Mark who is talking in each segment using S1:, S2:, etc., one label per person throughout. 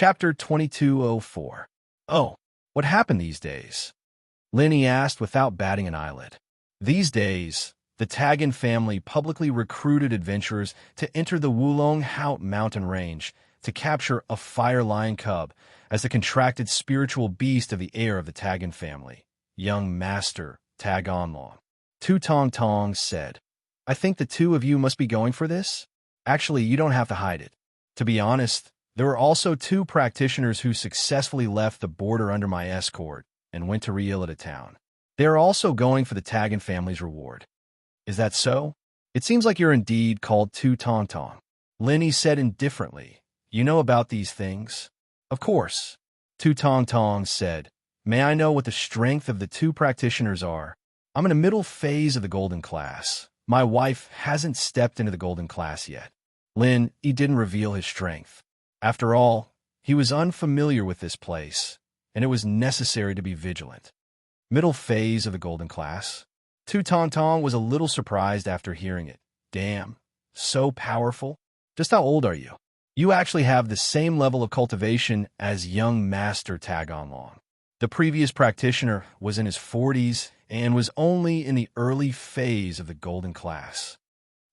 S1: Chapter 2204. Oh, what happened these days? Linny asked without batting an eyelid. These days, the Tagan family publicly recruited adventurers to enter the Wulong Haut mountain range to capture a fire lion cub as the contracted spiritual beast of the heir of the Tagan family, young Master Tagonlong. Tu Tong Tong said, I think the two of you must be going for this? Actually, you don't have to hide it. To be honest, there were also two practitioners who successfully left the border under my escort and went to Rielita town. They are also going for the Tagan family's reward. Is that so? It seems like you're indeed called Tu Tong Tong. Linny said indifferently, You know about these things? Of course. Tu Tong Tong said, May I know what the strength of the two practitioners are? I'm in the middle phase of the golden class. My wife hasn't stepped into the golden class yet. He didn't reveal his strength. After all, he was unfamiliar with this place, and it was necessary to be vigilant. Middle phase of the golden class. Tu Tong Tong was a little surprised after hearing it. Damn, so powerful. Just how old are you? You actually have the same level of cultivation as young Master Tagonlong. The previous practitioner was in his 40s and was only in the early phase of the golden class.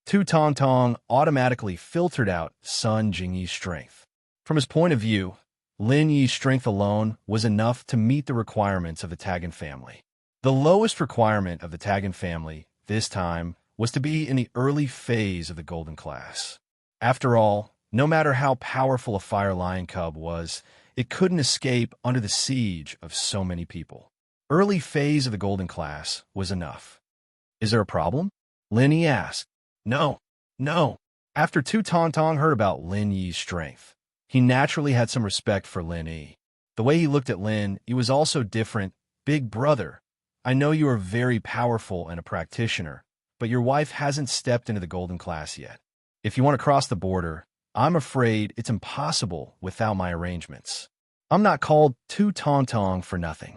S1: Tu Tong Tong automatically filtered out Sun Jingyi's strength. From his point of view, Lin Yi's strength alone was enough to meet the requirements of the Tagan family. The lowest requirement of the Tagan family, this time, was to be in the early phase of the golden class. After all, no matter how powerful a fire lion cub was, it couldn't escape under the siege of so many people. Early phase of the golden class was enough. Is there a problem? Lin Yi asked. No. After Tu Tong Tong heard about Lin Yi's strength, he naturally had some respect for Lin Yi. The way he looked at Lin Yi was also different. Big brother, I know you are very powerful and a practitioner, but your wife hasn't stepped into the golden class yet. If you want to cross the border, I'm afraid it's impossible without my arrangements. I'm not called Tu Tong Tong for nothing.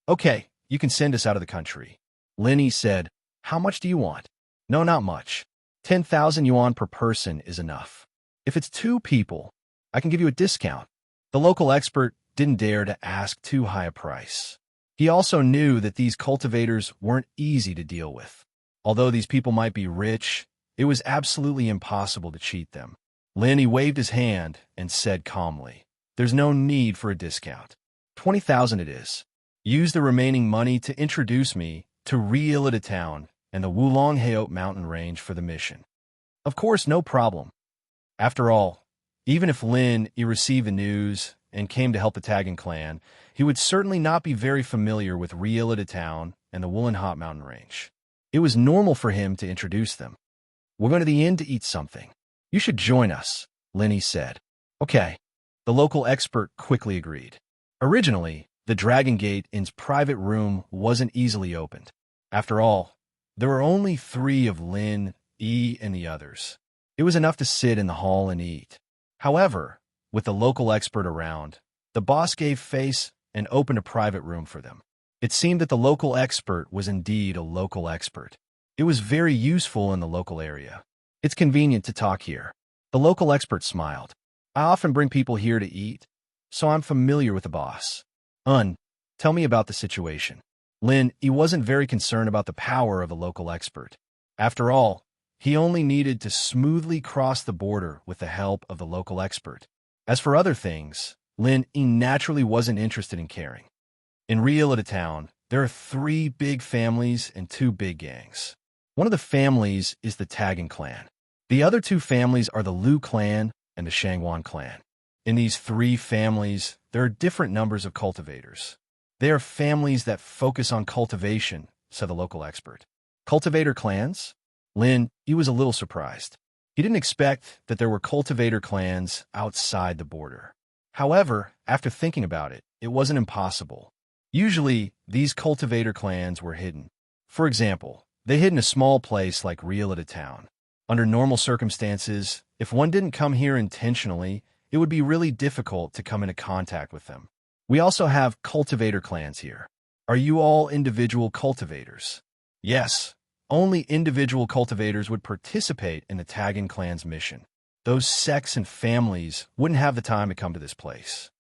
S1: Okay, you can send us out of the country. Lin Yi said, How much do you want? No, not much. 10,000 yuan per person is enough. If it's two people, I can give you a discount. The local expert didn't dare to ask too high a price. He also knew that these cultivators weren't easy to deal with. Although these people might be rich, it was absolutely impossible to cheat them. Lin Yi waved his hand and said calmly, There's no need for a discount. 20,000 it is. Use the remaining money to introduce me to Rielita town and the Wulong Haut mountain range for the mission. Of course, no problem. After all, even if Lin Yi received the news and came to help the Tagan clan, he would certainly not be very familiar with Rielita town and the Wulong Haut mountain range. It was normal for him to introduce them. We're going to the inn to eat something. You should join us, Lin Yi said. Okay. The local expert quickly agreed. Originally, the Dragon Gate Inn's private room wasn't easily opened. After all, there were only 3 of Lin Yi and the others. It was enough to sit in the hall and eat. However, with the local expert around, the boss gave face and opened a private room for them. It seemed that the local expert was indeed a local expert. It was very useful in the local area. It's convenient to talk here. The local expert smiled. I often bring people here to eat, so I'm familiar with the boss. Tell me about the situation. Lin Yi wasn't very concerned about the power of a local expert. After all, he only needed to smoothly cross the border with the help of the local expert. As for other things, Lin Yi naturally wasn't interested in caring. In Rielita town, there are 3 big families and 2 big gangs. One of the families is the Tagan clan. The other 2 families are the Lu clan and the Shangwan clan. In these 3 families, there are different numbers of cultivators. They are families that focus on cultivation, said the local expert. Cultivator clans? Lin Yi was a little surprised. He didn't expect that there were cultivator clans outside the border. However, after thinking about it, it wasn't impossible. Usually, these cultivator clans were hidden. For example, they hid in a small place like Rielita town. Under normal circumstances, if one didn't come here intentionally, it would be really difficult to come into contact with them. We also have cultivator clans here. Are you all individual cultivators? Yes, only individual cultivators would participate in the Tagan clan's mission. those sects and families wouldn't have the time to come to this place.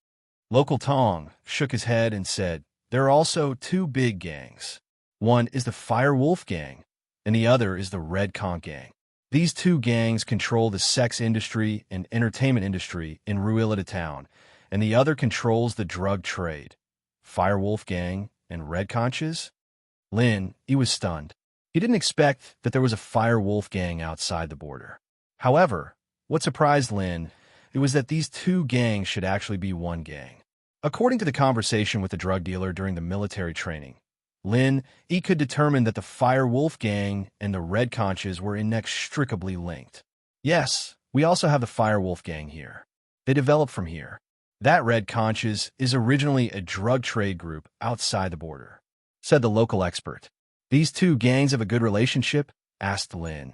S1: Local Tong shook his head and said, there are also two big gangs. One is the Fire Wolf Gang, and the other is the Red Conch Gang. These two gangs control the sex industry and entertainment industry in Ruilita Town, and the other controls the drug trade. Fire Wolf Gang and Red Conches? Lin, he was stunned. He didn't expect that there was a Fire Wolf Gang outside the border. However, what surprised Lin, it was that these two gangs should actually be one gang. According to the conversation with the drug dealer during the military training, Lin, he could determine that the Fire Wolf Gang and the Red Conches were inextricably linked. Yes, we also have the Fire Wolf Gang here. They developed from here. That Red Conches is originally a drug trade group outside the border, said the local expert. These two gangs have a good relationship? Asked Lin.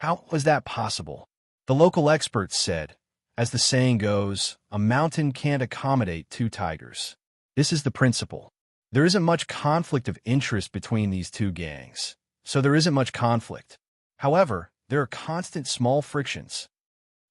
S1: How was that possible? The local expert said, as the saying goes, a mountain can't accommodate two tigers. This is the principle. There isn't much conflict of interest between these two gangs, so there isn't much conflict. However, there are constant small frictions.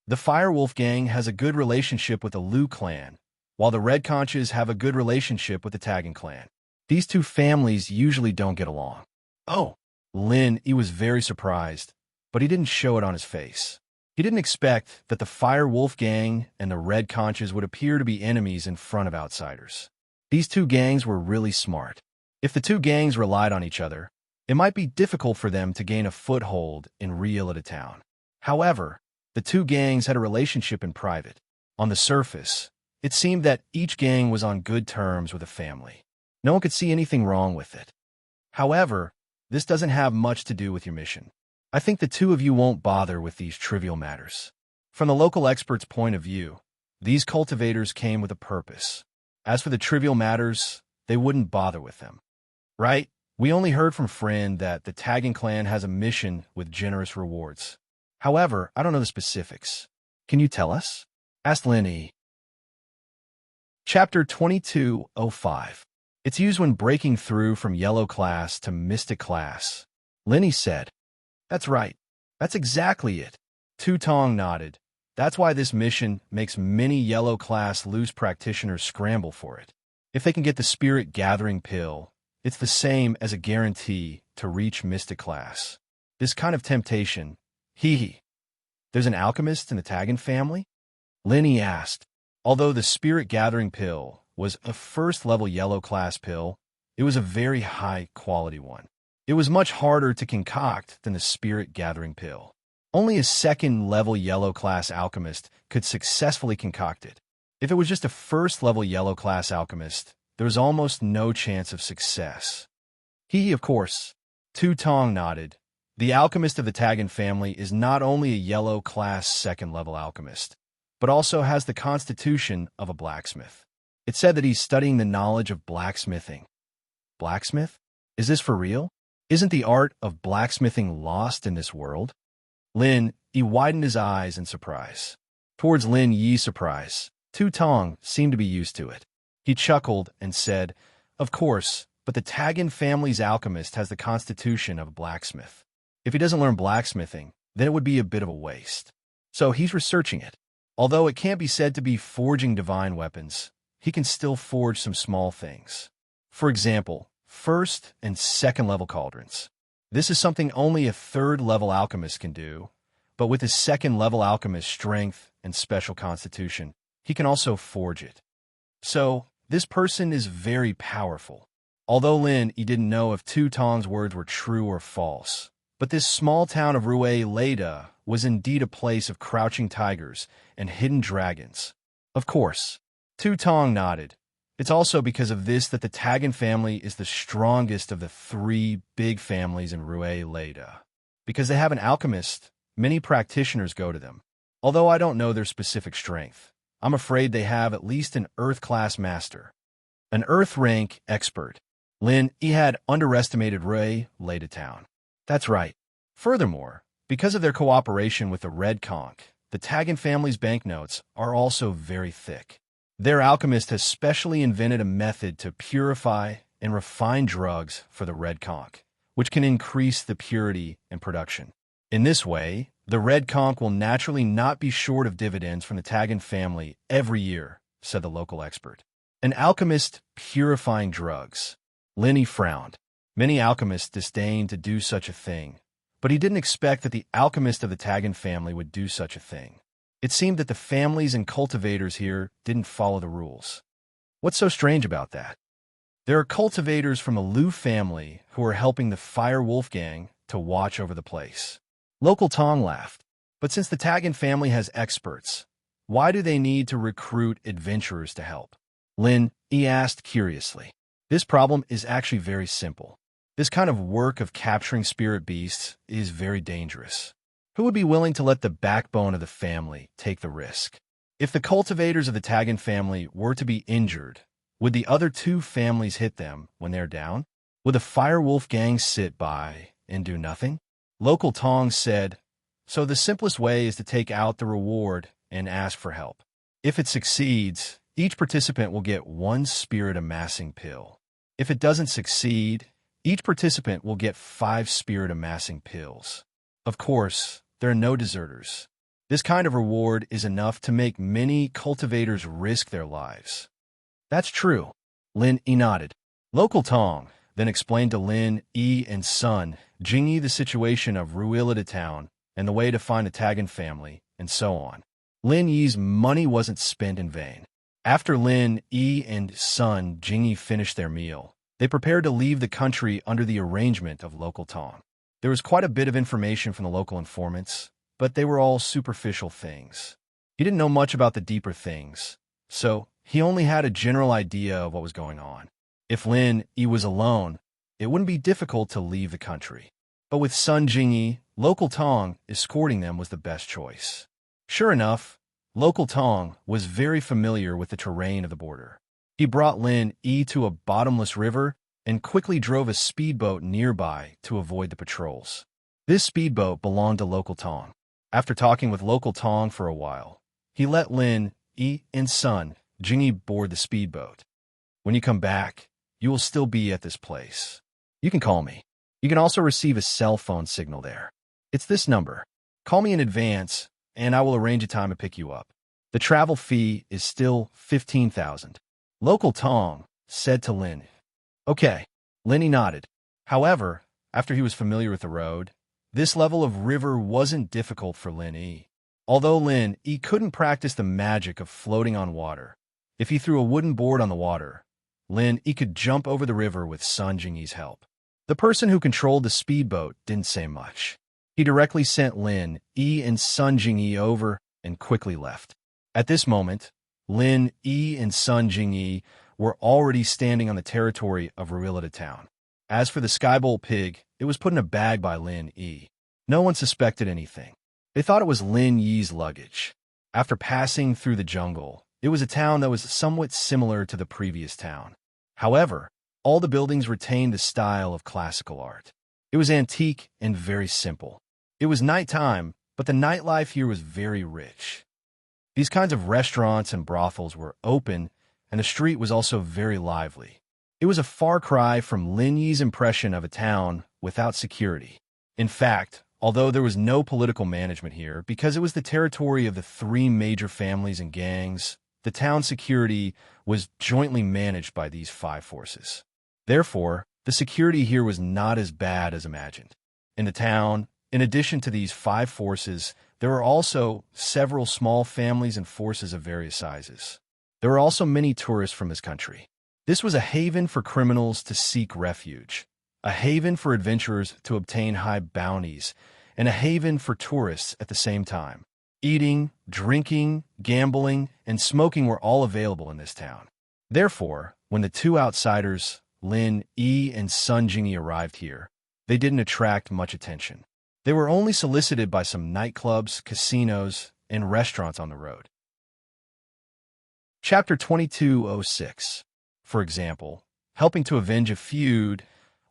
S1: The Fire Wolf Gang has a good relationship with the Liu clan, while the Red Conches have a good relationship with the Tagan clan. These two families usually don't get along. Oh, Lin, he was very surprised, but he didn't show it on his face. He didn't expect that the Fire Wolf Gang and the Red Conches would appear to be enemies in front of outsiders. These two gangs were really smart. If the two gangs relied on each other, it might be difficult for them to gain a foothold in Ruilita Town. However, the two gangs had a relationship in private. On the surface, it seemed that each gang was on good terms with the family. No one could see anything wrong with it. However, this doesn't have much to do with your mission. I think the two of you won't bother with these trivial matters. From the local expert's point of view, these cultivators came with a purpose. As for the trivial matters, they wouldn't bother with them. Right? We only heard from Friend that the Tagan clan has a mission with generous rewards. However, I don't know the specifics. Can you tell us? Asked Lin. Chapter 2205. It's used when breaking through from yellow class to mystic class. Lin said, that's right. That's exactly it. Tu Tong nodded. That's why this mission makes many yellow class loose practitioners scramble for it. If they can get the spirit gathering pill, it's the same as a guarantee to reach mystic class. This kind of temptation, There's an alchemist in the Tagan family? Lin asked. Although the spirit gathering pill was a first-level yellow class pill, it was a very high-quality one. It was much harder to concoct than the spirit gathering pill. Only a second-level yellow class alchemist could successfully concoct it. If it was just a first-level yellow class alchemist, there was almost no chance of success. Of course. Tu Tong nodded. The alchemist of the Tagan family is not only a yellow class second-level alchemist, but also has the constitution of a blacksmith. It said that he's studying the knowledge of blacksmithing. Blacksmith? Is this for real? Isn't the art of blacksmithing lost in this world? Lin, he widened his eyes in surprise. Towards Lin Yi's surprise, Tu Tong seemed to be used to it. He chuckled and said, of course, but the Tagan family's alchemist has the constitution of a blacksmith. If he doesn't learn blacksmithing, then it would be a bit of a waste. So he's researching it. Although it can't be said to be forging divine weapons, he can still forge some small things. For example, first and second level cauldrons. This is something only a third level alchemist can do, but with his second level alchemist strength and special constitution, he can also forge it. So, this person is very powerful. Although Lin, he didn't know if Tu Tong's words were true or false, but this small town of Ruilita was indeed a place of crouching tigers and hidden dragons. Of course. Tu Tong nodded. It's also because of this that the Tagan family is the strongest of the three big families in Ruilita. Because they have an alchemist, many practitioners go to them. Although I don't know their specific strength, I'm afraid they have at least an Earth-class master. An Earth-rank expert. Lin, he had underestimated Ruilita Town. That's right. Furthermore, because of their cooperation with the Red Conch, the Tagan family's banknotes are also very thick. Their alchemist has specially invented a method to purify and refine drugs for the Red Conch, which can increase the purity and production. In this way, the Red Conch will naturally not be short of dividends from the Taggin family every year, said the local expert. An alchemist purifying drugs. Lenny frowned. Many alchemists disdained to do such a thing, but he didn't expect that the alchemist of the Taggin family would do such a thing. It seemed that the families and cultivators here didn't follow the rules. What's so strange about that? There are cultivators from the Liu family who are helping the Fire Wolf gang to watch over the place. Local Tong laughed. But since the Taggin family has experts, why do they need to recruit adventurers to help? Lin, he asked curiously. This problem is actually very simple. This kind of work of capturing spirit beasts is very dangerous. Who would be willing to let the backbone of the family take the risk? If the cultivators of the Taggin family were to be injured, would the other two families hit them when they're down? Would the Fire Wolf gang sit by and do nothing? Local Tong said, so the simplest way is to take out the reward and ask for help. If it succeeds, each participant will get 1 spirit amassing pill. If it doesn't succeed, each participant will get 5 spirit amassing pills. Of course, there are no deserters. This kind of reward is enough to make many cultivators risk their lives. That's true. Lin E nodded. Local Tong then explained to Lin E and son Jingyi the situation of Ruilita town and the way to find the Taggin family, and so on. Lin Yi's money wasn't spent in vain. After Lin E and son Jingyi finished their meal, they prepared to leave the country under the arrangement of local Tong. There was quite a bit of information from the local informants, but they were all superficial things. He didn't know much about the deeper things, so he only had a general idea of what was going on. If Lin Yi was alone, it wouldn't be difficult to leave the country. But with Sun Jingyi, local Tong escorting them was the best choice. Sure enough, local Tong was very familiar with the terrain of the border. He brought Lin Yi to a bottomless river and quickly drove a speedboat nearby to avoid the patrols. This speedboat belonged to local Tong. After talking with local Tong for a while, he let Lin Yi and son Jingyi board the speedboat. When you come back, you will still be at this place. You can call me. You can also receive a cell phone signal there. It's this number. Call me in advance, and I will arrange a time to pick you up. The travel fee is still 15,000. Local Tong said to Lin. Okay. Linny nodded. However, after he was familiar with the road, this level of river wasn't difficult for Lin Yi. Although Lin Yi couldn't practice the magic of floating on water, if he threw a wooden board on the water, Lin Yi could jump over the river with Sun Jingyi's help. The person who controlled the speedboat didn't say much. He directly sent Lin Yi and Sun Jingyi over and quickly left. At this moment, Lin Yi and Sun Jingyi were already standing on the territory of Ruilita town. As for the Skybowl pig, it was put in a bag by Lin Yi. No one suspected anything. They thought it was Lin Yi's luggage. After passing through the jungle, it was a town that was somewhat similar to the previous town. However, all the buildings retained the style of classical art. It was antique and very simple. It was nighttime, but the nightlife here was very rich. These kinds of restaurants and brothels were open, and the street was also very lively. It was a far cry from Lin Yi's impression of a town without security. In fact, although there was no political management here, because it was the territory of the 3 major families and gangs, the town security was jointly managed by these 5 forces. Therefore, the security here was not as bad as imagined. In the town, in addition to these 5 forces, there were also several small families and forces of various sizes. There were also many tourists from this country. This was a haven for criminals to seek refuge, a haven for adventurers to obtain high bounties, and a haven for tourists at the same time. Eating, drinking, gambling, and smoking were all available in this town. Therefore, when the 2 outsiders, Lin Yi and Sun Jingyi, arrived here, they didn't attract much attention. They were only solicited by some nightclubs, casinos, and restaurants on the road. Chapter 2206. For example, helping to avenge a feud,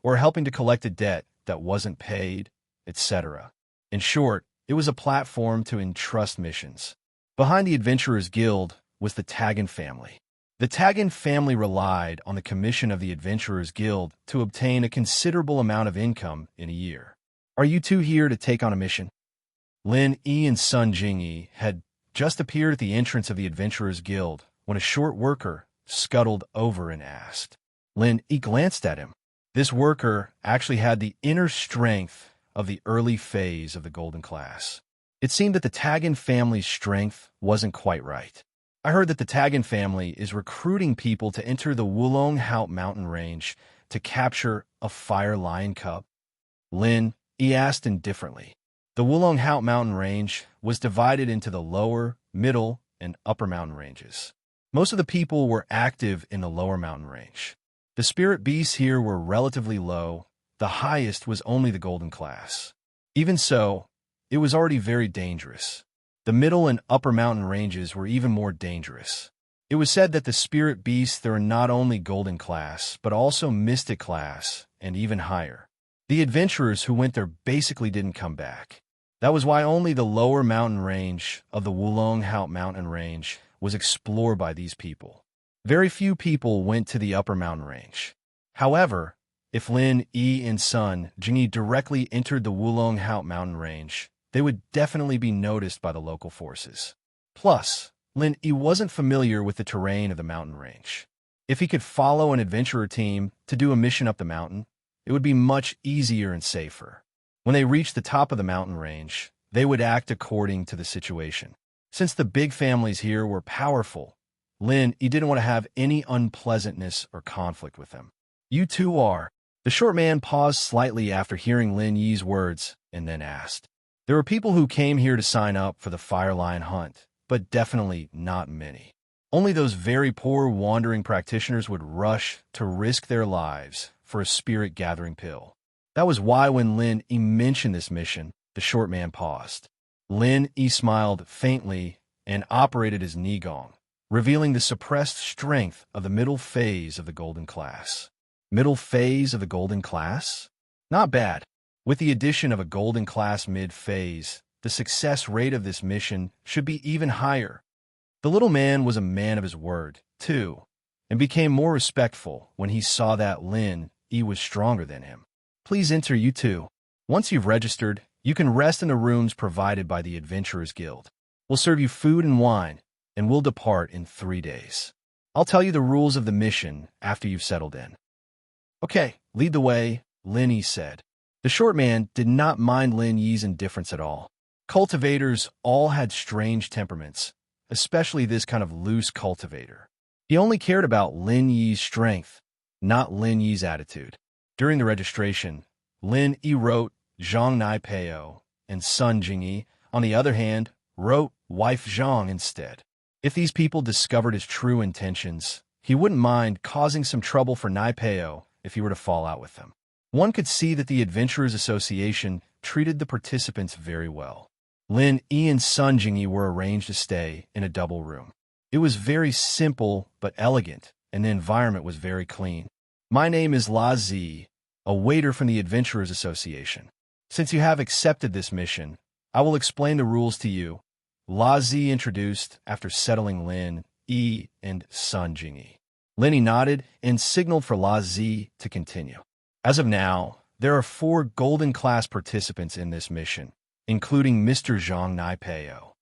S1: or helping to collect a debt that wasn't paid, etc. In short, it was a platform to entrust missions. Behind the Adventurers Guild was the Taggin family. The Taggin family relied on the commission of the Adventurers Guild to obtain a considerable amount of income in a year. Are you two here to take on a mission? Lin Yi and Sun Jingyi had just appeared at the entrance of the Adventurers Guild when a short worker scuttled over and asked. Lin Yi glanced at him. This worker actually had the inner strength of the early phase of the Golden Class. It seemed that the Tagan family's strength wasn't quite right. I heard that the Tagan family is recruiting people to enter the Wulong Haut mountain range to capture a fire lion cub. Lin Yi asked indifferently. The Wulong Haut mountain range was divided into the lower, middle, and upper mountain ranges. Most of the people were active in the lower mountain range. The spirit beasts here were relatively low. The highest was only the Golden Class. Even so, it was already very dangerous. The middle and upper mountain ranges were even more dangerous. It was said that the spirit beasts there are not only Golden Class, but also Mystic Class, and even higher. The adventurers who went there basically didn't come back. That was why only the lower mountain range of the Wulong Haut mountain range was explored by these people. Very few people went to the upper mountain range. However, if Lin Yi and Sun Jingyi directly entered the Wulong Haut mountain range, they would definitely be noticed by the local forces. Plus, Lin Yi wasn't familiar with the terrain of the mountain range. If he could follow an adventurer team to do a mission up the mountain, it would be much easier and safer. When they reached the top of the mountain range, they would act according to the situation. Since the big families here were powerful, Lin Yi didn't want to have any unpleasantness or conflict with them. You two are. The short man paused slightly after hearing Lin Yi's words and then asked. There were people who came here to sign up for the fire lion hunt, but definitely not many. Only those very poor wandering practitioners would rush to risk their lives for a spirit gathering pill. That was why when Lin Yi mentioned this mission, the short man paused. Lin Yi smiled faintly and operated his Nigong, revealing the suppressed strength of the middle phase of the Golden Class. Middle phase of the Golden Class? Not bad. With the addition of a Golden Class mid-phase, the success rate of this mission should be even higher. The little man was a man of his word, too, and became more respectful when he saw that Lin Yi was stronger than him. Please enter, you two. Once you've registered, you can rest in the rooms provided by the Adventurers Guild. We'll serve you food and wine, and we'll depart in 3 days. I'll tell you the rules of the mission after you've settled in. Okay, lead the way, Lin Yi said. The short man did not mind Lin Yi's indifference at all. Cultivators all had strange temperaments, especially this kind of loose cultivator. He only cared about Lin Yi's strength, not Lin Yi's attitude. During the registration, Lin Yi wrote Zhang Nai Peo, and Sun Jingyi, on the other hand, wrote wife Zhang instead. If these people discovered his true intentions, he wouldn't mind causing some trouble for Nai Peo if he were to fall out with them. One could see that the Adventurers Association treated the participants very well. Lin Yi and Sun Jingyi were arranged to stay in a double room. It was very simple but elegant, and the environment was very clean. My name is La Zi, a waiter from the Adventurers Association. Since you have accepted this mission, I will explain the rules to you, La Zi introduced after settling Lin Yi and Sun Jingyi. Lin Yi nodded and signaled for La Zi to continue. As of now, there are 4 Golden Class participants in this mission, including Mr. Zhang Nai Peo.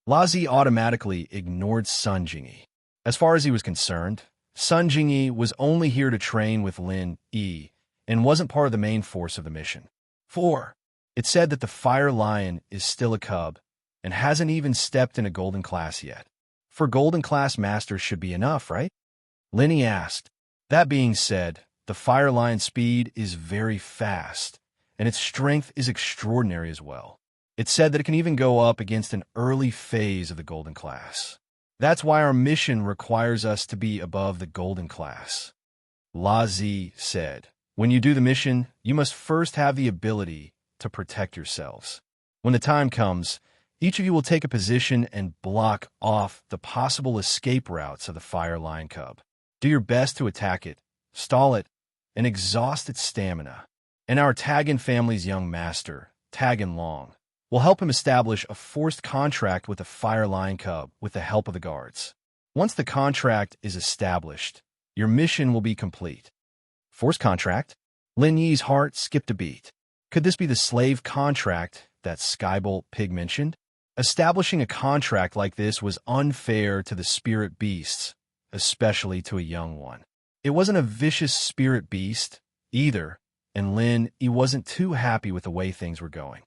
S1: La Zi automatically ignored Sun Jingyi. As far as he was concerned, Sun Jingyi was only here to train with Lin Yi and wasn't part of the main force of the mission. 4. It said that the Fire Lion is still a cub and hasn't even stepped in a Golden Class yet. 4 Golden Class Masters should be enough, right? Lin Yi asked. That being said, the Fire Lion's speed is very fast, and its strength is extraordinary as well. It said that it can even go up against an early phase of the Golden Class. That's why our mission requires us to be above the Golden Class. La Zi said, when you do the mission, you must first have the ability to protect yourselves. When the time comes, each of you will take a position and block off the possible escape routes of the Fire Lion Cub. Do your best to attack it, stall it, and exhaust its stamina. And our Tagan family's young master, Tagan Long, will help him establish a forced contract with the Fire Lion Cub with the help of the guards. Once the contract is established, your mission will be complete. Forced contract? Lin Yi's heart skipped a beat. Could this be the slave contract that Skybolt Pig mentioned? Establishing a contract like this was unfair to the spirit beasts, especially to a young one. It wasn't a vicious spirit beast, either, and Lin, he wasn't too happy with the way things were going.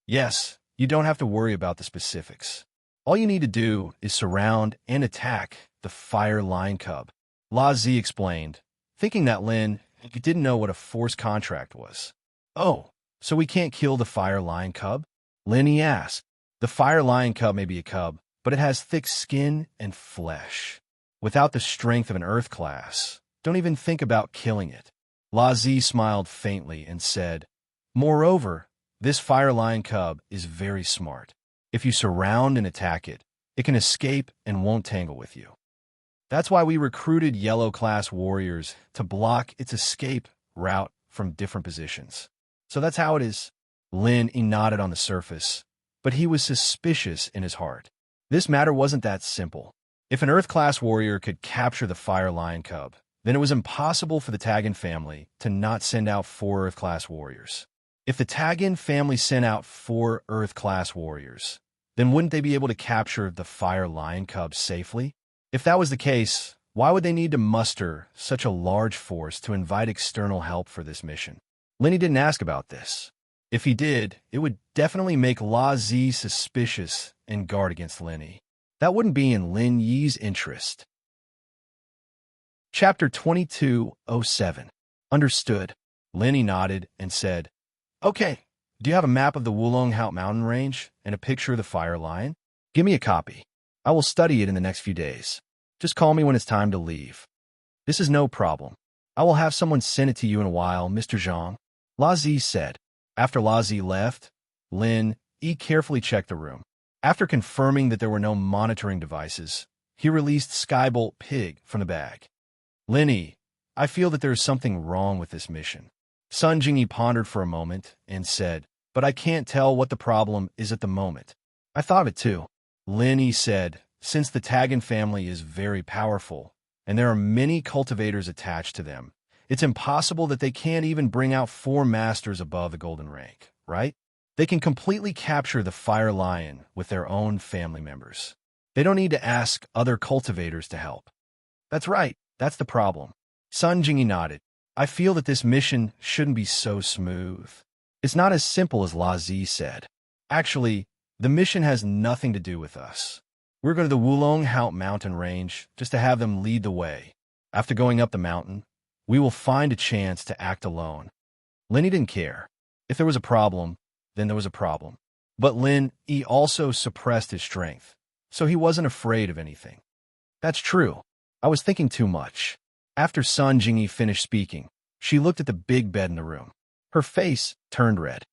S1: Yes, you don't have to worry about the specifics. All you need to do is surround and attack the fire lion cub, La Z explained, thinking that Lin didn't know what a force contract was. Oh, so we can't kill the fire lion cub? Lin asked. The fire lion cub may be a cub, but it has thick skin and flesh. Without the strength of an Earth class, don't even think about killing it. La Z smiled faintly and said, moreover, this fire lion cub is very smart. If you surround and attack it, it can escape and won't tangle with you. That's why we recruited yellow class warriors to block its escape route from different positions. So that's how it is. Lin nodded on the surface, but he was suspicious in his heart. This matter wasn't that simple. If an Earth class warrior could capture the fire lion cub, then it was impossible for the Tagan family to not send out 4 Earth class warriors. If the Tagan family sent out 4 Earth class warriors, then wouldn't they be able to capture the fire lion cub safely? If that was the case, why would they need to muster such a large force to invite external help for this mission? Lenny didn't ask about this. If he did, it would definitely make La Z suspicious and guard against Lenny. That wouldn't be in Lin Yi's interest. Chapter 2207. Understood. Lenny nodded and said, okay, do you have a map of the Wulong Hout mountain range and a picture of the fire lion? Give me a copy. I will study it in the next few days. Just call me when it's time to leave. This is no problem. I will have someone send it to you in a while, Mr. Zhang. La Z said. After La Z left, Lin Yi carefully checked the room. After confirming that there were no monitoring devices, he released Skybolt Pig from the bag. Lin Yi, I feel that there is something wrong with this mission. Sun Jingyi pondered for a moment and said, but I can't tell what the problem is at the moment. I thought of it too. Lin Yi said, since the Tagan family is very powerful, and there are many cultivators attached to them, it's impossible that they can't even bring out 4 masters above the golden rank, right? They can completely capture the fire lion with their own family members. They don't need to ask other cultivators to help. That's right, that's the problem. Sun Jingyi nodded. I feel that this mission shouldn't be so smooth. It's not as simple as La Z said. Actually, the mission has nothing to do with us. We're going to the Wulong Hout mountain range just to have them lead the way. After going up the mountain, we will find a chance to act alone. Lenny didn't care. If there was a problem, then there was a problem. But Lin Yi also suppressed his strength, so he wasn't afraid of anything. That's true. I was thinking too much. After Sun Jingyi finished speaking, she looked at the big bed in the room. Her face turned red.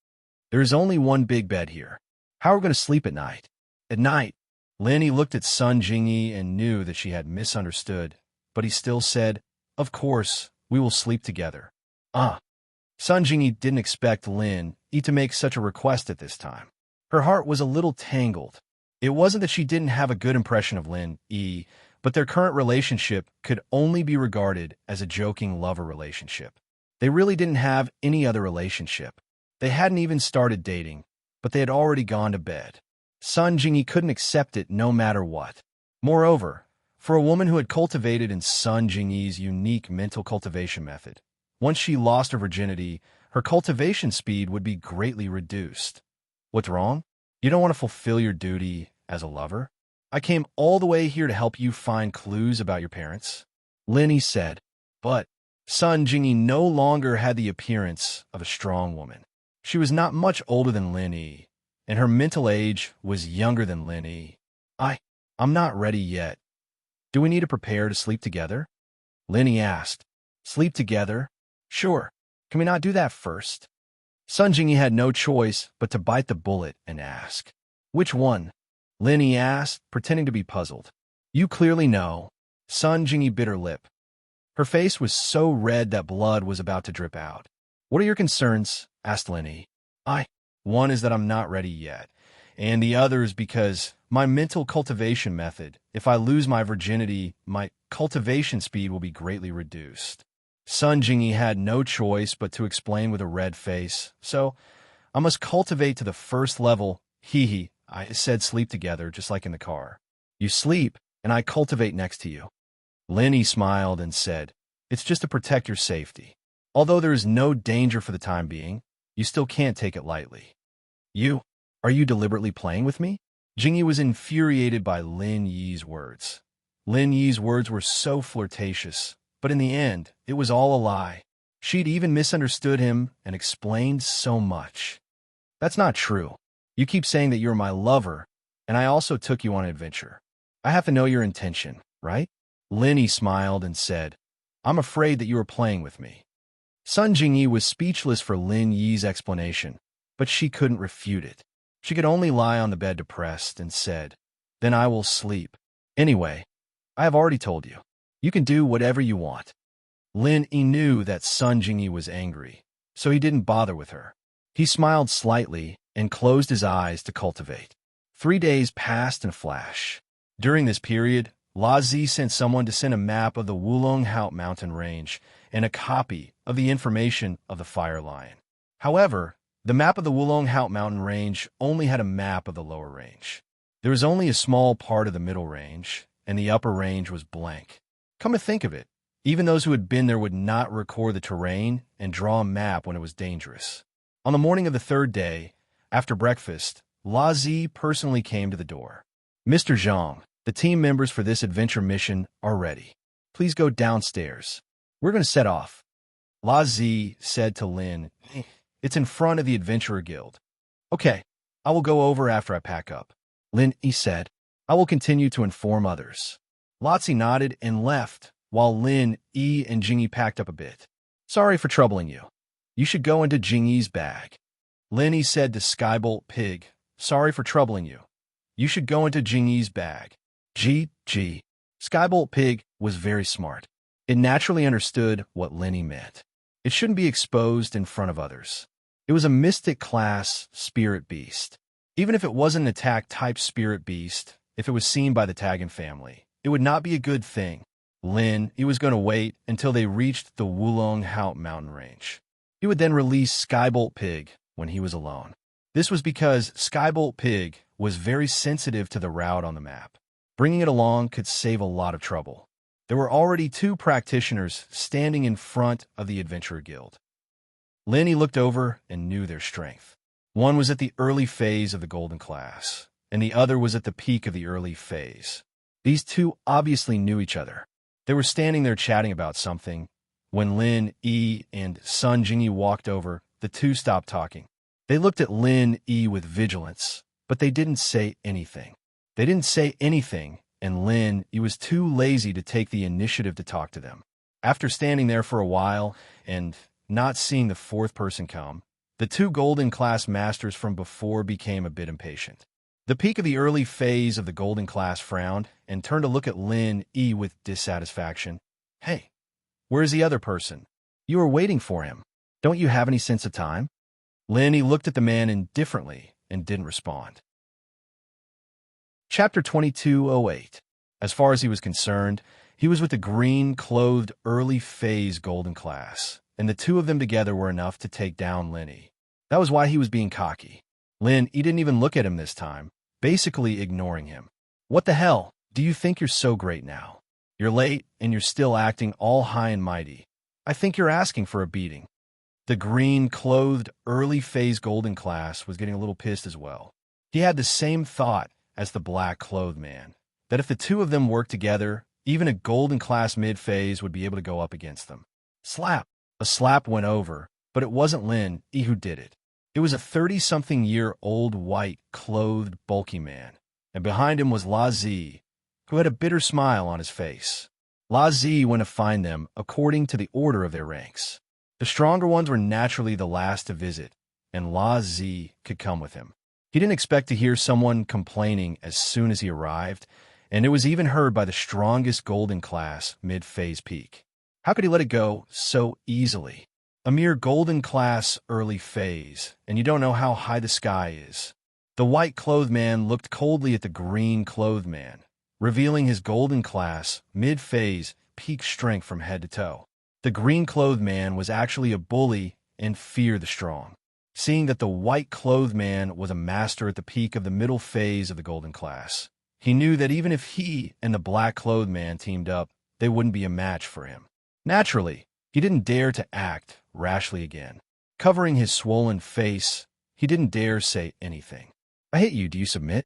S1: There is only one big bed here. How are we going to sleep at night? At night, Lin Yi looked at Sun Jingyi and knew that she had misunderstood, but he still said, of course, we will sleep together. Sun Jingyi didn't expect Lin Yi to make such a request at this time. Her heart was a little tangled. It wasn't that she didn't have a good impression of Lin Yi, but their current relationship could only be regarded as a joking lover relationship. They really didn't have any other relationship. They hadn't even started dating, but they had already gone to bed. Sun Jingyi couldn't accept it no matter what. Moreover, for a woman who had cultivated in Sun Jingyi's unique mental cultivation method, once she lost her virginity, her cultivation speed would be greatly reduced. What's wrong? You don't want to fulfill your duty as a lover? I came all the way here to help you find clues about your parents, Lin Yi said. But Sun Jingyi no longer had the appearance of a strong woman. She was not much older than Lin Yi, and her mental age was younger than Lin Yi. I'm not ready yet. Do we need to prepare to sleep together? Lin Yi asked. Sleep together? Sure. Can we not do that first? Sun Jingyi had no choice but to bite the bullet and ask. Which one? Lin Yi asked, pretending to be puzzled. You clearly know. Sun Jingyi bit her lip. Her face was so red that blood was about to drip out. What are your concerns? Asked Lin Yi. One is that I'm not ready yet, and the other is because my mental cultivation method, if I lose my virginity, my cultivation speed will be greatly reduced. Sun Jingyi had no choice but to explain with a red face. So, I must cultivate to the first level. Hee, I said, sleep together, just like in the car. You sleep, and I cultivate next to you. Lenny smiled and said, it's just to protect your safety. Although there is no danger for the time being, you still can't take it lightly. Are you deliberately playing with me? Jingyi was infuriated by Lin Yi's words. Lin Yi's words were so flirtatious, but in the end, it was all a lie. She'd even misunderstood him and explained so much. That's not true. You keep saying that you're my lover, and I also took you on an adventure. I have to know your intention, right? Linny smiled and said, I'm afraid that you are playing with me. Sun Jingyi was speechless for Lin Yi's explanation, but she couldn't refute it. She could only lie on the bed depressed and said, then I will sleep. Anyway, I have already told you. You can do whatever you want. Lin Yi knew that Sun Jingyi was angry, so he didn't bother with her. He smiled slightly and closed his eyes to cultivate. 3 days passed in a flash. During this period, La Zi sent someone to send a map of the Wulong Haut mountain range and a copy of the information of the Fire Lion. However, the map of the Wulong Haut mountain range only had a map of the lower range. There was only a small part of the middle range, and the upper range was blank. Come to think of it, even those who had been there would not record the terrain and draw a map when it was dangerous. On the morning of the 3rd day, after breakfast, La Zi personally came to the door. Mr. Zhang, the team members for this adventure mission are ready. Please go downstairs. We're going to set off. La Zi said to Lin, it's in front of the Adventurer Guild. Okay, I will go over after I pack up. Lin Yi said, I will continue to inform others. Lotzi nodded and left, while Lin Yi and Jingyi packed up a bit. Sorry for troubling you. You should go into Jingyi's bag. Lin Yi said to Skybolt Pig, sorry for troubling you. You should go into Jingyi's bag. Gee. Skybolt Pig was very smart. It naturally understood what Lin Yi meant. It shouldn't be exposed in front of others. It was a mystic class spirit beast. Even if it wasn't an attack-type spirit beast, if it was seen by the Tagan family, it would not be a good thing. Lin Yi was going to wait until they reached the Wulong Haut mountain range. He would then release Skybolt Pig when he was alone. This was because Skybolt Pig was very sensitive to the route on the map. Bringing it along could save a lot of trouble. There were already 2 practitioners standing in front of the Adventurer Guild. Lin Yi looked over and knew their strength. One was at the early phase of the Golden Class, and the other was at the peak of the early phase. These 2 obviously knew each other. They were standing there chatting about something. When Lin Yi and Sun Jingyi walked over, the 2 stopped talking. They looked at Lin Yi with vigilance, but they didn't say anything. And Lin Yi was too lazy to take the initiative to talk to them. After standing there for a while and not seeing the 4th person come, the 2 Golden Class masters from before became a bit impatient. The peak of the early phase of the Golden Class frowned and turned to look at Lin Yi with dissatisfaction. Hey, where's the other person? You are waiting for him. Don't you have any sense of time? Lin Yi looked at the man indifferently and didn't respond. Chapter 2208. As far as he was concerned, he was with the green-clothed early phase Golden Class, and the 2 of them together were enough to take down Lin Yi. That was why he was being cocky. Lin Yi didn't even look at him this time, basically ignoring him. What the hell? Do you think you're so great now? You're late, and you're still acting all high and mighty. I think you're asking for a beating. The green-clothed early phase Golden Class was getting a little pissed as well. He had the same thought as the black-clothed man, that if the 2 of them worked together, even a Golden Class mid-phase would be able to go up against them. Slap! A slap went over, but it wasn't Lin Yi who did it. It was a 30-something-year-old white-clothed bulky man, and behind him was La Zi, who had a bitter smile on his face. La Zi went to find them according to the order of their ranks. The stronger ones were naturally the last to visit, and La Zi could come with him. He didn't expect to hear someone complaining as soon as he arrived, and it was even heard by the strongest Golden Class mid-phase peak. How could he let it go so easily? A mere Golden Class early phase, and you don't know how high the sky is. The white-clothed man looked coldly at the green-clothed man, revealing his Golden Class mid-phase peak strength from head to toe. The green-clothed man was actually a bully and feared the strong. Seeing that the white-clothed man was a master at the peak of the middle phase of the golden class, he knew that even if he and the black-clothed man teamed up, they wouldn't be a match for him. Naturally, he didn't dare to act rashly again. Covering his swollen face, he didn't dare say anything. "I hate you, do you submit?"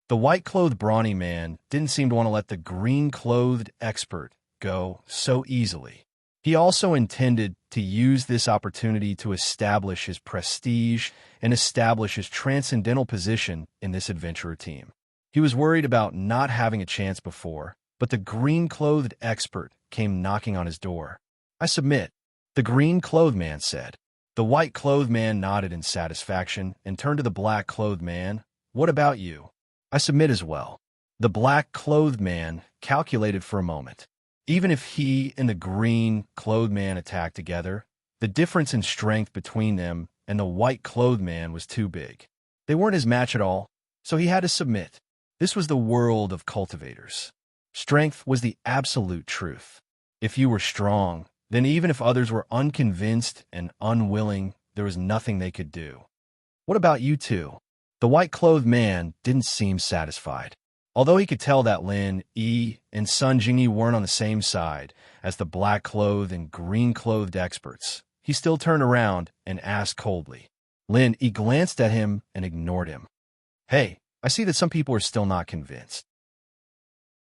S1: The white-clothed brawny man didn't seem to want to let the green-clothed expert go so easily. He also intended to use this opportunity to establish his prestige and establish his transcendental position in this adventurer team. He was worried about not having a chance before, but the green-clothed expert came knocking on his door. "I submit," the green-clothed man said. The white-clothed man nodded in satisfaction and turned to the black-clothed man. "What about you?" "I submit as well." The black-clothed man calculated for a moment. Even if he and the green-clothed man attacked together, the difference in strength between them and the white-clothed man was too big. They weren't his match at all, so he had to submit. This was the world of cultivators. Strength was the absolute truth. If you were strong, then even if others were unconvinced and unwilling, there was nothing they could do. "What about you two?" The white-clothed man didn't seem satisfied. Although he could tell that Lin Yi and Sun Jingyi weren't on the same side as the black-clothed and green-clothed experts, he still turned around and asked coldly. Lin Yi glanced at him and ignored him. "Hey, I see that some people are still not convinced.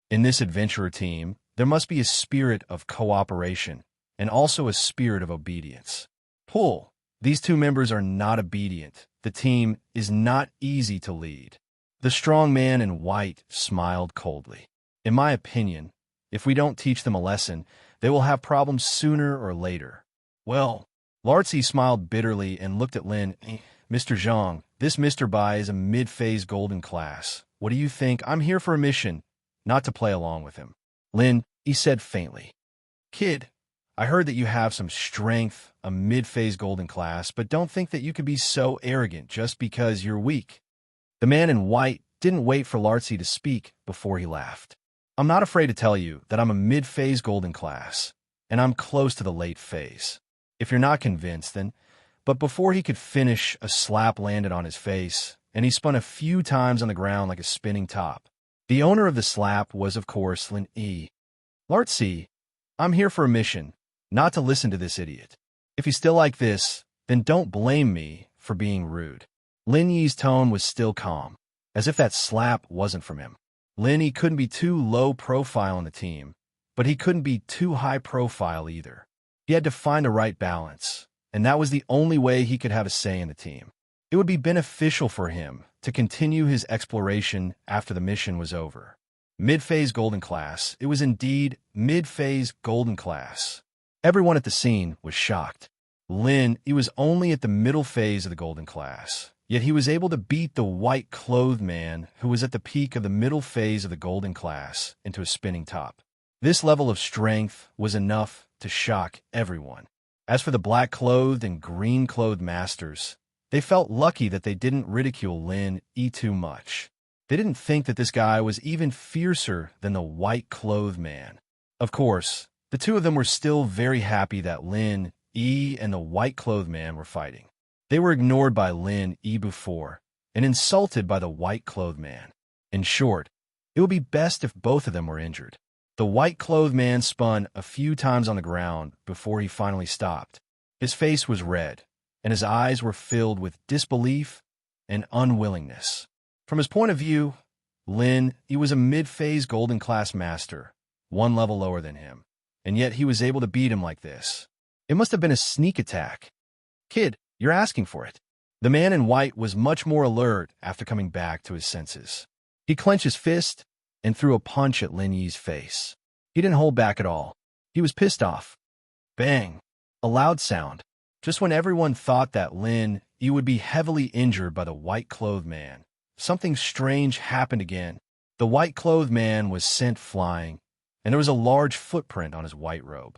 S1: In this adventurer team, there must be a spirit of cooperation and also a spirit of obedience. Pull, these two members are not obedient. The team is not easy to lead." The strong man in white smiled coldly. "In my opinion, if we don't teach them a lesson, they will have problems sooner or later." "Well," Lartzi smiled bitterly and looked at Lin. "Mr. Zhang, this Mr. Bai is a mid-phase golden class. What do you think? I'm here for a mission, not to play along with him." "Lin," he said faintly. "Kid, I heard that you have some strength, a mid-phase golden class, but don't think that you could be so arrogant just because you're weak." The man in white didn't wait for Lartzi to speak before he laughed. "I'm not afraid to tell you that I'm a mid-phase golden class, and I'm close to the late phase. If you're not convinced, then..." But before he could finish, a slap landed on his face, and he spun a few times on the ground like a spinning top. The owner of the slap was, of course, Lin Yi. "Lartzi, I'm here for a mission, not to listen to this idiot. If he's still like this, then don't blame me for being rude." Lin Yi's tone was still calm, as if that slap wasn't from him. Lin Yi couldn't be too low profile on the team, but he couldn't be too high profile either. He had to find the right balance, and that was the only way he could have a say in the team. It would be beneficial for him to continue his exploration after the mission was over. Mid-phase golden class. It was indeed mid-phase golden class. Everyone at the scene was shocked. Lin Yi was only at the middle phase of the golden class. Yet he was able to beat the white-clothed man who was at the peak of the middle phase of the golden class into a spinning top. This level of strength was enough to shock everyone. As for the black-clothed and green-clothed masters, they felt lucky that they didn't ridicule Lin Yi too much. They didn't think that this guy was even fiercer than the white-clothed man. Of course, the two of them were still very happy that Lin Yi and the white-clothed man were fighting. They were ignored by Lin Yi before, and insulted by the white-clothed man. In short, it would be best if both of them were injured. The white-clothed man spun a few times on the ground before he finally stopped. His face was red, and his eyes were filled with disbelief and unwillingness. From his point of view, Lin Yi was a mid-phase golden class master, one level lower than him, and yet he was able to beat him like this. It must have been a sneak attack. "Kid, you're asking for it." The man in white was much more alert after coming back to his senses. He clenched his fist and threw a punch at Lin Yi's face. He didn't hold back at all. He was pissed off. Bang! A loud sound. Just when everyone thought that Lin Yi would be heavily injured by the white-clothed man, something strange happened again. The white-clothed man was sent flying, and there was a large footprint on his white robe.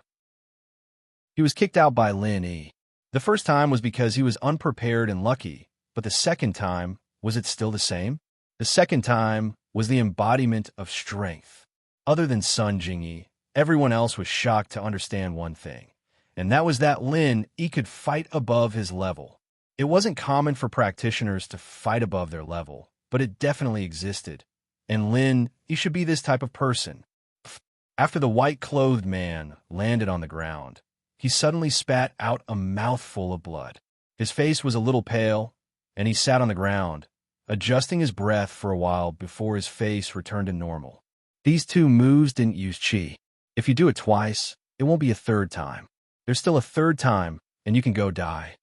S1: He was kicked out by Lin Yi. The first time was because he was unprepared and lucky, but the second time, was it still the same? The second time was the embodiment of strength. Other than Sun Jingyi, everyone else was shocked to understand one thing. and that was that Lin Yi could fight above his level. It wasn't common for practitioners to fight above their level, but it definitely existed, and Lin Yi should be this type of person. After the white-clothed man landed on the ground, he suddenly spat out a mouthful of blood. His face was a little pale, and he sat on the ground, adjusting his breath for a while before his face returned to normal. These two moves didn't use chi. If you do it twice, it won't be a third time. There's still a third time, and you can go die.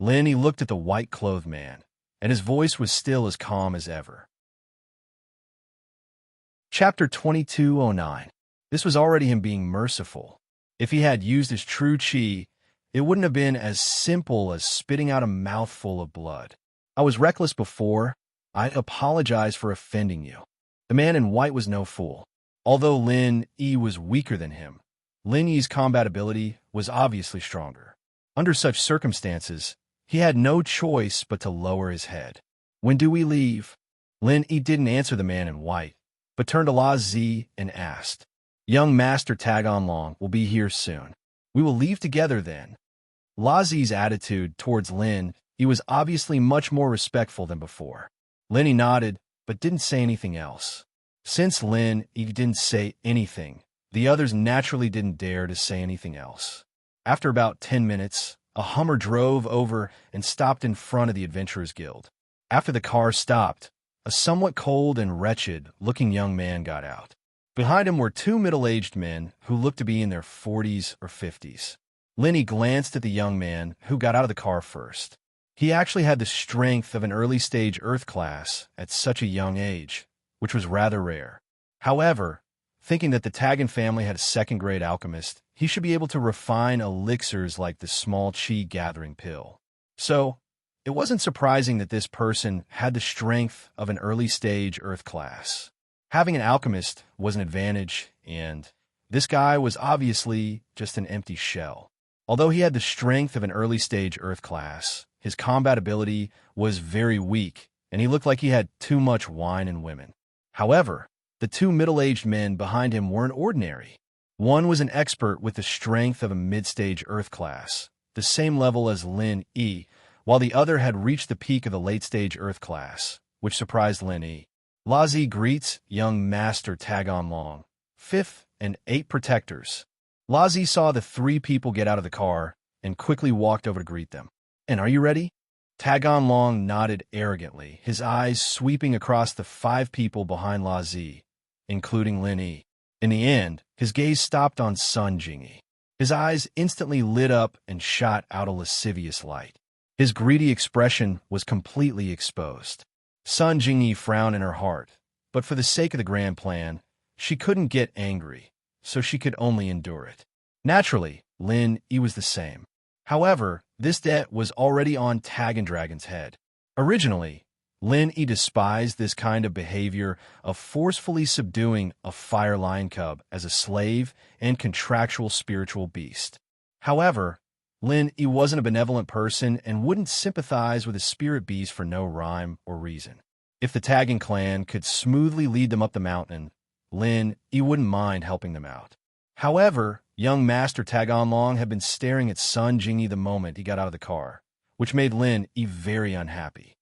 S1: Lin Yi looked at the white-clothed man, and his voice was still as calm as ever. Chapter 2209. This was already him being merciful. If he had used his true chi, it wouldn't have been as simple as spitting out a mouthful of blood. I was reckless before. I apologize for offending you. The man in white was no fool. Although Lin Yi was weaker than him, Lin Yi's combat ability was obviously stronger. Under such circumstances, he had no choice but to lower his head. When do we leave? Lin Yi didn't answer the man in white, but turned to La Zi and asked, Young Master Taganlong will be here soon. We will leave together then. La Zi's attitude towards Lin Yi was obviously much more respectful than before. Lin Yi nodded, but didn't say anything else. Since Lin Yi didn't say anything, the others naturally didn't dare to say anything else. After about 10 minutes, a Hummer drove over and stopped in front of the Adventurers Guild. After the car stopped, a somewhat cold and wretched-looking young man got out. Behind him were two middle-aged men who looked to be in their 40s or 50s. Lin Yi glanced at the young man who got out of the car first. He actually had the strength of an early-stage Earth class at such a young age, which was rather rare. However, thinking that the Tagan family had a second-grade alchemist, he should be able to refine elixirs like the small chi-gathering pill. So, it wasn't surprising that this person had the strength of an early-stage Earth class. Having an alchemist was an advantage, and this guy was obviously just an empty shell. Although he had the strength of an early-stage Earth class, his combat ability was very weak, and he looked like he had too much wine and women. However, the two middle-aged men behind him weren't ordinary. One was an expert with the strength of a mid-stage Earth class, the same level as Lin Yi, while the other had reached the peak of the late-stage Earth class, which surprised Lin Yi. La Zi greets young Master Taganlong, 5th and 8 protectors. La Zi saw the 3 people get out of the car and quickly walked over to greet them. And are you ready? Taganlong nodded arrogantly, his eyes sweeping across the 5 people behind La Zi, including Lin Yi. In the end, his gaze stopped on Sun Jingyi. His eyes instantly lit up and shot out a lascivious light. His greedy expression was completely exposed. Sun Jingyi frowned in her heart, but for the sake of the grand plan, she couldn't get angry, so she could only endure it. Naturally, Lin Yi was the same. However, this debt was already on Tagan Dragon's head. Originally, Lin Yi despised this kind of behavior of forcefully subduing a fire lion cub as a slave and contractual spiritual beast. However, Lin Yi wasn't a benevolent person and wouldn't sympathize with a spirit beast for no rhyme or reason. If the Tagan clan could smoothly lead them up the mountain, Lin Yi wouldn't mind helping them out. However, young Master Taganlong had been staring at Sun Jingyi the moment he got out of the car, which made Lin Yi very unhappy.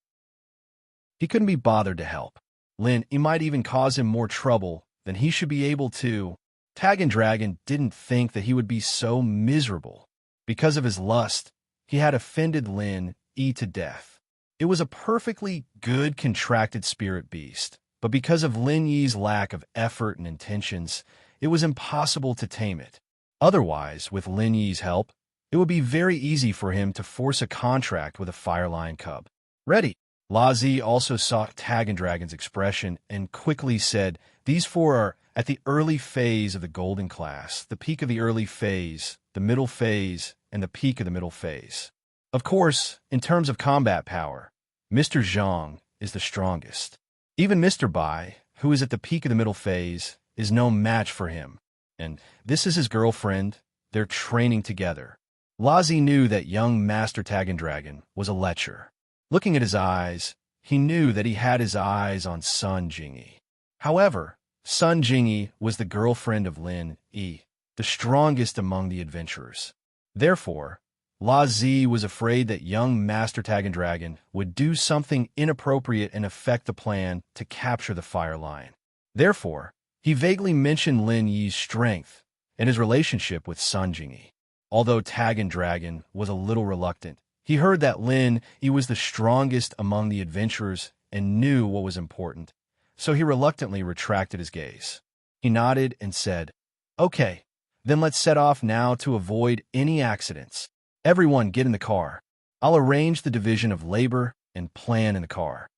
S1: He couldn't be bothered to help. Lin Yi might even cause him more trouble than he should be able to. Tagan Dragon didn't think that he would be so miserable. Because of his lust, he had offended Lin Yi to death. It was a perfectly good contracted spirit beast, but because of Lin Yi's lack of effort and intentions, it was impossible to tame it. Otherwise, with Lin Yi's help, it would be very easy for him to force a contract with a fire lion cub. Ready. La Zi also saw Tagan Dragon's expression and quickly said, These 4 are at the early phase of the golden class, the peak of the early phase, the middle phase, and the peak of the middle phase. Of course, in terms of combat power, Mr. Zhang is the strongest. Even Mr. Bai, who is at the peak of the middle phase, is no match for him. And this is his girlfriend. They're training together. La Zi knew that young Master Tagan Dragon was a lecher. Looking at his eyes, he knew that he had his eyes on Sun Jingyi. However, Sun Jingyi was the girlfriend of Lin Yi, the strongest among the adventurers. Therefore, La Z was afraid that young Master Tag and Dragon would do something inappropriate and affect the plan to capture the Fire Lion. Therefore, he vaguely mentioned Lin Yi's strength and his relationship with Sun Jingyi. Although Tag and Dragon was a little reluctant, he heard that Lin Yi was the strongest among the adventurers and knew what was important, so he reluctantly retracted his gaze. He nodded and said, "Okay, then let's set off now to avoid any accidents. Everyone get in the car. I'll arrange the division of labor and plan in the car."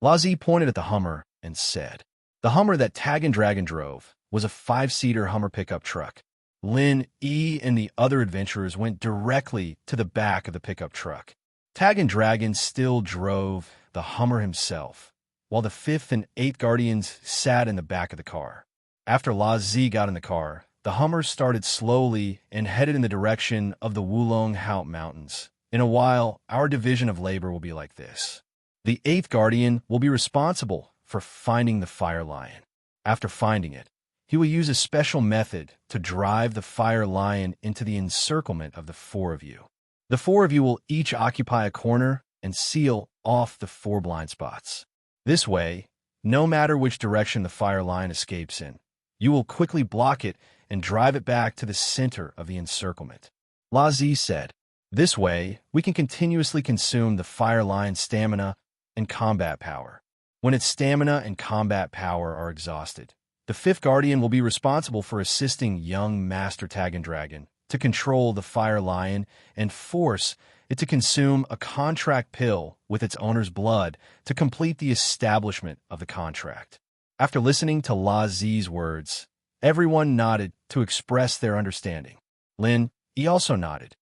S1: Lazi pointed at the Hummer and said, the Hummer that Tag and Dragon drove was a 5-seater Hummer pickup truck. Lin Yi and the other adventurers went directly to the back of the pickup truck. Tag and Dragon still drove the Hummer himself, while the 5th and 8th Guardians sat in the back of the car. After La Z got in the car, the Hummer started slowly and headed in the direction of the Wulong Haut Mountains. In a while, our division of labor will be like this. The 8th Guardian will be responsible for finding the Fire Lion. After finding it, he will use a special method to drive the Fire Lion into the encirclement of the 4 of you. The 4 of you will each occupy a corner and seal off the 4 blind spots. This way, no matter which direction the Fire Lion escapes in, you will quickly block it and drive it back to the center of the encirclement. La Z said, "This way, we can continuously consume the Fire Lion's stamina and combat power. When its stamina and combat power are exhausted, the 5th Guardian will be responsible for assisting young Master Tag and Dragon to control the Fire Lion and force it to consume a contract pill with its owner's blood to complete the establishment of the contract." After listening to La Z's words, everyone nodded to express their understanding. Lin Yi also nodded.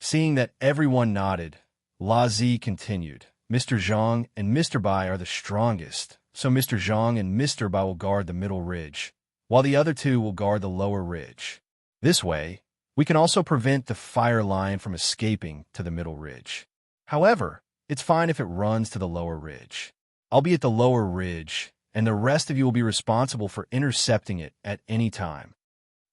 S1: Seeing that everyone nodded, La Z continued, "Mr. Zhang and Mr. Bai are the strongest, so Mr. Zhang and Mr. Bai will guard the middle ridge, while the other 2 will guard the lower ridge. This way, we can also prevent the Fire Lion from escaping to the middle ridge. However, it's fine if it runs to the lower ridge. I'll be at the lower ridge, and the rest of you will be responsible for intercepting it at any time."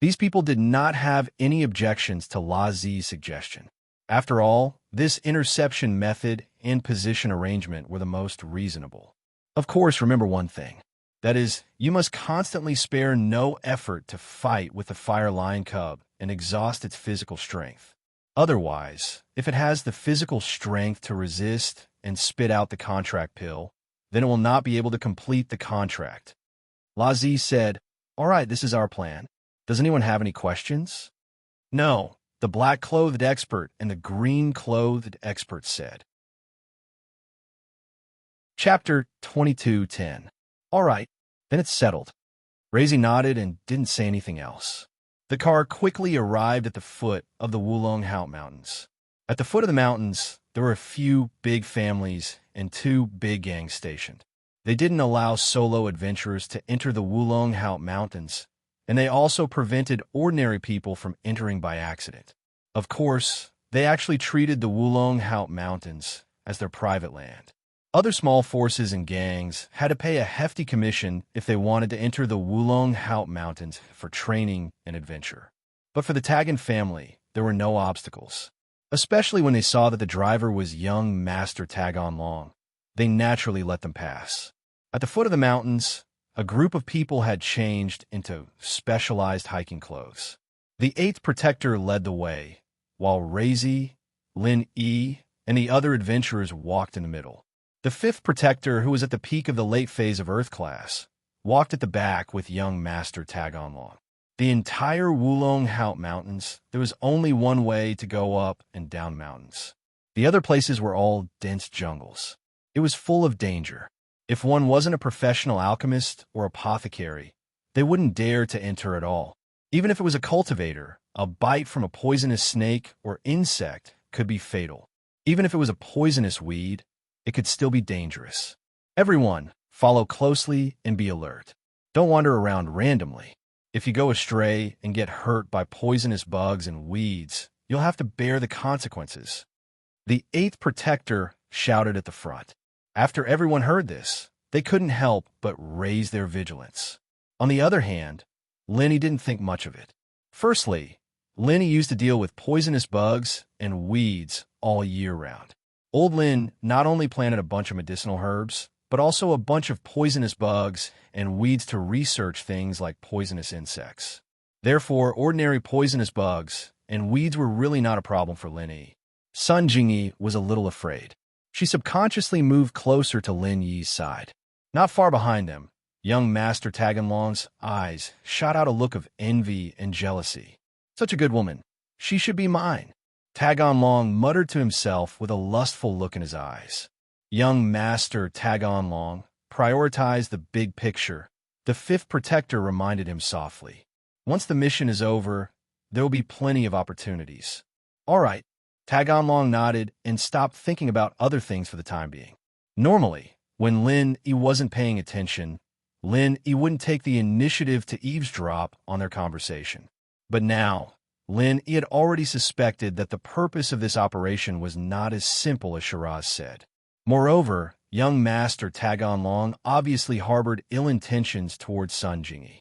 S1: These people did not have any objections to La Z's suggestion. After all, this interception method and position arrangement were the most reasonable. Of course, remember one thing. That is, you must constantly spare no effort to fight with the Fire Lion cub and exhaust its physical strength. Otherwise, if it has the physical strength to resist and spit out the contract pill, then it will not be able to complete the contract. La Z said, "All right, this is our plan. Does anyone have any questions?" "No," the black-clothed expert and the green-clothed expert said. Chapter 22:10. "All right, then it's settled." Razy nodded and didn't say anything else. The car quickly arrived at the foot of the Wulong Haut Mountains. At the foot of the mountains, there were a few big families and 2 big gangs stationed. They didn't allow solo adventurers to enter the Wulong Haut Mountains, and they also prevented ordinary people from entering by accident. Of course, they actually treated the Wulong Haut Mountains as their private land. Other small forces and gangs had to pay a hefty commission if they wanted to enter the Wulong Haut Mountains for training and adventure. But for the Tagan family, there were no obstacles, especially when they saw that the driver was young Master Tagon Long. They naturally let them pass. At the foot of the mountains, a group of people had changed into specialized hiking clothes. The 8th Protector led the way, while Razy, Lin Yi, and the other adventurers walked in the middle. The 5th Protector, who was at the peak of the late phase of Earth class, walked at the back with young Master Tagon Long. The entire Wulong Haut Mountains, there was only one way to go up and down mountains. The other places were all dense jungles. It was full of danger. If one wasn't a professional alchemist or apothecary, they wouldn't dare to enter at all. Even if it was a cultivator, a bite from a poisonous snake or insect could be fatal. Even if it was a poisonous weed, it could still be dangerous. Everyone, follow closely and be alert. Don't wander around randomly. If you go astray and get hurt by poisonous bugs and weeds, you'll have to bear the consequences. The 8th Protector shouted at the front. After everyone heard this, they couldn't help but raise their vigilance. On the other hand, Lenny didn't think much of it. Firstly, Lin used to deal with poisonous bugs and weeds all year round. Old Lin not only planted a bunch of medicinal herbs, but also a bunch of poisonous bugs and weeds to research things like poisonous insects. Therefore, ordinary poisonous bugs and weeds were really not a problem for Lin Yi. Sun Jingyi was a little afraid. She subconsciously moved closer to Lin Yi's side. Not far behind them, young Master Taganlong's eyes shot out a look of envy and jealousy. Such a good woman. She should be mine. Taganlong muttered to himself with a lustful look in his eyes. Young Master Taganlong prioritized the big picture. The fifth protector reminded him softly. Once the mission is over, there will be plenty of opportunities. All right. Taganlong nodded and stopped thinking about other things for the time being. Normally, when Lin Yi wasn't paying attention, Lin Yi wouldn't take the initiative to eavesdrop on their conversation. But now, Lin Yi had already suspected that the purpose of this operation was not as simple as Shiraz said. Moreover, young Master Taganlong obviously harbored ill intentions towards Sun Jingyi.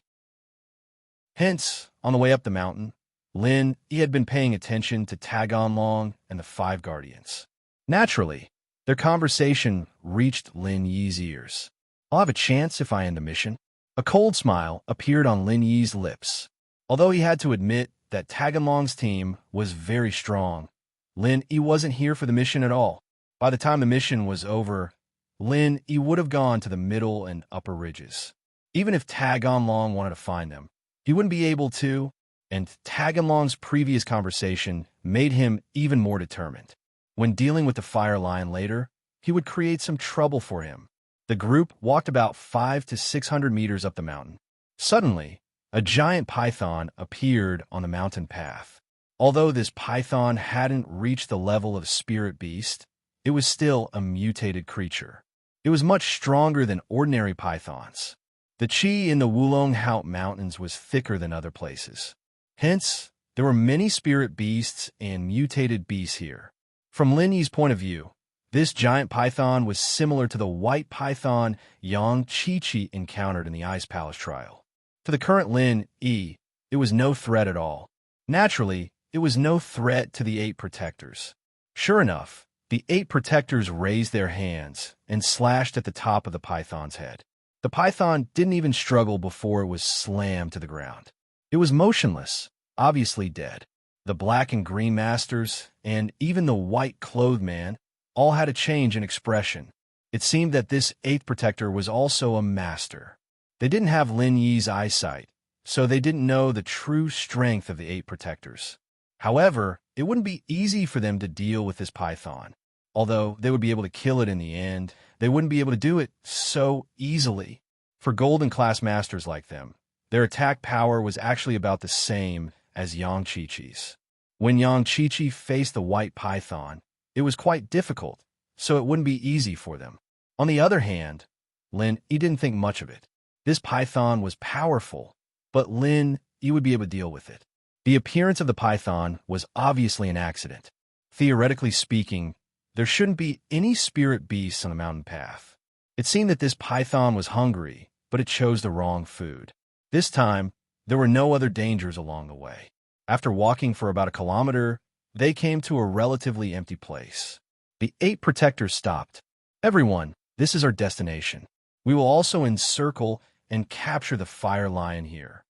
S1: Hence, on the way up the mountain, Lin Yi had been paying attention to Taganlong and the five guardians. Naturally, their conversation reached Lin Yi's ears. I'll have a chance if I end the mission. A cold smile appeared on Lin Yi's lips. Although he had to admit that Taganlong's team was very strong, Lin Yi wasn't here for the mission at all. By the time the mission was over, Lin Yi would have gone to the middle and upper ridges. Even if Taganlong wanted to find them, he wouldn't be able to, and Taganlong's previous conversation made him even more determined. When dealing with the fire lion later, he would create some trouble for him. The group walked about 500 to 600 meters up the mountain. Suddenly, a giant python appeared on the mountain path. Although this python hadn't reached the level of spirit beast, it was still a mutated creature. It was much stronger than ordinary pythons. The qi in the Wulong Haut Mountains was thicker than other places. Hence, there were many spirit beasts and mutated beasts here. From Lin Yi's point of view, this giant python was similar to the white python Yang Chi encountered in the Ice Palace trial. To the current Lin Yi, it was no threat at all. Naturally, it was no threat to the 8 protectors. Sure enough, the 8 protectors raised their hands and slashed at the top of the python's head. The python didn't even struggle before it was slammed to the ground. It was motionless, obviously dead. The black and green masters, and even the white-clothed man, all had a change in expression. It seemed that this 8th protector was also a master. They didn't have Lin Yi's eyesight, so they didn't know the true strength of the 8 protectors. However, it wouldn't be easy for them to deal with this python. Although they would be able to kill it in the end, they wouldn't be able to do it so easily. For golden class masters like them, their attack power was actually about the same as Yang Chi-Chi's. When Yang Chi-Chi faced the white python, it was quite difficult, so it wouldn't be easy for them. On the other hand, Lin Yi didn't think much of it. This python was powerful, but Lin Yi would be able to deal with it. The appearance of the python was obviously an accident. Theoretically speaking, there shouldn't be any spirit beasts on the mountain path. It seemed that this python was hungry, but it chose the wrong food. This time, there were no other dangers along the way. After walking for about a kilometer, they came to a relatively empty place. The 8 protectors stopped. Everyone, this is our destination. We will also encircle and capture the fire lion here.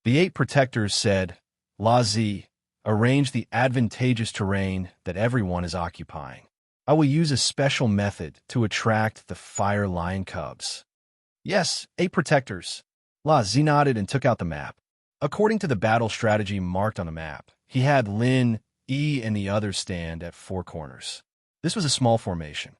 S1: The 8 protectors said, Lazi, arrange the advantageous terrain that everyone is occupying. I will use a special method to attract the fire lion cubs. Yes, 8 protectors. Lazi nodded and took out the map. According to the battle strategy marked on the map, he had Lin Yi and the others stand at 4 corners. This was a small formation.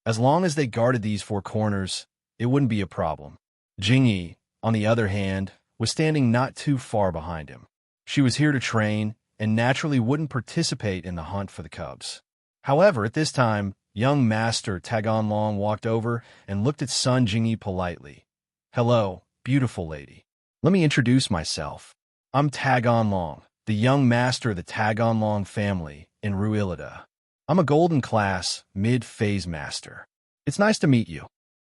S1: As long as they guarded these 4 corners, it wouldn't be a problem. Jingyi, on the other hand, was standing not too far behind him. She was here to train and naturally wouldn't participate in the hunt for the cubs. However, at this time, young Master Taganlong walked over and looked at Sun Jingyi politely. Hello, beautiful lady. Let me introduce myself. I'm Taganlong, the young master of the Taganlong family in Ruilida. I'm a golden class, mid-phase master. It's nice to meet you.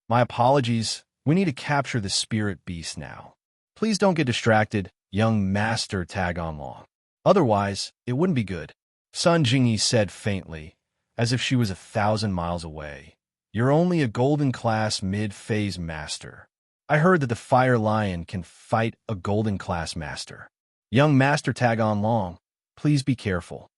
S1: My apologies, we need to capture the spirit beast now. Please don't get distracted, young Master Tag-on-Long. Otherwise, it wouldn't be good. Sun Jingyi said faintly, as if she was 1,000 miles away. You're only a golden-class mid-phase master. I heard that the Fire Lion can fight a golden-class master. Young Master Tag-on-Long, please be careful.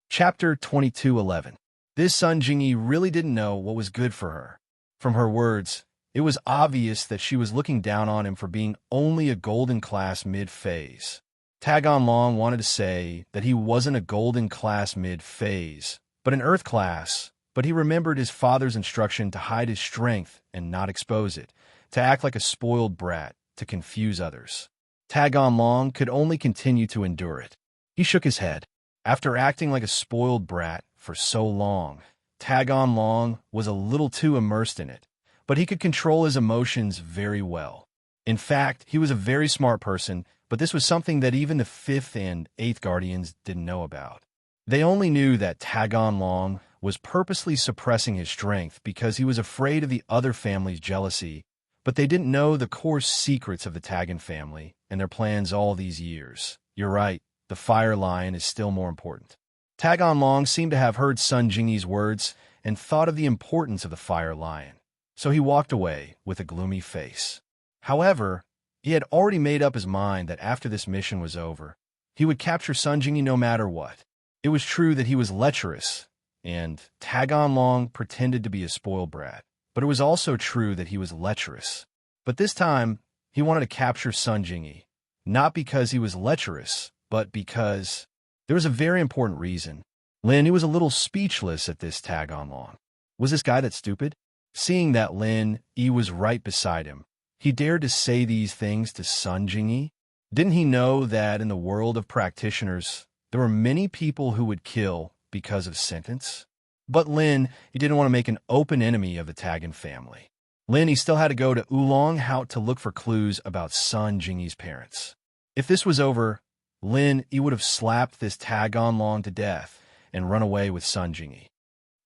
S1: Chapter 22:11. This Sun Jingyi really didn't know what was good for her. From her words, it was obvious that she was looking down on him for being only a golden-class mid-phase. Tag-on-Long wanted to say that he wasn't a golden-class mid-phase, but an Earth-class, but he remembered his father's instruction to hide his strength and not expose it, to act like a spoiled brat, to confuse others. Tag-on-Long could only continue to endure it. He shook his head. After acting like a spoiled brat for so long, Tag-on-Long was a little too immersed in it, but he could control his emotions very well. In fact, he was a very smart person, but this was something that even the 5th and 8th Guardians didn't know about. They only knew that Tag-on-Long was purposely suppressing his strength because he was afraid of the other family's jealousy, but they didn't know the core secrets of the Tagan family and their plans all these years. You're right, the Fire Lion is still more important. Tag-on-Long seemed to have heard Sun Jingyi's words and thought of the importance of the Fire Lion, so he walked away with a gloomy face. However, he had already made up his mind that after this mission was over, he would capture Sun Jingyi no matter what. It was true that he was lecherous, and Tag-on-Long pretended to be a spoiled brat, but it was also true that he was lecherous. But this time, he wanted to capture Sun Jingyi, not because he was lecherous, but because there was a very important reason. Lin, he was a little speechless at this Tag-on-Long. Was this guy that stupid? Seeing that Lin Yi was right beside him, he dared to say these things to Sun Jingyi? Didn't he know that in the world of practitioners, there were many people who would kill because of sentence? But Lin, he didn't want to make an open enemy of the Tagan family. Lin, he still had to go to Oolong Hout to look for clues about Sun Jingyi's parents. If this was over, Lin, he would have slapped this Tag-on-Long to death and run away with Sun Jingyi.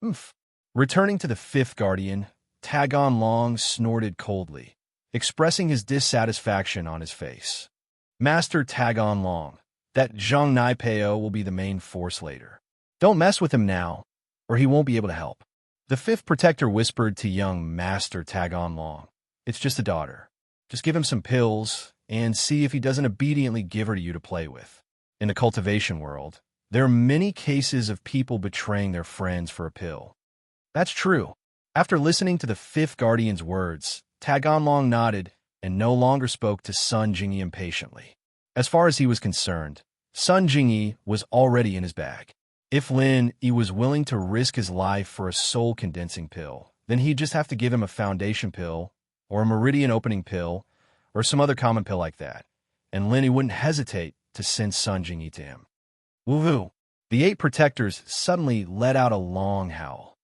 S1: Oof. Returning to the 5th Guardian, Tag-on-Long snorted coldly, expressing his dissatisfaction on his face. Master Tag-on-Long, that Zhang Naipeo will be the main force later. Don't mess with him now, or he won't be able to help. The 5th Protector whispered to young Master Tag-on-Long. It's just a daughter. Just give him some pills and see if he doesn't obediently give her to you to play with. In the cultivation world, there are many cases of people betraying their friends for a pill. That's true. After listening to the 5th Guardian's words, Tag-on-Long nodded and no longer spoke to Sun Jingyi impatiently. As far as he was concerned, Sun Jingyi was already in his bag. If Lin Yi was willing to risk his life for a soul-condensing pill, then he'd just have to give him a foundation pill, or a meridian opening pill, or some other common pill like that, and Lin Yi wouldn't hesitate to send Sun Jingyi to him. Woo-hoo! The 8 protectors suddenly let out a long howl.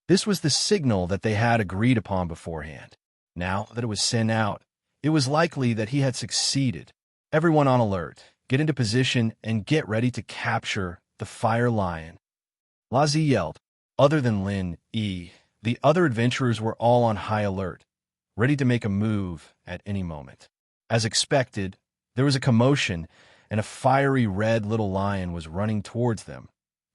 S1: This was the signal that they had agreed upon beforehand. Now that it was sent out, it was likely that he had succeeded. Everyone on alert, get into position and get ready to capture the Fire Lion. Lazi yelled. Other than Lin Yi, the other adventurers were all on high alert, ready to make a move at any moment. As expected, there was a commotion, and a fiery red little lion was running towards them,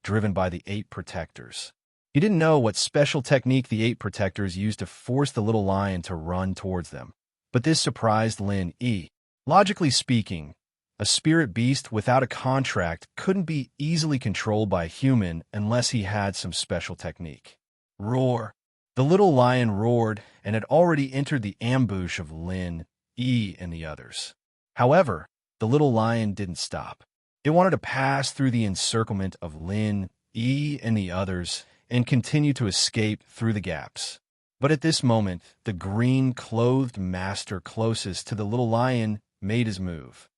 S1: driven by the 8 protectors. He didn't know what special technique the 8 protectors used to force the little lion to run towards them, but this surprised Lin Yi. Logically speaking, a spirit beast without a contract couldn't be easily controlled by a human unless he had some special technique. Roar! The little lion roared and had already entered the ambush of Lin Yi and the others. However, the little lion didn't stop. It wanted to pass through the encirclement of Lin Yi and the others and continue to escape through the gaps. But at this moment, the green-clothed master closest to the little lion made his move.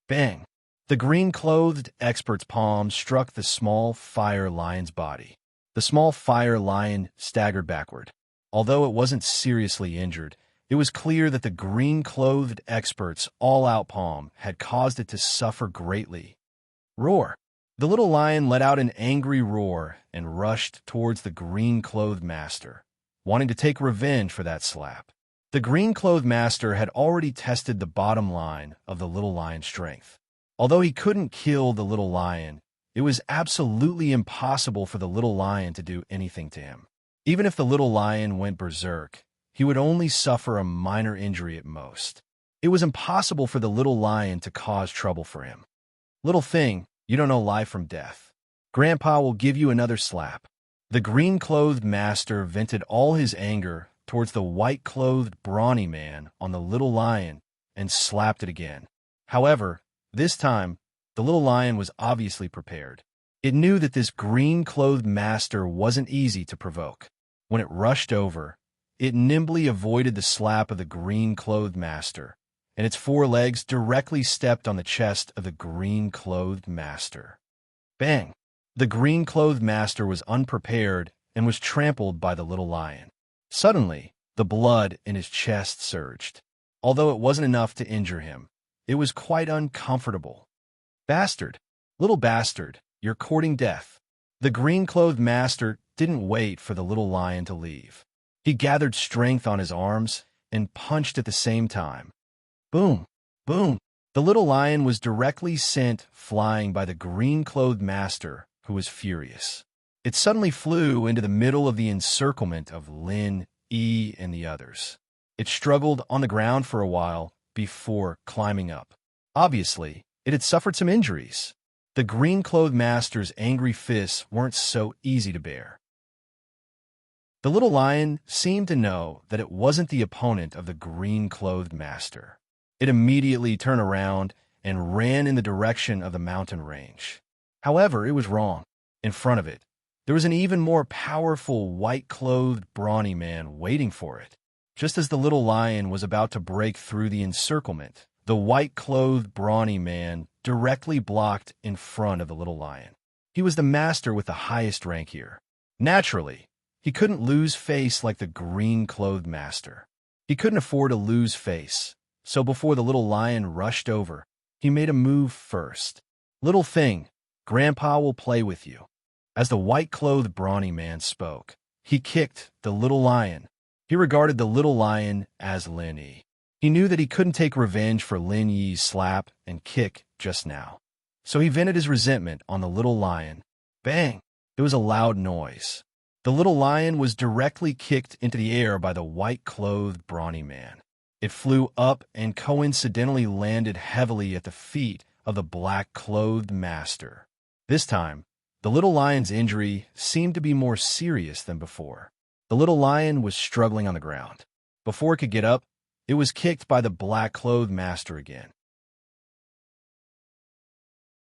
S1: Bang! The green-clothed expert's palm struck the small fire lion's body. The small fire lion staggered backward. Although it wasn't seriously injured, it was clear that the green-clothed expert's all-out palm had caused it to suffer greatly. Roar! The little lion let out an angry roar and rushed towards the green-clothed master, wanting to take revenge for that slap. The The green-clothed master had already tested the bottom line of the little lion's strength. Although he couldn't kill the little lion, it was absolutely impossible for the little lion to do anything to him. Even if the little lion went berserk, he would only suffer a minor injury at most. It was impossible for the little lion to cause trouble for him. Little thing, you don't know life from death. Grandpa will give you another slap. The green-clothed master vented all his anger towards the white-clothed brawny man on the little lion and slapped it again. However, this time, the little lion was obviously prepared. It knew that this green-clothed master wasn't easy to provoke. When it rushed over, it nimbly avoided the slap of the green-clothed master, and its forelegs directly stepped on the chest of the green-clothed master. Bang! The green-clothed master was unprepared and was trampled by the little lion. Suddenly, the blood in his chest surged. Although it wasn't enough to injure him, it was quite uncomfortable. Bastard! Little bastard, you're courting death. The green-clothed master didn't wait for the little lion to leave. He gathered strength on his arms and punched at the same time. Boom! Boom! The little lion was directly sent flying by the green-clothed master, who was furious. It suddenly flew into the middle of the encirclement of Lin, E, and the others. It struggled on the ground for a while before climbing up. Obviously, it had suffered some injuries. The green-clothed master's angry fists weren't so easy to bear. The little lion seemed to know that it wasn't the opponent of the green-clothed master. It immediately turned around and ran in the direction of the mountain range. However, it was wrong. In front of it, there was an even more powerful white-clothed brawny man waiting for it. Just as the little lion was about to break through the encirclement, the white-clothed brawny man directly blocked in front of the little lion. He was the master with the highest rank here. Naturally, he couldn't lose face like the green-clothed master. He couldn't afford to lose face, so before the little lion rushed over, he made a move first. Little thing, Grandpa will play with you. As the white-clothed brawny man spoke, he kicked the little lion. He regarded the little lion as Lin Yi. He knew that he couldn't take revenge for Lin Yi's slap and kick just now. So he vented his resentment on the little lion. Bang! It was a loud noise. The little lion was directly kicked into the air by the white-clothed brawny man. It flew up and coincidentally landed heavily at the feet of the black-clothed master. This time, the little lion's injury seemed to be more serious than before. The little lion was struggling on the ground. Before it could get up, it was kicked by the black-clothed master again.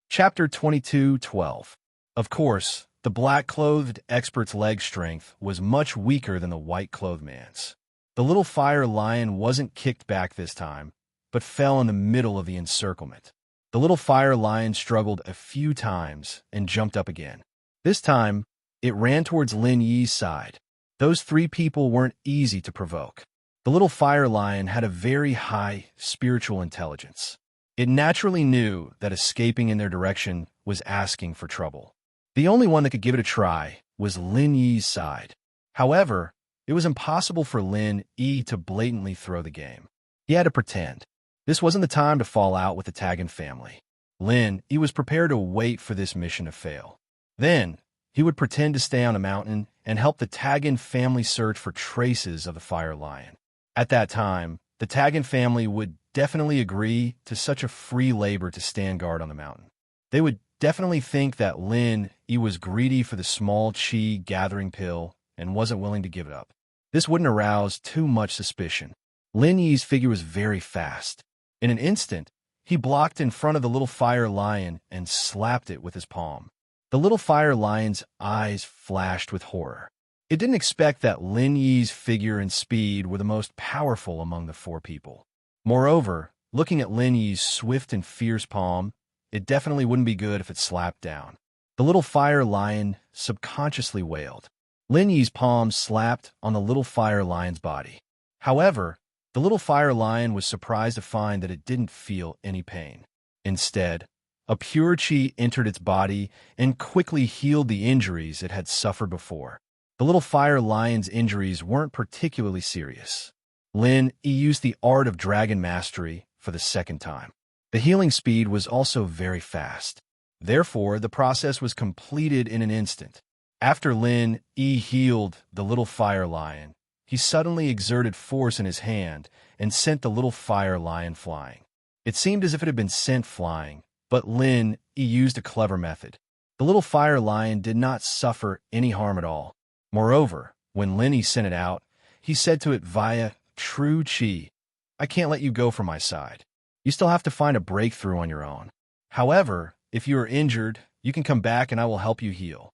S1: Chapter 22:12. Of course, the black-clothed expert's leg strength was much weaker than the white-clothed man's. The little fire lion wasn't kicked back this time, but fell in the middle of the encirclement. The little fire lion struggled a few times and jumped up again. This time, it ran towards Lin Yi's side. Those three people weren't easy to provoke. The little fire lion had a very high spiritual intelligence. It naturally knew that escaping in their direction was asking for trouble. The only one that could give it a try was Lin Yi's side. However, it was impossible for Lin Yi to blatantly throw the game. He had to pretend. This wasn't the time to fall out with the Tagan family. Lin Yi was prepared to wait for this mission to fail. Then, he would pretend to stay on a mountain and help the Tagan family search for traces of the fire lion. At that time, the Tagan family would definitely agree to such a free labor to stand guard on the mountain. They would definitely think that Lin Yi was greedy for the small chi gathering pill and wasn't willing to give it up. This wouldn't arouse too much suspicion. Lin Yi's figure was very fast. In an instant, he blocked in front of the little fire lion and slapped it with his palm. The little fire lion's eyes flashed with horror. It didn't expect that Lin Yi's figure and speed were the most powerful among the four people. Moreover, looking at Lin Yi's swift and fierce palm, it definitely wouldn't be good if it slapped down. The little fire lion subconsciously wailed. Lin Yi's palm slapped on the little fire lion's body. However, the little fire lion was surprised to find that it didn't feel any pain. Instead, a pure chi entered its body and quickly healed the injuries it had suffered before. The little fire lion's injuries weren't particularly serious. Lin Yi used the art of dragon mastery for the second time. The healing speed was also very fast. Therefore, the process was completed in an instant. After Lin Yi healed the little fire lion, he suddenly exerted force in his hand and sent the little fire lion flying. It seemed as if it had been sent flying, but Lin Yi used a clever method. The little fire lion did not suffer any harm at all. Moreover, when Lin Yi sent it out, he said to it via true chi, "I can't let you go from my side. You still have to find a breakthrough on your own. However, if you are injured, you can come back and I will help you heal."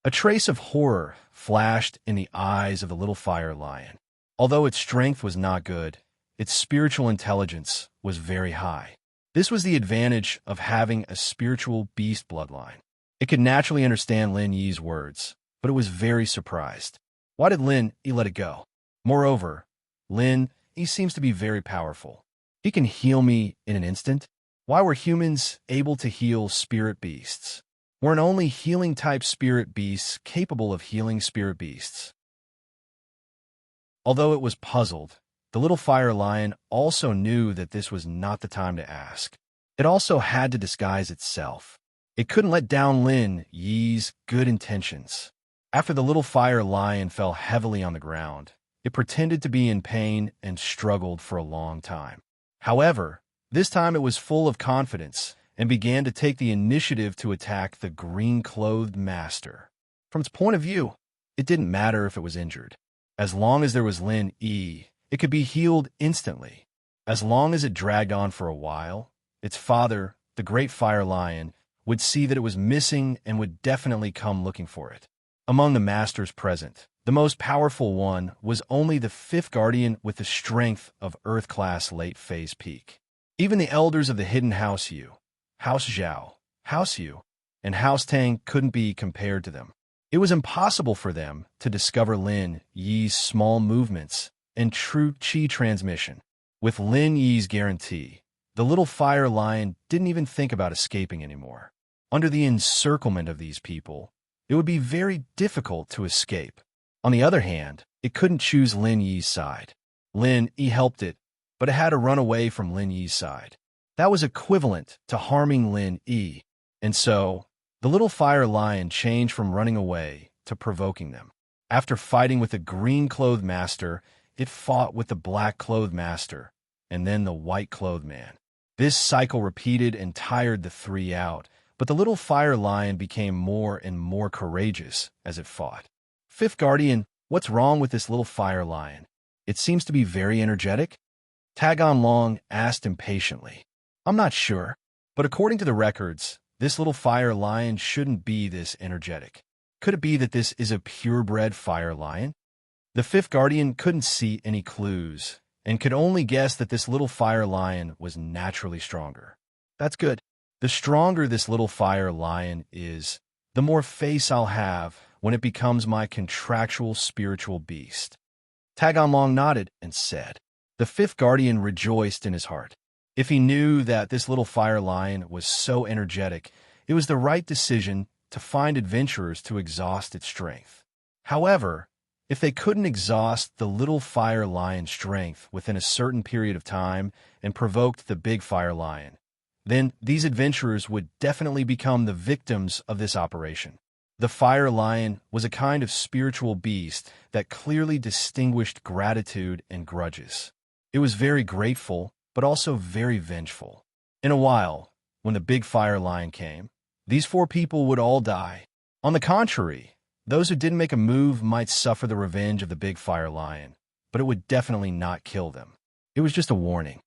S1: A trace of horror flashed in the eyes of the little fire lion. Although its strength was not good, its spiritual intelligence was very high. This was the advantage of having a spiritual beast bloodline. It could naturally understand Lin Yi's words, but it was very surprised. Why did Lin Yi let it go? Moreover, Lin Yi seems to be very powerful. He can heal me in an instant. Why were humans able to heal spirit beasts? Weren't only healing-type spirit beasts capable of healing spirit beasts? Although it was puzzled, the little fire lion also knew that this was not the time to ask. It also had to disguise itself. It couldn't let down Lin Yi's good intentions. After the little fire lion fell heavily on the ground, it pretended to be in pain and struggled for a long time. However, this time it was full of confidence and began to take the initiative to attack the green-clothed master. From its point of view, it didn't matter if it was injured. As long as there was Lin Yi, it could be healed instantly. As long as it dragged on for a while, its father, the great fire lion, would see that it was missing and would definitely come looking for it. Among the masters present, the most powerful one was only the fifth guardian with the strength of Earth-class late-phase peak. Even the elders of the hidden House Yu, House Zhao, House Yu, and House Tang couldn't be compared to them. It was impossible for them to discover Lin Yi's small movements and true qi transmission. With Lin Yi's guarantee, the little fire lion didn't even think about escaping anymore. Under the encirclement of these people, it would be very difficult to escape. On the other hand, it couldn't choose Lin Yi's side. Lin Yi helped it, but it had to run away from Lin Yi's side. That was equivalent to harming Lin Yi, and so the little fire lion changed from running away to provoking them. After fighting with the green-clothed master, it fought with the black-clothed master, and then the white-clothed man. This cycle repeated and tired the three out, but the little fire lion became more and more courageous as it fought. Fifth Guardian, what's wrong with this little fire lion? It seems to be very energetic? Tagon Long asked impatiently. I'm not sure, but according to the records, this little fire lion shouldn't be this energetic. Could it be that this is a purebred fire lion? The fifth guardian couldn't see any clues and could only guess that this little fire lion was naturally stronger. That's good. The stronger this little fire lion is, the more face I'll have when it becomes my contractual spiritual beast. Tagon Long nodded and said. The fifth guardian rejoiced in his heart. If he knew that this little fire lion was so energetic, it was the right decision to find adventurers to exhaust its strength. However, if they couldn't exhaust the little fire lion's strength within a certain period of time and provoked the big fire lion, then these adventurers would definitely become the victims of this operation. The fire lion was a kind of spiritual beast that clearly distinguished gratitude and grudges. It was very grateful, but also very vengeful. In a while, when the big fire lion came, these four people would all die. On the contrary, those who didn't make a move might suffer the revenge of the big fire lion, but it would definitely not kill them. It was just a warning.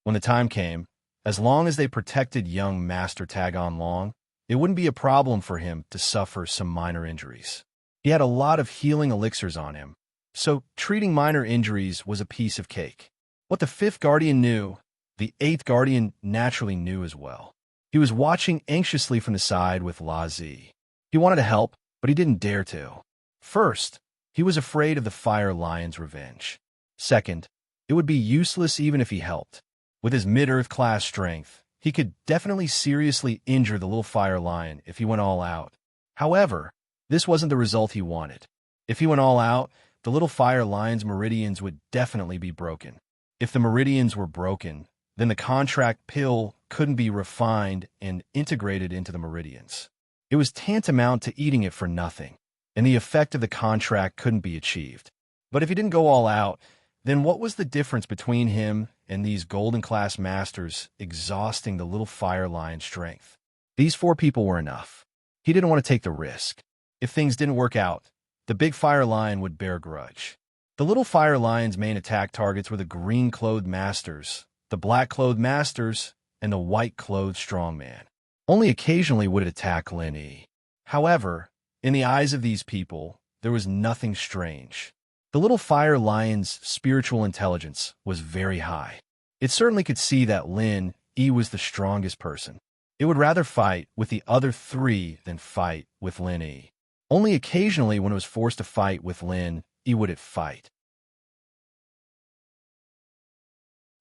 S1: When the time came, as long as they protected young Master Tagon Long, it wouldn't be a problem for him to suffer some minor injuries. He had a lot of healing elixirs on him, so treating minor injuries was a piece of cake. What the fifth guardian knew, the eighth guardian naturally knew as well. He was watching anxiously from the side with La Zi. He wanted to help, but he didn't dare to. First, he was afraid of the fire lion's revenge. Second, it would be useless even if he helped. With his mid-earth class strength, he could definitely seriously injure the little fire lion if he went all out. However, this wasn't the result he wanted. If he went all out, the little fire lion's meridians would definitely be broken. If the meridians were broken, then the contract pill couldn't be refined and integrated into the meridians. It was tantamount to eating it for nothing, and the effect of the contract couldn't be achieved. But if he didn't go all out, then what was the difference between him and these golden-class masters exhausting the little fire lion's strength? These 4 people were enough. He didn't want to take the risk. If things didn't work out, the big fire lion would bear grudge. The little fire lion's main attack targets were the green-clothed masters, the black-clothed masters, and the white-clothed strongman. Only occasionally would it attack Lin Yi. However, in the eyes of these people, there was nothing strange. The little fire lion's spiritual intelligence was very high. It certainly could see that Lin Yi was the strongest person. It would rather fight with the other 3 than fight with Lin Yi. Only occasionally when it was forced to fight with Lin Yi would it fight.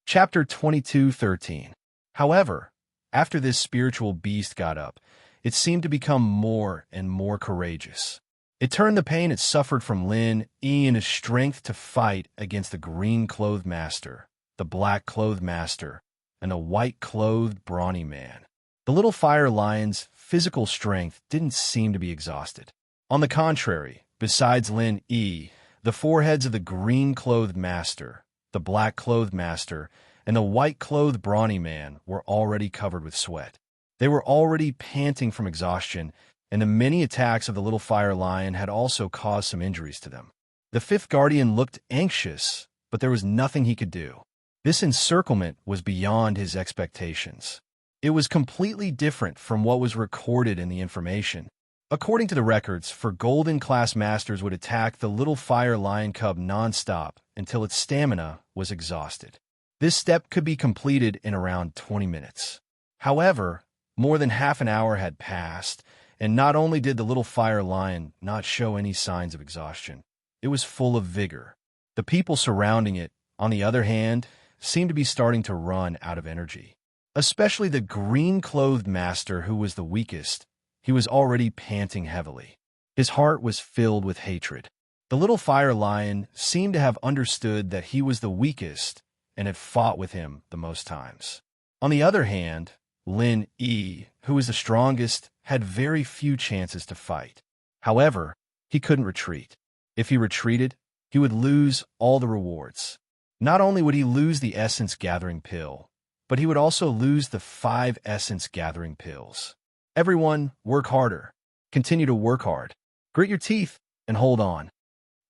S1: Chapter 22:13. However, after this spiritual beast got up, it seemed to become more and more courageous. It turned the pain it suffered from Lin Yi and his strength to fight against the green-clothed master, the black-clothed master, and the white-clothed brawny man. The little fire lion's physical strength didn't seem to be exhausted. On the contrary, besides Lin Yi, the foreheads of the green-clothed master, the black-clothed master, and the white-clothed brawny man were already covered with sweat. They were already panting from exhaustion, and the many attacks of the little fire lion had also caused some injuries to them. The 5th guardian looked anxious, but there was nothing he could do. This encirclement was beyond his expectations. It was completely different from what was recorded in the information. According to the records, for golden-class masters would attack the little fire lion cub non-stop until its stamina was exhausted. This step could be completed in around 20 minutes. However, more than half an hour had passed, and not only did the little fire lion not show any signs of exhaustion, it was full of vigor. The people surrounding it, on the other hand, seemed to be starting to run out of energy. Especially the green-clothed master, who was the weakest. He was already panting heavily. His heart was filled with hatred. The little fire lion seemed to have understood that he was the weakest and had fought with him the most times. On the other hand, Lin Yi, who was the strongest, had very few chances to fight. However, he couldn't retreat. If he retreated, he would lose all the rewards. Not only would he lose the essence-gathering pill, but he would also lose the 5 essence-gathering pills. Everyone, work harder. Continue to work hard. Grit your teeth and hold on.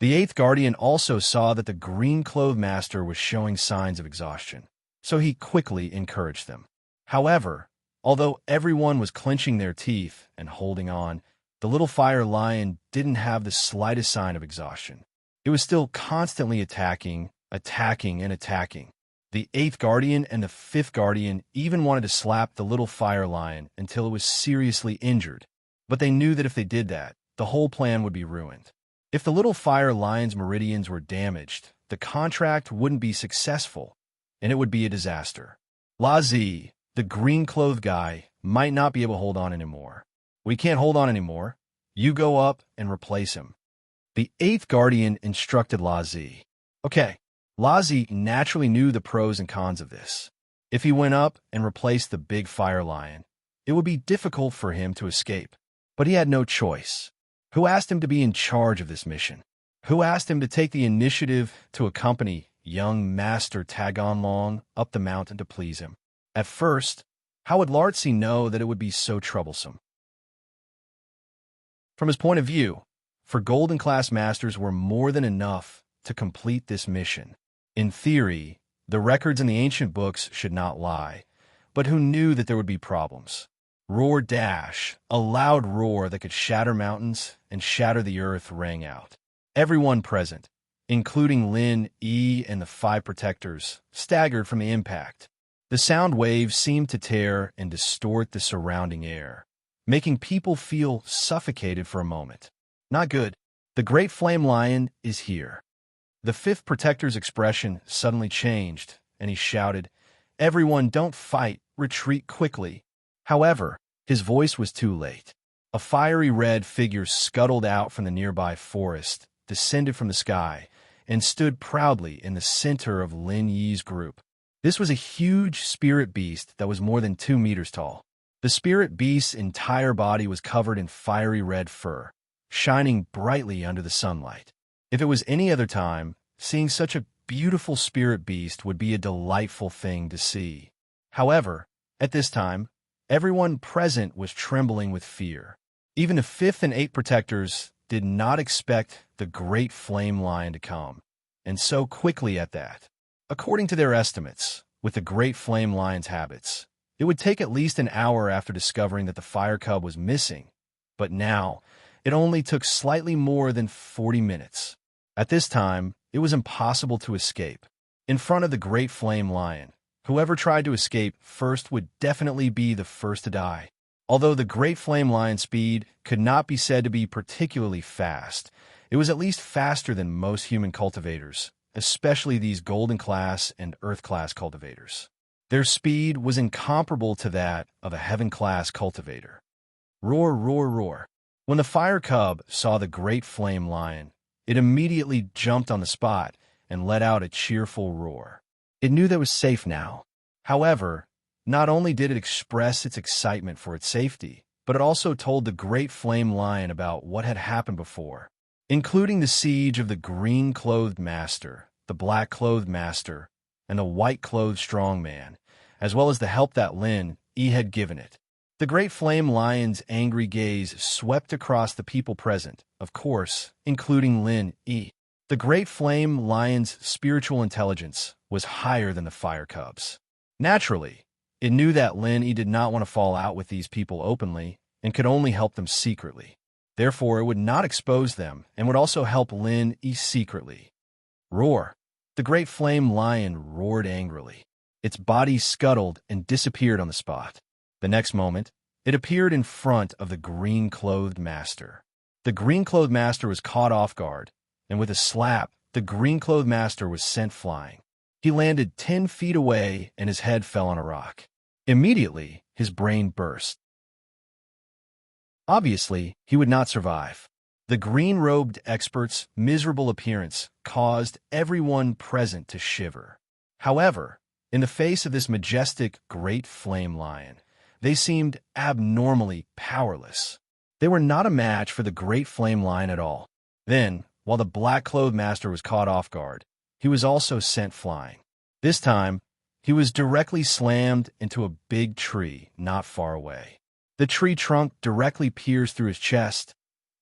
S1: The 8th guardian also saw that the green-clothed master was showing signs of exhaustion, so he quickly encouraged them. However, although everyone was clenching their teeth and holding on, the little fire lion didn't have the slightest sign of exhaustion. It was still constantly attacking, and attacking. The 8th guardian and the 5th guardian even wanted to slap the little fire lion until it was seriously injured, but they knew that if they did that, the whole plan would be ruined. If the little fire lion's meridians were damaged, the contract wouldn't be successful, and it would be a disaster. Lazi, the green-clothed guy, might not be able to hold on anymore. We can't hold on anymore. You go up and replace him. The 8th guardian instructed Lazi. Okay. Lazi naturally knew the pros and cons of this. If he went up and replaced the big fire lion, it would be difficult for him to escape. But he had no choice. Who asked him to be in charge of this mission? Who asked him to take the initiative to accompany young Master Taganlong up the mountain to please him? At first, how would Lartzi know that it would be so troublesome? From his point of view, for golden-class masters were more than enough to complete this mission. In theory, the records in the ancient books should not lie, but who knew that there would be problems? Roar dash, a loud roar that could shatter mountains and shatter the earth rang out. Everyone present, including Lin Yi and the 5 protectors, staggered from the impact. The sound waves seemed to tear and distort the surrounding air, making people feel suffocated for a moment. Not good. The great flame lion is here. The 5th protector's expression suddenly changed, and he shouted, "Everyone, don't fight, retreat quickly." However, his voice was too late. A fiery red figure scuttled out from the nearby forest descended from the sky and stood proudly in the center of Lin Yi's group. This was a huge spirit beast that was more than 2 meters tall. The spirit beast's entire body was covered in fiery red fur, shining brightly under the sunlight. If it was any other time, seeing such a beautiful spirit beast would be a delightful thing to see. However, at this time, everyone present was trembling with fear. Even the 5th and 8th protectors did not expect the great flame lion to come, and so quickly at that. According to their estimates, with the great flame lion's habits, it would take at least an hour after discovering that the fire cub was missing, but now it only took slightly more than 40 minutes. At this time, it was impossible to escape. In front of the great flame lion, whoever tried to escape first would definitely be the first to die. Although the great flame lion's speed could not be said to be particularly fast, it was at least faster than most human cultivators, especially these golden class and earth class cultivators. Their speed was incomparable to that of a heaven class cultivator. Roar, roar, roar. When the fire cub saw the great flame lion, it immediately jumped on the spot and let out a cheerful roar. It knew that it was safe now. However, not only did it express its excitement for its safety, but it also told the great flame lion about what had happened before, including the siege of the green-clothed master, the black-clothed master, and the white-clothed strong man, as well as the help that Lin Yi had given it. The great flame lion's angry gaze swept across the people present, of course, including Lin Yi. The great flame lion's spiritual intelligence was higher than the fire cub's. Naturally, it knew that Lin Yi did not want to fall out with these people openly and could only help them secretly. Therefore, it would not expose them and would also help Lin Yi secretly. Roar! The great flame lion roared angrily. Its body scuttled and disappeared on the spot. The next moment, it appeared in front of the green-clothed master. The green-clothed master was caught off guard, and with a slap, the green-clothed master was sent flying. He landed 10 feet away, and his head fell on a rock. Immediately, his brain burst. Obviously, he would not survive. The green-robed expert's miserable appearance caused everyone present to shiver. However, in the face of this majestic great flame lion, they seemed abnormally powerless. They were not a match for the great flame lion at all. Then, while the black-clothed master was caught off guard, he was also sent flying. This time, he was directly slammed into a big tree not far away. The tree trunk directly pierced through his chest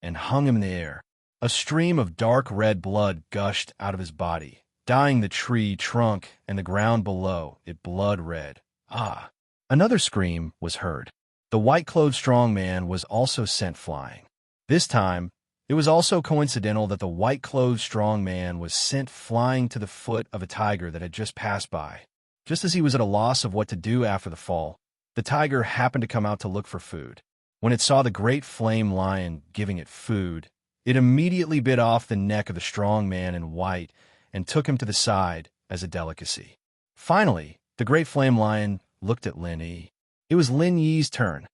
S1: and hung him in the air. A stream of dark red blood gushed out of his body, dyeing the tree trunk and the ground below it blood red. Ah! Another scream was heard. The white-clothed strong man was also sent flying. This time, it was also coincidental that the white-clothed strong man was sent flying to the foot of a tiger that had just passed by. Just as he was at a loss of what to do after the fall, the tiger happened to come out to look for food. When it saw the great flame lion giving it food, it immediately bit off the neck of the strong man in white and took him to the side as a delicacy. Finally, the great flame lion looked at Lin Yi. It was Lin Yi's turn.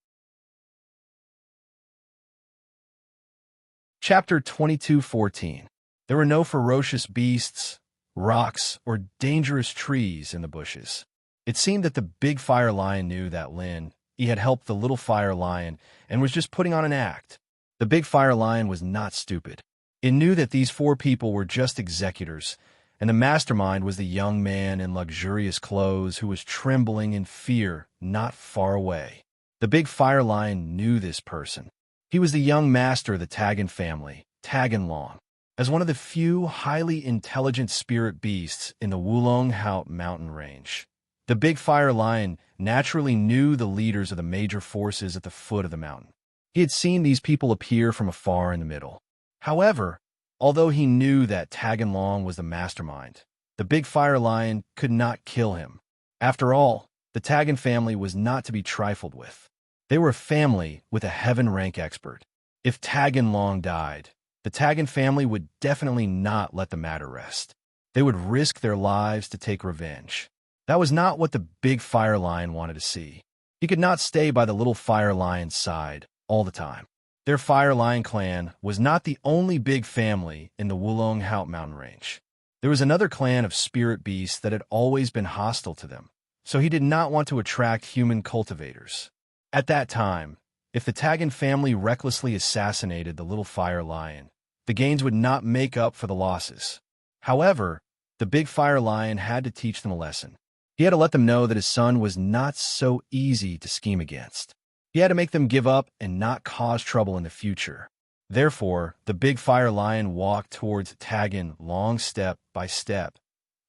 S1: Chapter 22:14. There were no ferocious beasts, rocks, or dangerous trees in the bushes. It seemed that the big fire lion knew that Lin Yi had helped the little fire lion and was just putting on an act. The big fire lion was not stupid. It knew that these 4 people were just executors, and the mastermind was the young man in luxurious clothes who was trembling in fear not far away. The big fire lion knew this person. He was the young master of the Tagan family, Taganlong. As one of the few highly intelligent spirit beasts in the Wulong-Haut mountain range, the big fire lion naturally knew the leaders of the major forces at the foot of the mountain. He had seen these people appear from afar in the middle. However, although he knew that Taganlong was the mastermind, the big fire lion could not kill him. After all, the Tagan family was not to be trifled with. They were a family with a heaven rank expert. If Taganlong died, the Tagan family would definitely not let the matter rest. They would risk their lives to take revenge. That was not what the big fire lion wanted to see. He could not stay by the little fire lion's side all the time. Their Fire Lion clan was not the only big family in the Wulong Haut mountain range. There was another clan of spirit beasts that had always been hostile to them, so he did not want to attract human cultivators. At that time, if the Tagan family recklessly assassinated the little Fire Lion, the gains would not make up for the losses. However, the big Fire Lion had to teach them a lesson. He had to let them know that his son was not so easy to scheme against. He had to make them give up and not cause trouble in the future. Therefore, the big Fire Lion walked towards Tagan long step by step.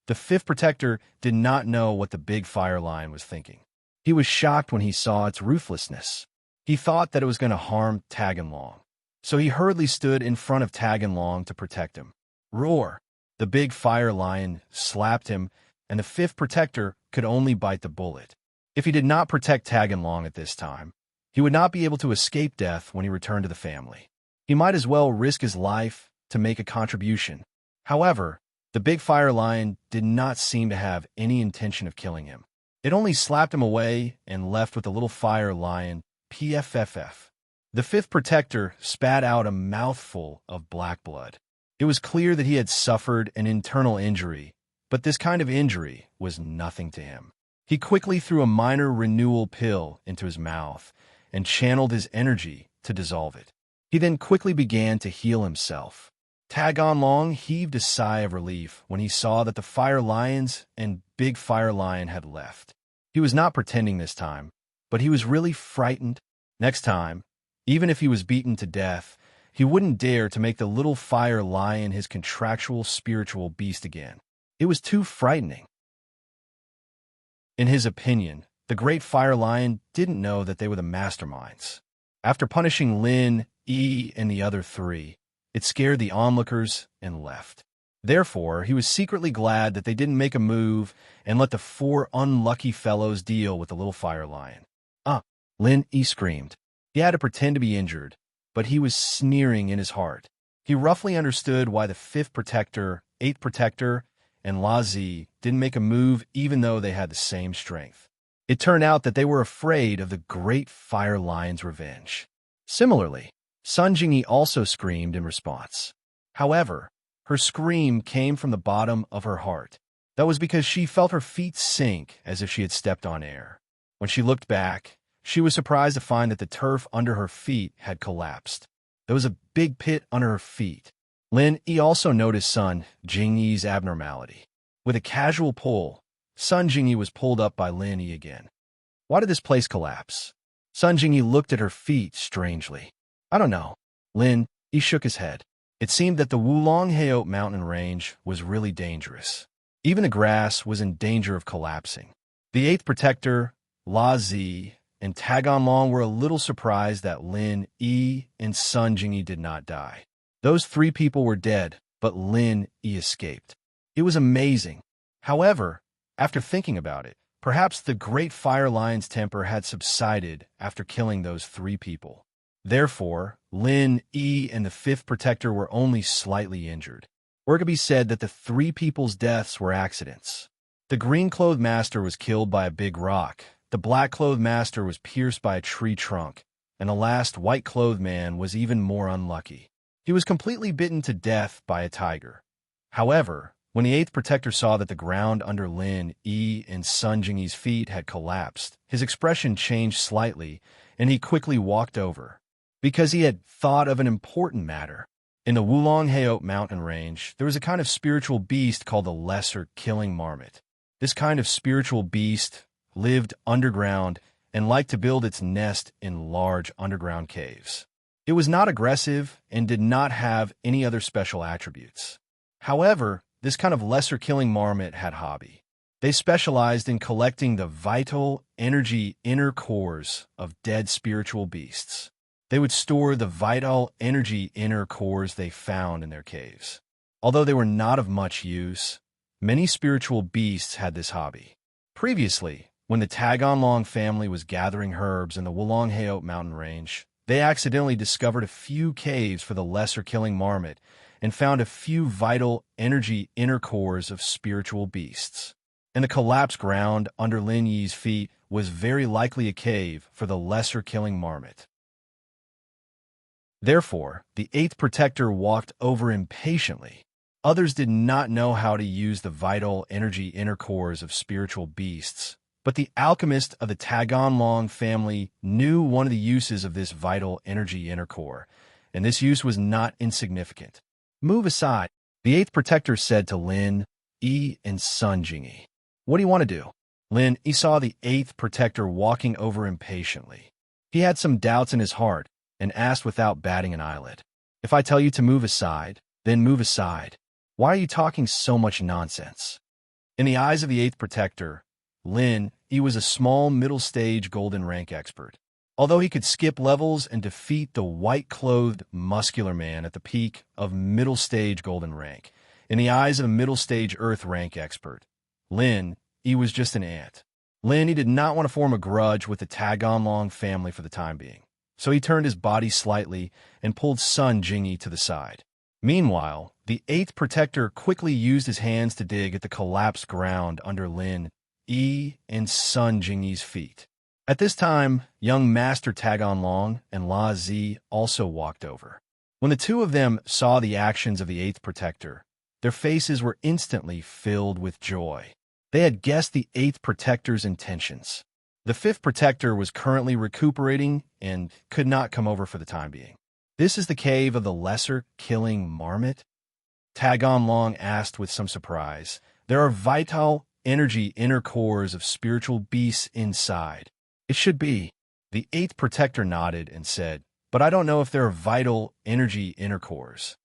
S1: The fifth protector did not know what the big Fire Lion was thinking. He was shocked when he saw its ruthlessness. He thought that it was going to harm Tagan Long. So he hurriedly stood in front of Tagan Long to protect him. Roar! The big Fire Lion slapped him, and the fifth protector could only bite the bullet. If he did not protect Tagan Long at this time, he would not be able to escape death when he returned to the family. He might as well risk his life to make a contribution. However, the big Fire Lion did not seem to have any intention of killing him. It only slapped him away and left with the little Fire Lion PFFF. The fifth protector spat out a mouthful of black blood. It was clear that he had suffered an internal injury, but this kind of injury was nothing to him. He quickly threw a minor renewal pill into his mouth and channeled his energy to dissolve it. He then quickly began to heal himself. Tagan Long heaved a sigh of relief when he saw that the Fire Lions and Big Fire Lion had left. He was not pretending this time, but he was really frightened. Next time, even if he was beaten to death, he wouldn't dare to make the little Fire Lion his contractual spiritual beast again. It was too frightening. In his opinion, the Great Fire Lion didn't know that they were the masterminds. After punishing Lin, Yi, and the other three, it scared the onlookers and left. Therefore, he was secretly glad that they didn't make a move and let the four unlucky fellows deal with the little Fire Lion. Lin Yi screamed. He had to pretend to be injured, but he was sneering in his heart. He roughly understood why the fifth protector, eighth protector, and La Zi didn't make a move even though they had the same strength. It turned out that they were afraid of the Great Fire Lion's revenge. Similarly, Sun Jingyi also screamed in response. However, her scream came from the bottom of her heart. That was because she felt her feet sink as if she had stepped on air. When she looked back, she was surprised to find that the turf under her feet had collapsed. There was a big pit under her feet. Lin Yi also noticed Sun Jingyi's abnormality. With a casual pull, Sun Jingyi was pulled up by Lin Yi again. Why did this place collapse? Sun Jingyi looked at her feet strangely. I don't know. Lin Yi shook his head. It seemed that the Wulong Haut mountain range was really dangerous. Even the grass was in danger of collapsing. The eighth protector, La Zi, and Tagan Long were a little surprised that Lin Yi and Sun Jingyi did not die. Those three people were dead, but Lin Yi escaped. It was amazing. However, after thinking about it, perhaps the Great Fire Lion's temper had subsided after killing those three people. Therefore, Lin Yi and the fifth protector were only slightly injured. Or it could be said that the three people's deaths were accidents. The green-clothed master was killed by a big rock, the black-clothed master was pierced by a tree trunk, and the last white-clothed man was even more unlucky. He was completely bitten to death by a tiger. However, when the eighth protector saw that the ground under Lin Yi and Sun Jingyi's feet had collapsed, his expression changed slightly, and he quickly walked over. Because he had thought of an important matter. In the Wulong Haut mountain range, there was a kind of spiritual beast called the Lesser Killing Marmot. This kind of spiritual beast lived underground and liked to build its nest in large underground caves. It was not aggressive and did not have any other special attributes. However, this kind of lesser killing marmot had hobby. They specialized in collecting the vital energy inner cores of dead spiritual beasts. They would store the vital energy inner cores they found in their caves. Although they were not of much use, many spiritual beasts had this hobby. Previously, when the Tagan Long family was gathering herbs in the Wulong Haut mountain range, they accidentally discovered a few caves for the lesser killing marmot and found a few vital energy inner cores of spiritual beasts. And the collapsed ground under Lin Yi's feet was very likely a cave for the lesser killing marmot. Therefore, the eighth protector walked over impatiently. Others did not know how to use the vital energy inner cores of spiritual beasts, but the alchemist of the Taganlong family knew one of the uses of this vital energy inner core, and this use was not insignificant. Move aside, the eighth protector said to Lin, Yi, and Sun Jingyi. What do you want to do? Lin Yi saw the eighth protector walking over impatiently. He had some doubts in his heart and asked without batting an eyelid. If I tell you to move aside, then move aside. Why are you talking so much nonsense? In the eyes of the eighth protector, Lin Yi was a small middle-stage golden rank expert. Although he could skip levels and defeat the white-clothed, muscular man at the peak of middle-stage golden rank, in the eyes of a middle-stage earth rank expert, Lin Yi was just an ant. Lin Yi did not want to form a grudge with the Taganlong family for the time being, so he turned his body slightly and pulled Sun Jingyi to the side. Meanwhile, the eighth protector quickly used his hands to dig at the collapsed ground under Lin Yi and Sun Jingyi's feet. At this time, young Master Taganlong and La Zi also walked over. When the two of them saw the actions of the eighth protector, their faces were instantly filled with joy. They had guessed the eighth protector's intentions. The fifth protector was currently recuperating and could not come over for the time being. This is the cave of the lesser killing marmot? Taganlong asked with some surprise. There are vital energy inner cores of spiritual beasts inside. It should be. The eighth protector nodded and said, but I don't know if there are vital energy inner cores.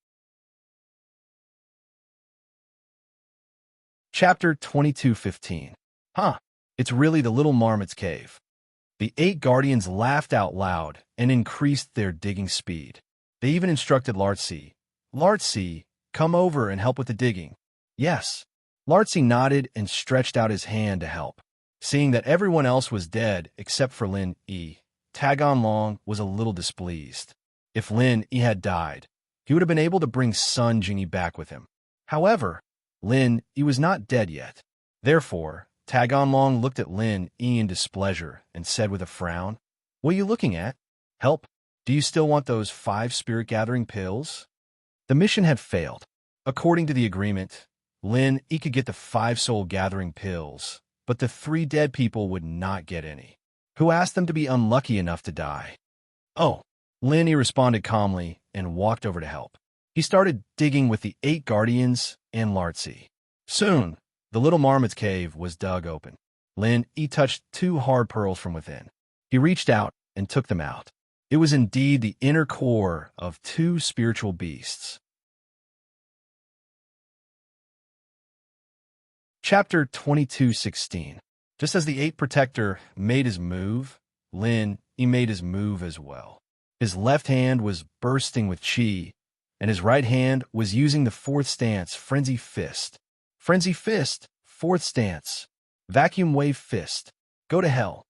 S1: Chapter 22:15. It's really the little marmot's cave. The 8 guardians laughed out loud and increased their digging speed. They even instructed Lartzi, Lartzi, come over and help with the digging. Yes. Lartzi nodded and stretched out his hand to help. Seeing that everyone else was dead except for Lin Yi, Taganlong was a little displeased. If Lin Yi had died, he would have been able to bring Sun Jingyi back with him. However, Lin Yi was not dead yet. Therefore, Taganlong looked at Lin Yi in displeasure and said with a frown, what are you looking at? Help? Do you still want those 5 spirit-gathering pills? The mission had failed. According to the agreement, Lin Yi could get the 5 soul-gathering pills, but the 3 dead people would not get any. Who asked them to be unlucky enough to die? Oh, Lin Yi responded calmly and walked over to help. He started digging with the 8 guardians and Lartzi. Soon, the little marmot's cave was dug open. Lin Yi touched 2 hard pearls from within. He reached out and took them out. It was indeed the inner core of 2 spiritual beasts. Chapter 22:16. Just as the 8th protector made his move, Lin Yi made his move as well. His left hand was bursting with chi, and his right hand was using the 4th stance, Frenzy Fist. Frenzy Fist, 4th stance. Vacuum Wave Fist. Go to hell.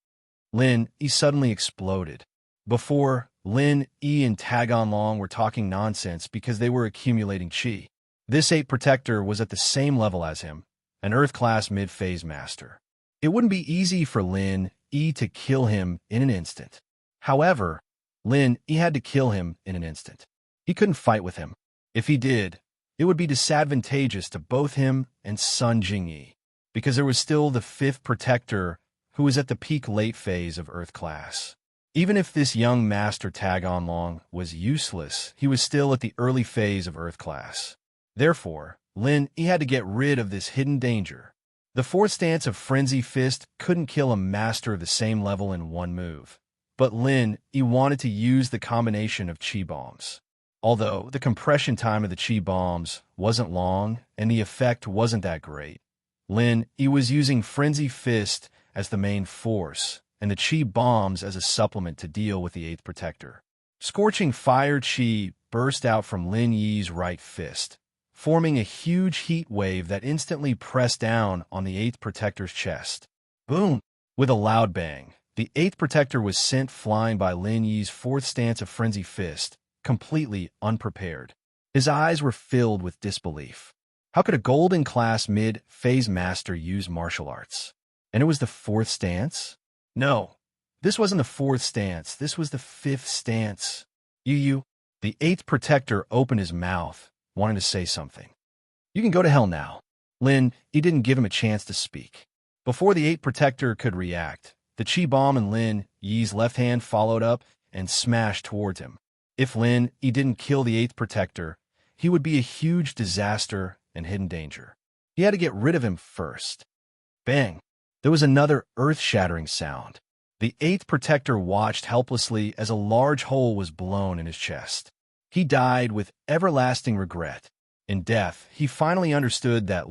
S1: Lin Yi suddenly exploded. Before, Lin Yi and Taganlong were talking nonsense because they were accumulating chi. This 8th protector was at the same level as him, an Earth-class mid-phase master. It wouldn't be easy for Lin Yi to kill him in an instant. However, Lin Yi had to kill him in an instant. He couldn't fight with him. If he did, it would be disadvantageous to both him and Sun Jingyi, because there was still the 5th protector who was at the peak late phase of Earth class. Even if this young Master Taganlong was useless, he was still at the early phase of Earth class. Therefore, Lin Yi had to get rid of this hidden danger. The 4th stance of Frenzy Fist couldn't kill a master of the same level in one move, but Lin Yi wanted to use the combination of chi bombs. Although the compression time of the chi bombs wasn't long and the effect wasn't that great, Lin Yi was using Frenzy Fist as the main force and the chi bombs as a supplement to deal with the 8th protector. Scorching fire chi burst out from Lin Yi's right fist, forming a huge heat wave that instantly pressed down on the 8th protector's chest. Boom! With a loud bang, the 8th protector was sent flying by Lin Yi's 4th stance of Frenzy Fist, completely unprepared. His eyes were filled with disbelief. How could a golden-class mid-phase master use martial arts? And it was the 4th stance? No, this wasn't the 4th stance. This was the 5th stance. You The 8th Protector opened his mouth, wanting to say something. "You can go to hell now." He didn't give him a chance to speak. Before the 8th Protector could react, the chi bomb in Lin Yi's left hand followed up and smashed towards him. If He didn't kill the 8th Protector, he would be a huge disaster and hidden danger. He had to get rid of him first. Bang! There was another earth-shattering sound. The 8th Protector watched helplessly as a large hole was blown in his chest. He died with everlasting regret. In death, he finally understood that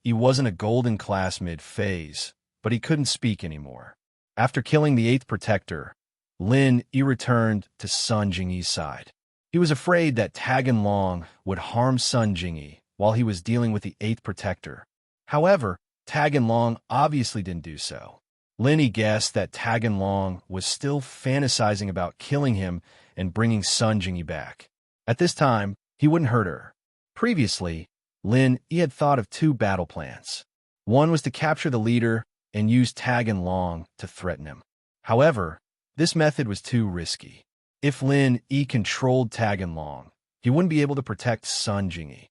S1: he wasn't a golden class mid-phase, but he couldn't speak anymore. After killing the 8th Protector, he returned to Sun Jingyi's side. He was afraid that Tagan Long would harm Sun Jingyi while he was dealing with the 8th Protector. However, Tagan Long obviously didn't do so. He guessed that Tagan Long was still fantasizing about killing him and bringing Sun Jingyi back. At this time, he wouldn't hurt her. Previously, he had thought of 2 battle plans. One was to capture the leader and use Tagan Long to threaten him. However, this method was too risky. If He controlled Tagan Long, he wouldn't be able to protect Sun Jingyi.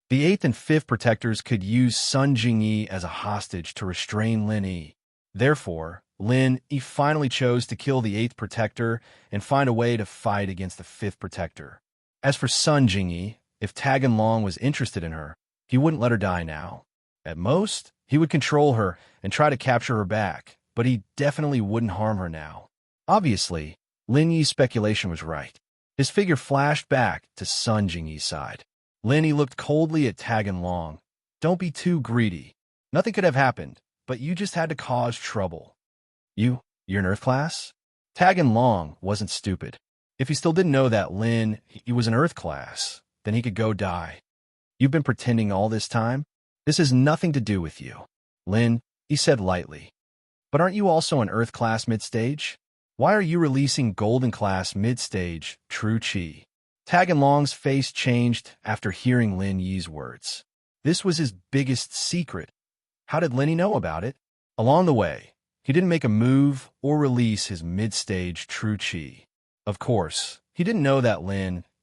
S1: The 8th and 5th Protectors could use Sun Jingyi as a hostage to restrain He. Therefore, He finally chose to kill the 8th Protector and find a way to fight against the 5th Protector. As for Sun Jingyi, if Tagan Long was interested in her, he wouldn't let her die now. At most, he would control her and try to capture her back, but he definitely wouldn't harm her now. Obviously, Yi's speculation was right. His figure flashed back to Sun Jingyi's side. He looked coldly at Tagan Long. "Don't be too greedy. Nothing could have happened, but you just had to cause trouble." You're an Earth class? Tagan Long wasn't stupid. If he still didn't know that he was an Earth class, then he could go die. "You've been pretending all this time? This has nothing to do with you." He said lightly. "But aren't you also an Earth class mid-stage? Why are you releasing Golden class mid-stage true chi?" Tagan Long's face changed after hearing Yi's words. This was his biggest secret. How did He know about it? Along the way, he didn't make a move or release his mid-stage true chi. Of course, he didn't know that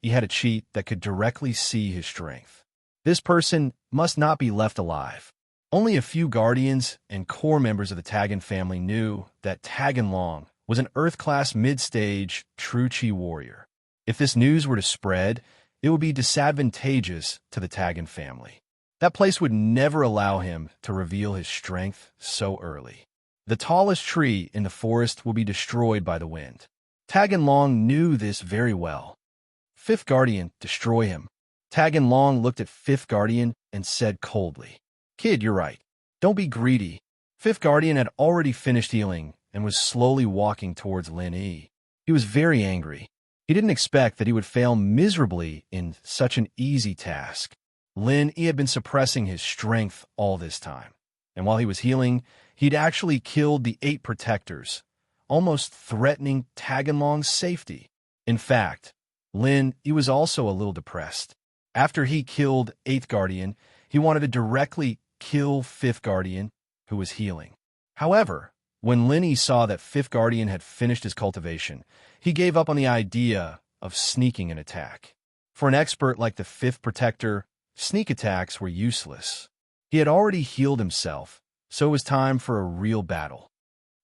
S1: he had a cheat that could directly see his strength. This person must not be left alive. Only a few guardians and core members of the Tagan family knew that Tagan Long was an Earth-class mid-stage true chi warrior. If this news were to spread, it would be disadvantageous to the Tagan family. That place would never allow him to reveal his strength so early. The tallest tree in the forest will be destroyed by the wind. Tagan Long knew this very well. "5th Guardian, destroy him." Tagan Long looked at 5th Guardian and said coldly, "Kid, you're right. Don't be greedy." 5th Guardian had already finished healing and was slowly walking towards Yi. He was very angry. He didn't expect that he would fail miserably in such an easy task. He had been suppressing his strength all this time, and while he was healing, he'd actually killed the 8 Protectors, almost threatening Tagan Long's safety. In fact, he was also a little depressed. After he killed 8th Guardian, he wanted to directly kill 5th Guardian, who was healing. However, when Yi saw that 5th Guardian had finished his cultivation, he gave up on the idea of sneaking an attack. For an expert like the 5th Protector, sneak attacks were useless. He had already healed himself, so it was time for a real battle.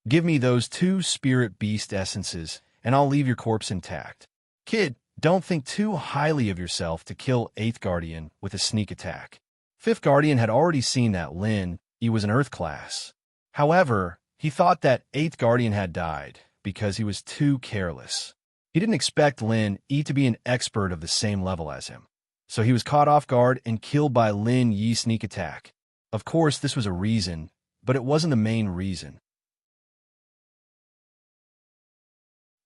S1: "Give me those 2 spirit beast essences, and I'll leave your corpse intact." "Kid, don't think too highly of yourself to kill 8th Guardian with a sneak attack." 5th Guardian had already seen that he was an Earth class. However, he thought that 8th Guardian had died because he was too careless. He didn't expect Yi to be an expert of the same level as him. So he was caught off guard and killed by Yi's sneak attack. Of course, this was a reason, but it wasn't the main reason.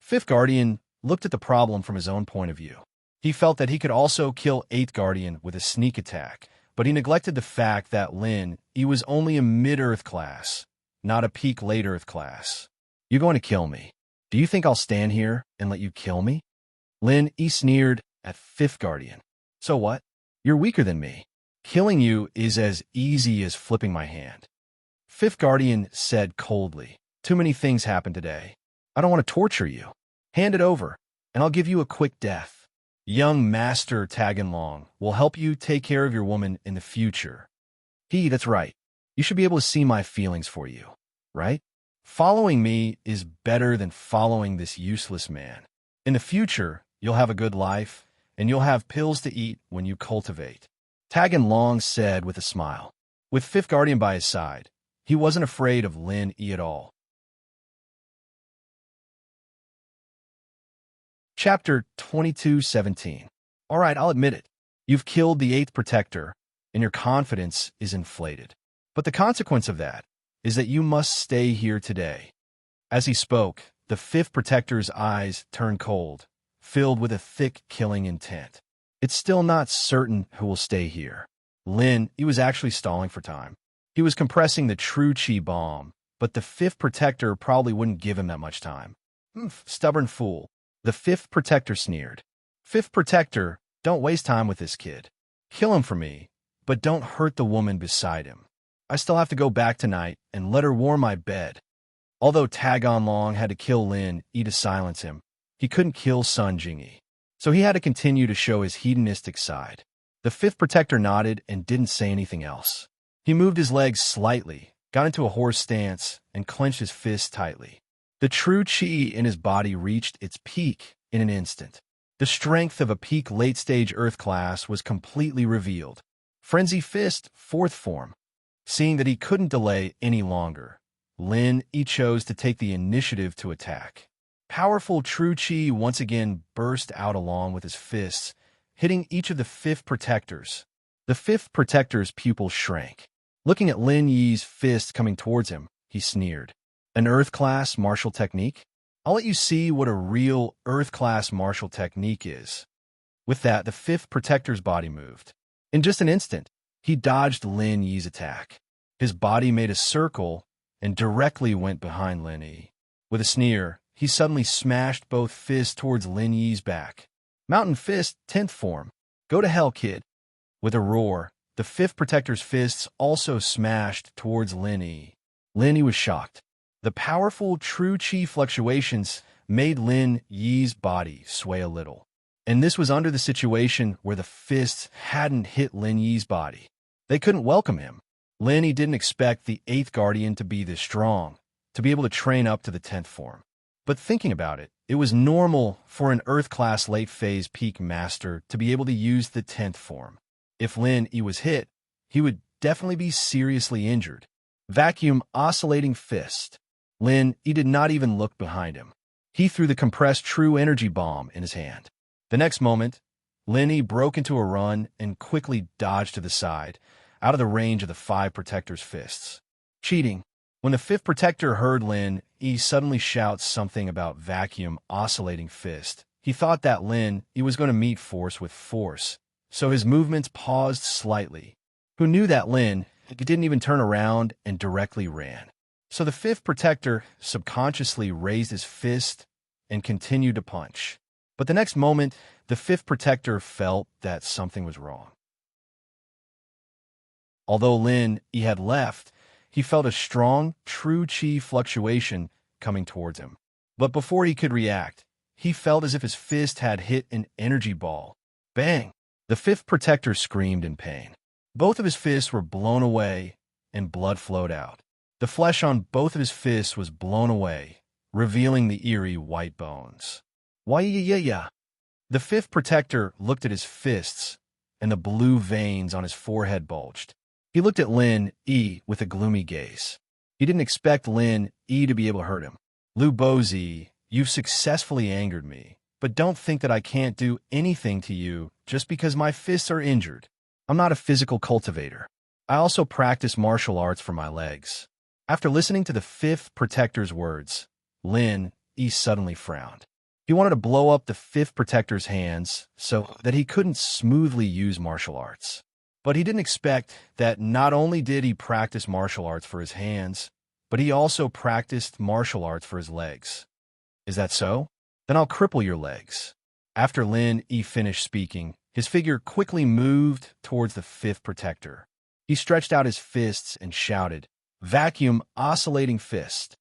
S1: 5th Guardian looked at the problem from his own point of view. He felt that he could also kill 8th Guardian with a sneak attack, but he neglected the fact that Yi was only a mid-Earth class, not a peak late Earth class. "You're going to kill me. Do you think I'll stand here and let you kill me?" Yi sneered at 5th Guardian. "So what? You're weaker than me. Killing you is as easy as flipping my hand." 5th Guardian said coldly, "Too many things happened today. I don't want to torture you." Hand it over, and I'll give you a quick death. Young Master Taganlong will help you take care of your woman in the future. That's right. You should be able to see my feelings for you, right? Following me is better than following this useless man. In the future, you'll have a good life, and you'll have pills to eat when you cultivate. Taganlong said with a smile. With Fifth Guardian by his side, he wasn't afraid of Lin Yi at all. Chapter 22:17. All right, I'll admit it. You've killed the 8th Protector, and your confidence is inflated. But the consequence of that is that you must stay here today. As he spoke, the 5th Protector's eyes turned cold, filled with a thick killing intent. It's still not certain who will stay here. He was actually stalling for time. He was compressing the true chi bomb, but the 5th Protector probably wouldn't give him that much time. Stubborn fool. The 5th Protector sneered. 5th Protector, don't waste time with this kid. Kill him for me, but don't hurt the woman beside him. I still have to go back tonight and let her warm my bed. Although Taganlong had to kill Lin Yi to silence him, he couldn't kill Sun Jingyi. So he had to continue to show his hedonistic side. The 5th Protector nodded and didn't say anything else. He moved his legs slightly, got into a horse stance, and clenched his fists tightly. The true chi in his body reached its peak in an instant. The strength of a peak late-stage Earth class was completely revealed. Frenzy Fist, 4th form. Seeing that he couldn't delay any longer, Lin Yi chose to take the initiative to attack. Powerful true chi once again burst out along with his fists, hitting each of the 5th Protectors. The 5th Protector's pupils shrank. Looking at Lin Yi's fist coming towards him, he sneered. An Earth-class martial technique? I'll let you see what a real Earth-class martial technique is. With that, the 5th Protector's body moved. In just an instant, he dodged Lin Yi's attack. His body made a circle and directly went behind Lin Yi. With a sneer, he suddenly smashed both fists towards Lin Yi's back. Mountain Fist, 10th form. Go to hell, kid. With a roar, the 5th Protector's fists also smashed towards Lin Yi. Lin Yi was shocked. The powerful true chi fluctuations made Lin Yi's body sway a little. And this was under the situation where the fists hadn't hit Lin Yi's body. They couldn't welcome him. Lin Yi didn't expect the 8th Guardian to be this strong, to be able to train up to the 10th form. But thinking about it, it was normal for an Earth-class late-phase peak master to be able to use the 10th form. If Lin Yi was hit, he would definitely be seriously injured. Vacuum oscillating fist. Lin Yi did not even look behind him. He threw the compressed true energy bomb in his hand. The next moment, Lin Yi broke into a run and quickly dodged to the side, out of the range of the 5 Protector's fists. Cheating. When the 5th Protector heard Lin Yi suddenly shout something about vacuum oscillating fist, he thought that Lin Yi was going to meet force with force, so his movements paused slightly. Who knew that Lin Yi didn't even turn around and directly ran. So the 5th Protector subconsciously raised his fist and continued to punch. But the next moment, the 5th Protector felt that something was wrong. Although Lin Yi had left, he felt a strong, true chi fluctuation coming towards him. But before he could react, he felt as if his fist had hit an energy ball. Bang! The 5th Protector screamed in pain. Both of his fists were blown away, and blood flowed out. The flesh on both of his fists was blown away, revealing the eerie white bones. Why-ya-ya-ya? The 5th Protector looked at his fists, and the blue veins on his forehead bulged. He looked at Lin Yi with a gloomy gaze. He didn't expect Lin Yi to be able to hurt him. Lu Bozi, you've successfully angered me, but don't think that I can't do anything to you just because my fists are injured. I'm not a physical cultivator. I also practice martial arts for my legs. After listening to the 5th Protector's words, Lin Yi suddenly frowned. He wanted to blow up the 5th Protector's hands so that he couldn't smoothly use martial arts. But he didn't expect that not only did he practice martial arts for his hands, but he also practiced martial arts for his legs. Is that so? Then I'll cripple your legs. After Lin Yi finished speaking, his figure quickly moved towards the 5th Protector. He stretched out his fists and shouted, "Vacuum oscillating fist."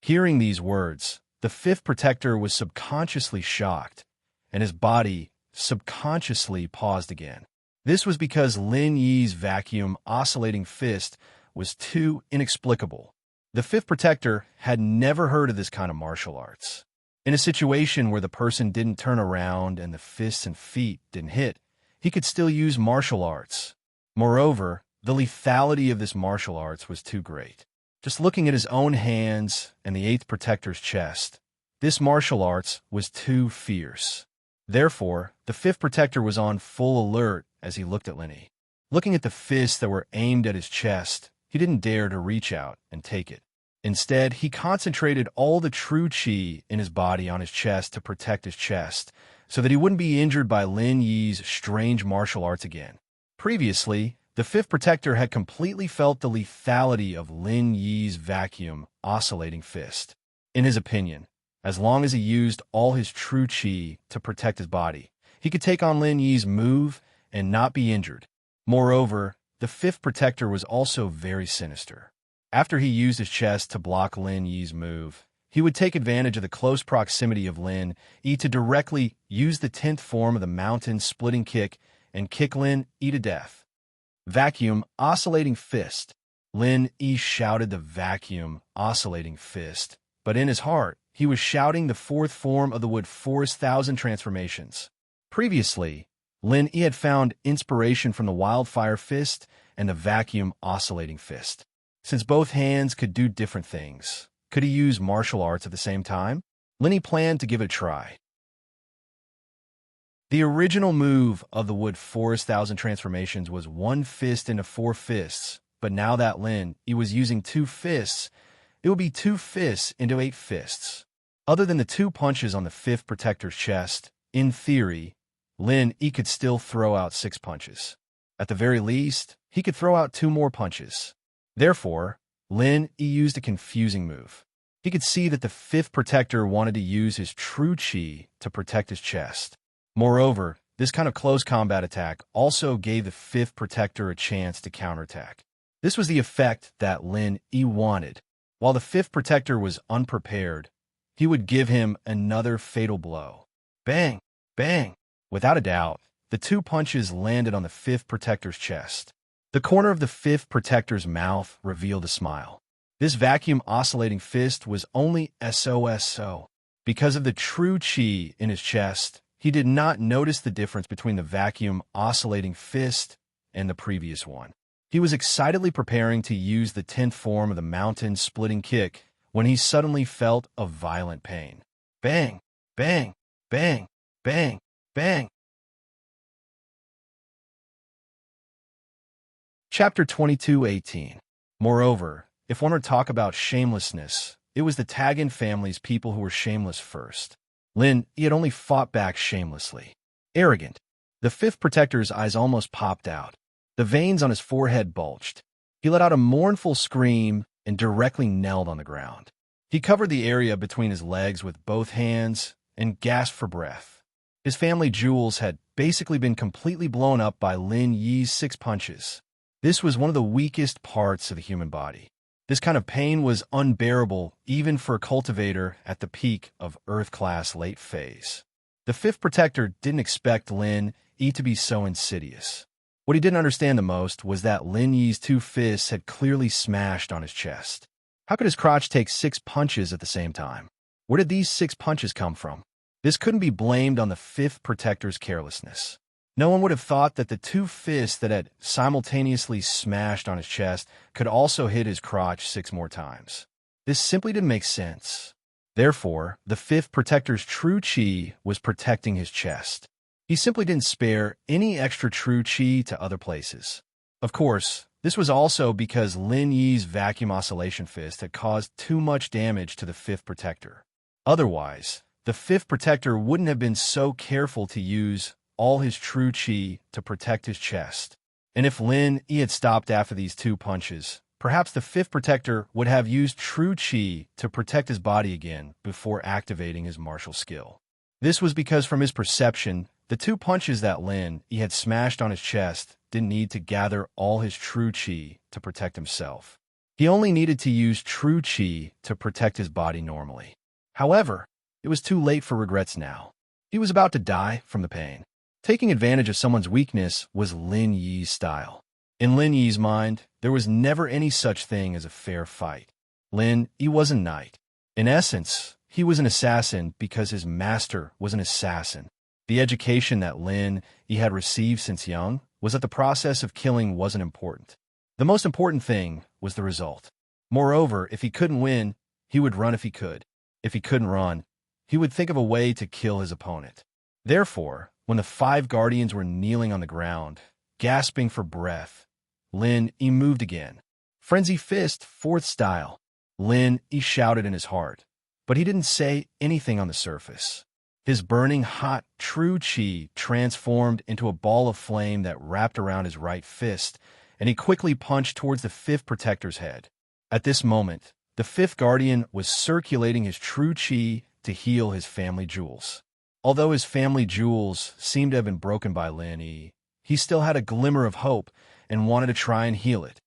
S1: Hearing these words, the fifth protector was subconsciously shocked, and his body subconsciously paused again. This was because Lin Yi's vacuum oscillating fist was too inexplicable. The fifth protector had never heard of this kind of martial arts. In a situation where the person didn't turn around and the fists and feet didn't hit, he could still use martial arts. Moreover, the lethality of this martial arts was too great. Just looking at his own hands and the eighth protector's chest, this martial arts was too fierce. Therefore, the fifth protector was on full alert as he looked at Linny. Looking at the fists that were aimed at his chest, he didn't dare to reach out and take it. Instead, he concentrated all the true chi in his body on his chest to protect his chest, so that he wouldn't be injured by Lin Yi's strange martial arts again. Previously, the fifth protector had completely felt the lethality of Lin Yi's vacuum oscillating fist. In his opinion, as long as he used all his true chi to protect his body, he could take on Lin Yi's move and not be injured. Moreover, the fifth protector was also very sinister. After he used his chest to block Lin Yi's move, he would take advantage of the close proximity of Lin Yi to directly use the 10th form of the mountain splitting kick and kick Lin Yi to death. Vacuum oscillating fist. Lin Yi shouted the vacuum oscillating fist, but in his heart, he was shouting the 4th form of the Wood Forest Thousand Transformations. Previously, Lin Yi had found inspiration from the wildfire fist and the vacuum oscillating fist. Since both hands could do different things, could he use martial arts at the same time? Lin Yi planned to give it a try. The original move of the Wood Forest Thousand Transformations was 1 fist into 4 fists, but now that Lin Yi was using 2 fists, it would be 2 fists into 8 fists. Other than the 2 punches on the fifth protector's chest, in theory, Lin Yi could still throw out 6 punches. At the very least, he could throw out 2 more punches. Therefore, Lin Yi used a confusing move. He could see that the fifth protector wanted to use his true chi to protect his chest. Moreover, this kind of close combat attack also gave the fifth protector a chance to counterattack. This was the effect that Lin Yi wanted. While the fifth protector was unprepared, he would give him another fatal blow. Bang! Bang! Without a doubt, the 2 punches landed on the fifth protector's chest. The corner of the fifth protector's mouth revealed a smile. This vacuum oscillating fist was only SOSO. Because of the true chi in his chest, he did not notice the difference between the vacuum oscillating fist and the previous one. He was excitedly preparing to use the 10th form of the mountain splitting kick when he suddenly felt a violent pain. Bang! Bang! Bang! Bang! Bang! Chapter 22:18. Moreover, if one were to talk about shamelessness, it was the Tagan family's people who were shameless first. Lin Yi had only fought back shamelessly. Arrogant. The fifth protector's eyes almost popped out. The veins on his forehead bulged. He let out a mournful scream and directly knelt on the ground. He covered the area between his legs with both hands and gasped for breath. His family jewels had basically been completely blown up by Lin Yi's 6 punches. This was one of the weakest parts of the human body. This kind of pain was unbearable even for a cultivator at the peak of Earth-class late phase. The fifth protector didn't expect Lin Yi to be so insidious. What he didn't understand the most was that Lin Yi's 2 fists had clearly smashed on his chest. How could his crotch take 6 punches at the same time? Where did these 6 punches come from? This couldn't be blamed on the fifth protector's carelessness. No one would have thought that the 2 fists that had simultaneously smashed on his chest could also hit his crotch 6 more times. This simply didn't make sense. Therefore, the fifth protector's true chi was protecting his chest. He simply didn't spare any extra true chi to other places. Of course, this was also because Lin Yi's vacuum oscillation fist had caused too much damage to the fifth protector. Otherwise, the fifth protector wouldn't have been so careful to use all his true chi to protect his chest. And if Lin Yi had stopped after these 2 punches, perhaps the fifth protector would have used true chi to protect his body again before activating his martial skill. This was because from his perception, the 2 punches that Lin Yi had smashed on his chest didn't need to gather all his true chi to protect himself. He only needed to use true chi to protect his body normally. However, it was too late for regrets now. He was about to die from the pain. Taking advantage of someone's weakness was Lin Yi's style. In Lin Yi's mind, there was never any such thing as a fair fight. Lin Yi was a knight. In essence, he was an assassin because his master was an assassin. The education that Lin Yi had received since young was that the process of killing wasn't important. The most important thing was the result. Moreover, if he couldn't win, he would run if he could. If he couldn't run, he would think of a way to kill his opponent. Therefore, when the 5 guardians were kneeling on the ground, gasping for breath, Lin Yi moved again. Frenzy fist, 4th style. Lin Yi shouted in his heart, but he didn't say anything on the surface. His burning hot true chi transformed into a ball of flame that wrapped around his right fist, and he quickly punched towards the 5th protector's head. At this moment, the 5th guardian was circulating his true chi to heal his family jewels. Although his family jewels seemed to have been broken by Lin Yi, he still had a glimmer of hope and wanted to try and heal it.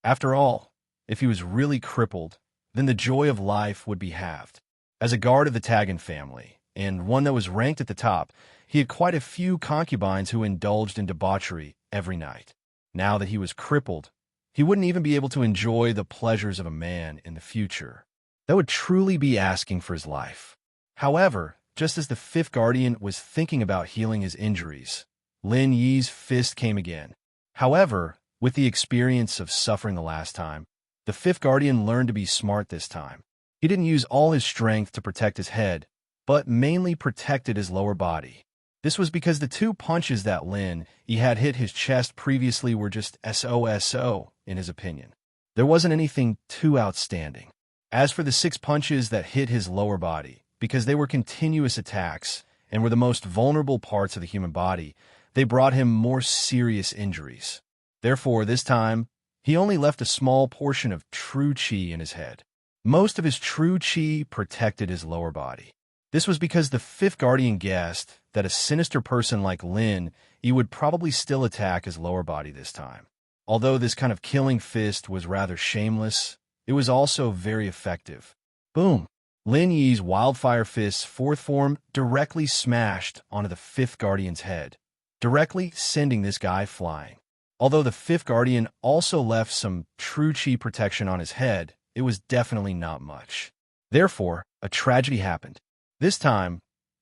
S1: After all, if he was really crippled, then the joy of life would be halved. As a guard of the Tagan family, and one that was ranked at the top, he had quite a few concubines who indulged in debauchery every night. Now that he was crippled, he wouldn't even be able to enjoy the pleasures of a man in the future. That would truly be asking for his life. However, just as the 5th guardian was thinking about healing his injuries, Lin Yi's fist came again. However, with the experience of suffering the last time, the 5th guardian learned to be smart this time. He didn't use all his strength to protect his head, but mainly protected his lower body. This was because the 2 punches that Lin Yi had hit his chest previously were just so, in his opinion. There wasn't anything too outstanding. As for the 6 punches that hit his lower body, because they were continuous attacks and were the most vulnerable parts of the human body, they brought him more serious injuries. Therefore, this time, he only left a small portion of true chi in his head. Most of his true chi protected his lower body. This was because the 5th guardian guessed that a sinister person like Lin Yi would probably still attack his lower body this time. Although this kind of killing fist was rather shameless, it was also very effective. Boom! Lin Yi's wildfire fist's 4th form directly smashed onto the 5th guardian's head, directly sending this guy flying. Although the 5th guardian also left some true chi protection on his head, it was definitely not much. Therefore, a tragedy happened. This time,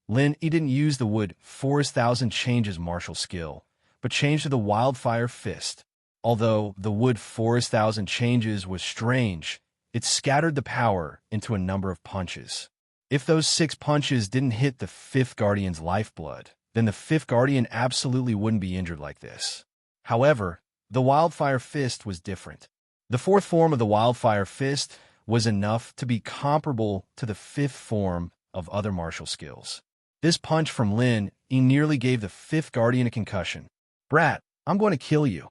S1: Lin Yi didn't use the wood Forest Thousand Changes martial skill, but changed to the wildfire fist. Although the wood Forest Thousand Changes was strange, it scattered the power into a number of punches. If those 6 punches didn't hit the 5th guardian's lifeblood, then the 5th guardian absolutely wouldn't be injured like this. However, the wildfire fist was different. The 4th form of the wildfire fist was enough to be comparable to the 5th form of other martial skills. This punch from Lin Yi nearly gave the 5th guardian a concussion. "Brat, I'm going to kill you."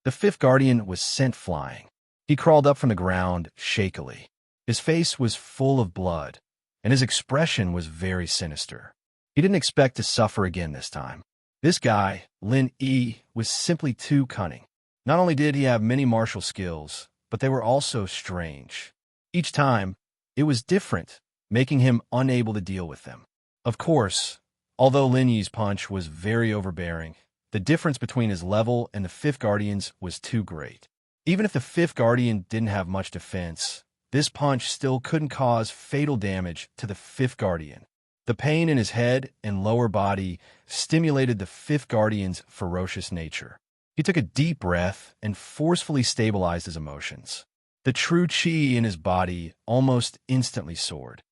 S1: The 5th guardian was sent flying. He crawled up from the ground shakily. His face was full of blood, and his expression was very sinister. He didn't expect to suffer again this time. This guy, Lin Yi, was simply too cunning. Not only did he have many martial skills, but they were also strange. Each time, it was different, making him unable to deal with them. Of course, although Lin Yi's punch was very overbearing, the difference between his level and the 5th guardian's was too great. Even if the 5th guardian didn't have much defense, this punch still couldn't cause fatal damage to the 5th guardian. The pain in his head and lower body stimulated the 5th guardian's ferocious nature. He took a deep breath and forcefully stabilized his emotions. The true chi in his body almost instantly soared.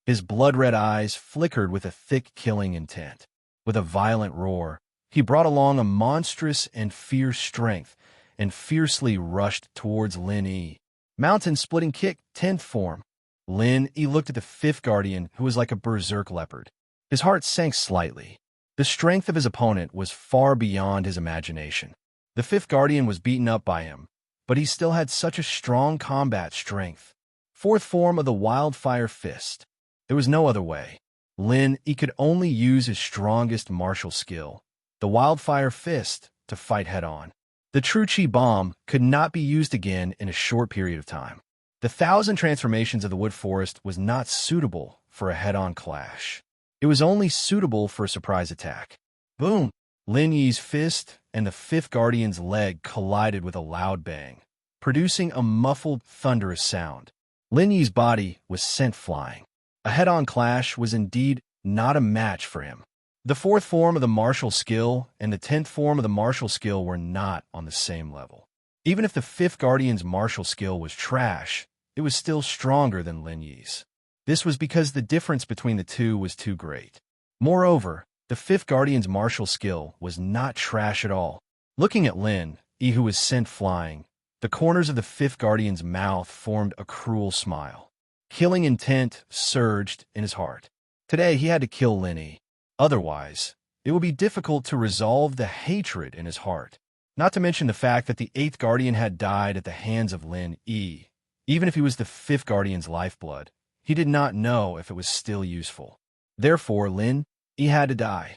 S1: His blood-red eyes flickered with a thick killing intent. With a violent roar, he brought along a monstrous and fierce strength and fiercely rushed towards Lin Yi. Mountain-splitting kick, 10th form. Lin Yi looked at the 5th guardian, who was like a berserk leopard. His heart sank slightly. The strength of his opponent was far beyond his imagination. The 5th guardian was beaten up by him, but he still had such a strong combat strength. 4th form of the wildfire fist. There was no other way. Lin Yi could only use his strongest martial skill, the wildfire fist, to fight head-on. The true chi bomb could not be used again in a short period of time. The 1,000 transformations of the wood forest was not suitable for a head-on clash. It was only suitable for a surprise attack. Boom! Lin Yi's fist and the fifth guardian's leg collided with a loud bang, producing a muffled, thunderous sound. Lin Yi's body was sent flying. A head-on clash was indeed not a match for him. The fourth form of the martial skill and the 10th form of the martial skill were not on the same level. Even if the fifth guardian's martial skill was trash, it was still stronger than Lin Yi's. This was because the difference between the two was too great. Moreover, the fifth guardian's martial skill was not trash at all. Looking at Lin Yi, who was sent flying, the corners of the fifth guardian's mouth formed a cruel smile. Killing intent surged in his heart. Today he had to kill Lin Yi. Otherwise, it would be difficult to resolve the hatred in his heart. Not to mention the fact that the 8th guardian had died at the hands of Lin Yi. Even if he was the 5th guardian's lifeblood, he did not know if it was still useful. Therefore, Lin Yi had to die.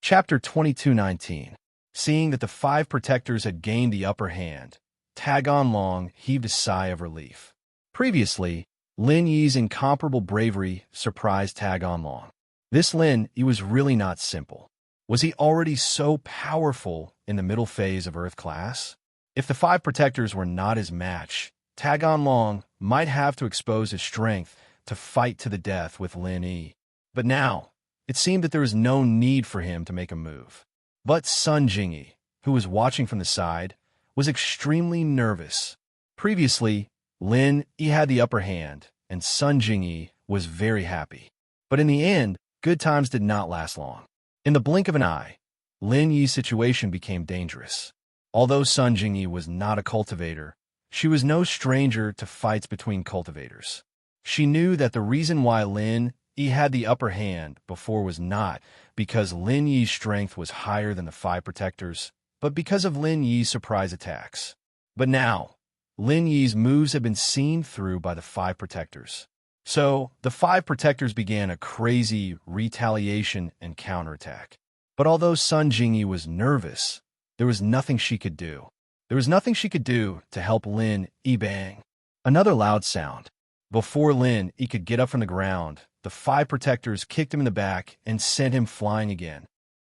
S1: Chapter 22:19. Seeing that the 5 protectors had gained the upper hand, Tagon Long heaved a sigh of relief. Previously, Lin Yi's incomparable bravery surprised Tagon Long. This Lin Yi was really not simple. Was he already so powerful in the middle phase of Earth class? If the 5 protectors were not his match, Tagon Long might have to expose his strength to fight to the death with Lin Yi. But now, it seemed that there was no need for him to make a move. But Sun Jingyi, who was watching from the side, was extremely nervous. Previously, Lin Yi had the upper hand, and Sun Jingyi was very happy. But in the end, good times did not last long. In the blink of an eye, Lin Yi's situation became dangerous. Although Sun Jingyi was not a cultivator, she was no stranger to fights between cultivators. She knew that the reason why Lin Yi had the upper hand before was not because Lin Yi's strength was higher than the 5 protectors, but because of Lin Yi's surprise attacks. But now, Lin Yi's moves had been seen through by the 5 protectors. So, the 5 protectors began a crazy retaliation and counterattack. But although Sun Jingyi was nervous, there was nothing she could do. There was nothing she could do to help Lin Yi bang. Another loud sound. Before Lin Yi could get up from the ground, the 5 protectors kicked him in the back and sent him flying again.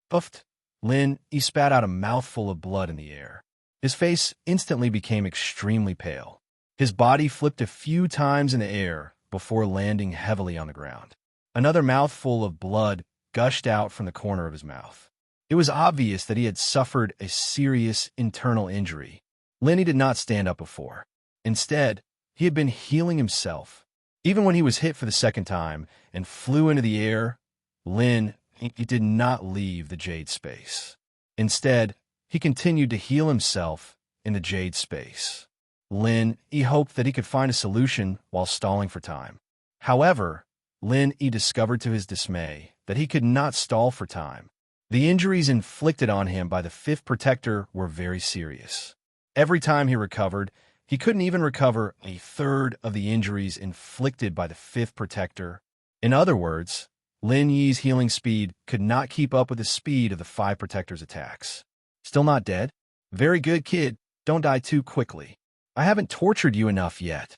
S1: Buffed, Lin Yi spat out a mouthful of blood in the air. His face instantly became extremely pale. His body flipped a few times in the air before landing heavily on the ground. Another mouthful of blood gushed out from the corner of his mouth. It was obvious that he had suffered a serious internal injury. Lin Yi did not stand up before. Instead, he had been healing himself. Even when he was hit for the second time and flew into the air, Lin Yi did not leave the Jade space. Instead, he continued to heal himself in the Jade space. Lin Yi hoped that he could find a solution while stalling for time. However, Lin Yi discovered to his dismay that he could not stall for time. The injuries inflicted on him by the 5th protector were very serious. Every time he recovered, he couldn't even recover a third of the injuries inflicted by the 5th protector. In other words, Lin Yi's healing speed could not keep up with the speed of the 5 protectors' attacks. Still not dead? Very good, kid. Don't die too quickly. I haven't tortured you enough yet.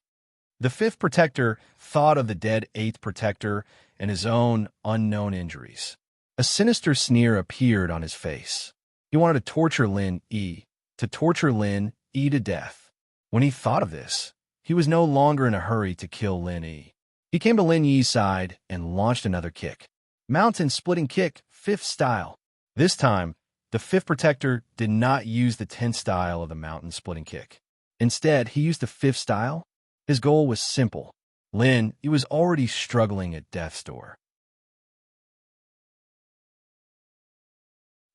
S1: The 5th protector thought of the dead 8th protector and his own unknown injuries. A sinister sneer appeared on his face. He wanted to torture Lin Yi to death. When he thought of this, he was no longer in a hurry to kill Lin Yi. He came to Lin Yi's side and launched another kick. Mountain splitting kick, 5th style. This time, the 5th protector did not use the 10th style of the mountain splitting kick. Instead, he used the 5th style. His goal was simple. Lin Yi was already struggling at death's door.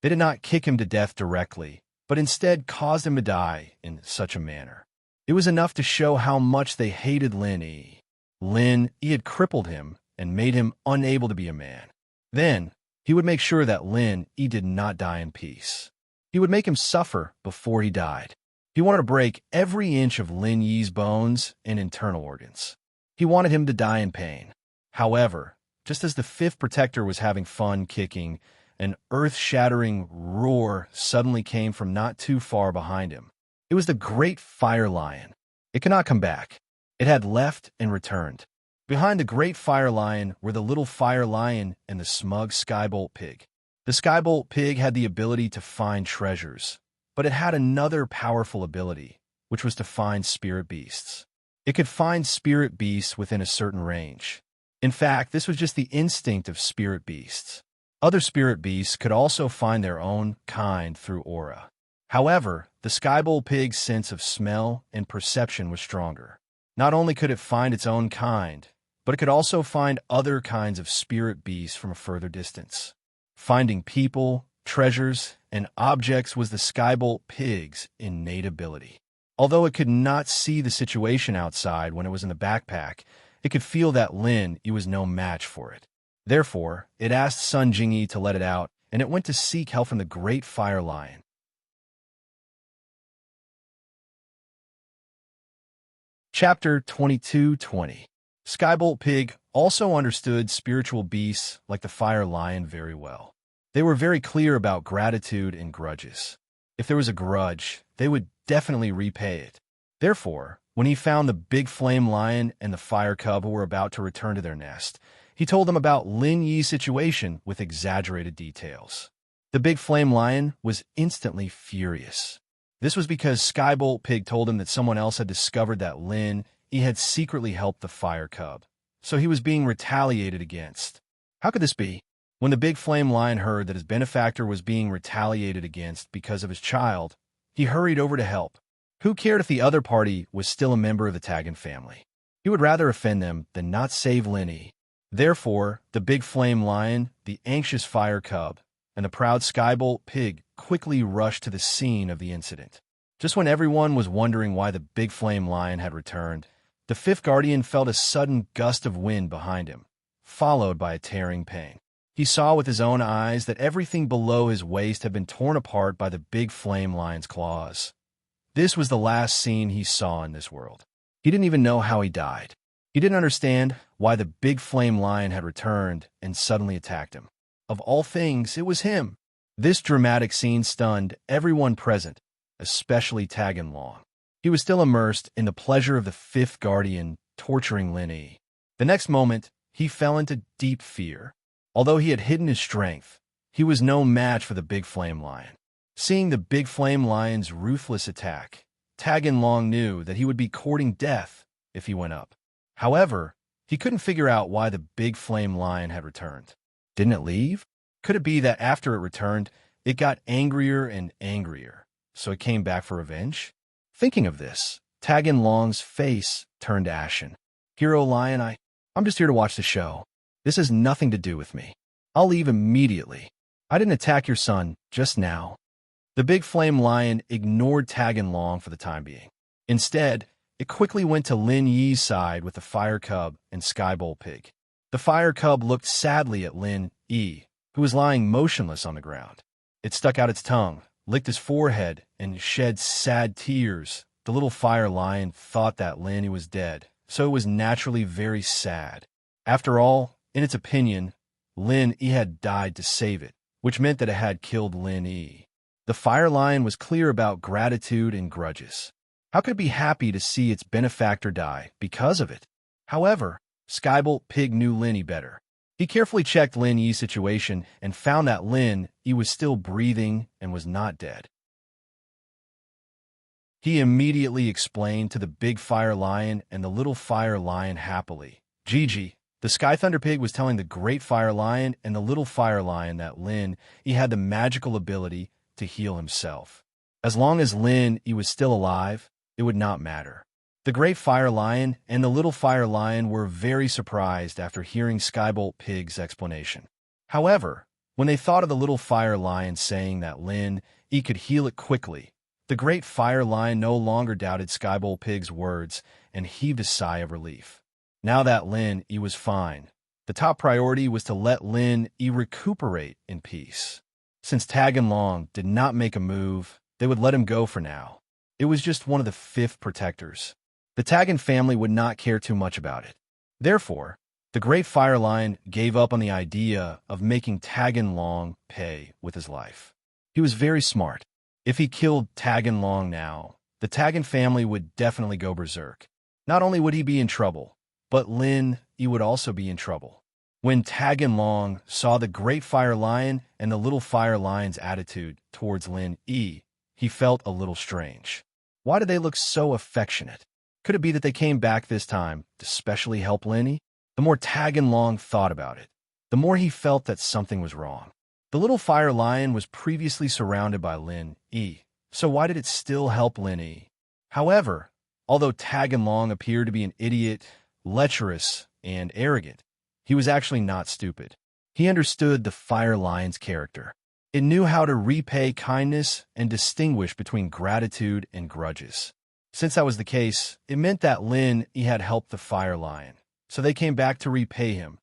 S1: They did not kick him to death directly, but instead caused him to die in such a manner. It was enough to show how much they hated Lin Yi. Lin Yi had crippled him and made him unable to be a man. Then, he would make sure that Lin Yi did not die in peace. He would make him suffer before he died. He wanted to break every inch of Lin Yi's bones and internal organs. He wanted him to die in pain. However, just as the 5th protector was having fun kicking, an earth-shattering roar suddenly came from not too far behind him. It was the great fire lion. It could not come back. It had left and returned. Behind the great fire lion were the little fire lion and the smug skybolt pig. The skybolt pig had the ability to find treasures, but it had another powerful ability, which was to find spirit beasts. It could find spirit beasts within a certain range. In fact, this was just the instinct of spirit beasts. Other spirit beasts could also find their own kind through aura. However, the skybolt pig's sense of smell and perception was stronger. Not only could it find its own kind, but it could also find other kinds of spirit beasts from a further distance. Finding people, treasures, and objects was the skybolt pig's innate ability. Although it could not see the situation outside when it was in the backpack, it could feel that Lin Yi was no match for it. Therefore, it asked Sun Jingyi to let it out, and it went to seek help from the great fire lion. Chapter 22:20. Skybolt Pig also understood spiritual beasts like the fire lion very well. They were very clear about gratitude and grudges. If there was a grudge, they would definitely repay it. Therefore, when he found the big flame lion and the fire cub who were about to return to their nest, he told them about Lin Yi's situation with exaggerated details. The big flame lion was instantly furious. This was because Skybolt Pig told him that someone else had discovered that Lin Yi had secretly helped the fire cub, so he was being retaliated against. How could this be? When the big flame lion heard that his benefactor was being retaliated against because of his child, he hurried over to help. Who cared if the other party was still a member of the Tagan family? He would rather offend them than not save Lin Yi. Therefore, the big flame lion, the anxious fire cub, and the proud Skybolt Pig quickly rushed to the scene of the incident. Just when everyone was wondering why the big flame lion had returned, the fifth guardian felt a sudden gust of wind behind him, followed by a tearing pain. He saw with his own eyes that everything below his waist had been torn apart by the big flame lion's claws. This was the last scene he saw in this world. He didn't even know how he died. He didn't understand why the big flame lion had returned and suddenly attacked him. Of all things, it was him. This dramatic scene stunned everyone present, especially Tagan Long. He was still immersed in the pleasure of the fifth guardian torturing Lin Yi. The next moment, he fell into deep fear. Although he had hidden his strength, he was no match for the big flame lion. Seeing the big flame lion's ruthless attack, Tagan Long knew that he would be courting death if he went up. However, he couldn't figure out why the big flame lion had returned. Didn't it leave? Could it be that after it returned, it got angrier and angrier, so it came back for revenge? Thinking of this, Tagan Long's face turned ashen. Hero Lion, I'm just here to watch the show. This has nothing to do with me. I'll leave immediately. I didn't attack your son just now. The big flame lion ignored Tagan Long for the time being. Instead, it quickly went to Lin Yi's side with the fire cub and Skybolt Pig. The fire cub looked sadly at Lin Yi, who was lying motionless on the ground. It stuck out its tongue, licked his forehead, and shed sad tears. The little fire lion thought that Lin Yi was dead, so it was naturally very sad. After all, in its opinion, Lin Yi had died to save it, which meant that it had killed Lin Yi. The fire lion was clear about gratitude and grudges. How could it be happy to see its benefactor die because of it? However, Skybolt Pig knew Lin Yi better. He carefully checked Lin Yi's situation and found that Lin Yi was still breathing and was not dead. He immediately explained to the big fire lion and the little fire lion happily. Gigi, the Sky Thunder Pig was telling the great fire lion and the little fire lion that Lin Yi had the magical ability to heal himself. As long as Lin Yi was still alive, it would not matter. The great fire lion and the little fire lion were very surprised after hearing Skybolt Pig's explanation. However, when they thought of the little fire lion saying that Lin Yi could heal it quickly, the great fire lion no longer doubted Skybolt Pig's words and heaved a sigh of relief. Now that Lin Yi was fine, the top priority was to let Lin Yi recuperate in peace. Since Tagan Long did not make a move, they would let him go for now. It was just one of the fifth protectors. The Tagan family would not care too much about it. Therefore, The Great Fire Lion gave up on the idea of making Tagan Long pay with his life. He was very smart. If he killed Tagan Long now, the Tagan family would definitely go berserk. Not only would he be in trouble, but Lin Yi would also be in trouble. When Tagan Long saw the Great Fire Lion and the Little Fire Lion's attitude towards Lin Yi, he felt a little strange. Why did they look so affectionate? Could it be that they came back this time to specially help Lin Yi? The more Tagan Long thought about it, the more he felt that something was wrong. The Little Fire Lion was previously surrounded by Lin Yi, so why did it still help Lin Yi? However, although Tagan Long appeared to be an idiot, lecherous, and arrogant, he was actually not stupid. He understood the Fire Lion's character. It knew how to repay kindness and distinguish between gratitude and grudges. Since that was the case, it meant that Lin Yi had helped the Fire Lion, so they came back to repay him.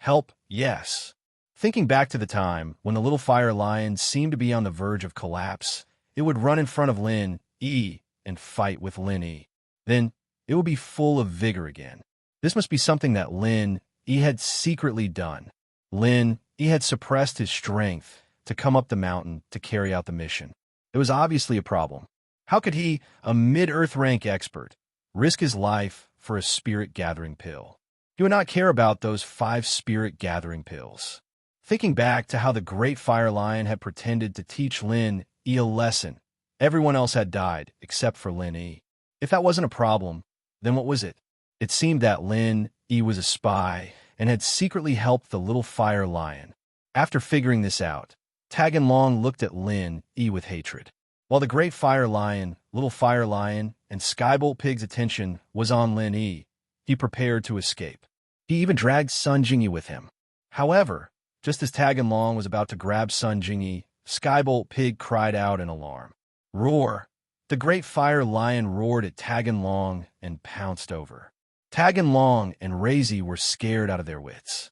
S1: Help, yes. Thinking back to the time when the Little Fire Lion seemed to be on the verge of collapse, it would run in front of Lin Yi and fight with Lin Yi. Then, it would be full of vigor again. This must be something that Lin Yi had secretly done. Lin Yi had suppressed his strength to come up the mountain to carry out the mission. It was obviously a problem. How could he, a mid-Earth rank expert, risk his life for a spirit-gathering pill? He would not care about those 5 spirit-gathering pills. Thinking back to how the Great Fire Lion had pretended to teach Lin Yi a lesson, everyone else had died except for Lin Yi. If that wasn't a problem, then what was it? It seemed that Lin Yi was a spy and had secretly helped the Little Fire Lion. After figuring this out, Tagan Long looked at Lin Yi with hatred. While the Great Fire Lion, Little Fire Lion, and Skybolt Pig's attention was on Lin Yi, he prepared to escape. He even dragged Sun Jingyi with him. However, just as Tagan Long was about to grab Sun Jingyi, Skybolt Pig cried out in alarm. Roar! The Great Fire Lion roared at Tagan Long and pounced over. Tagan Long and Razi were scared out of their wits.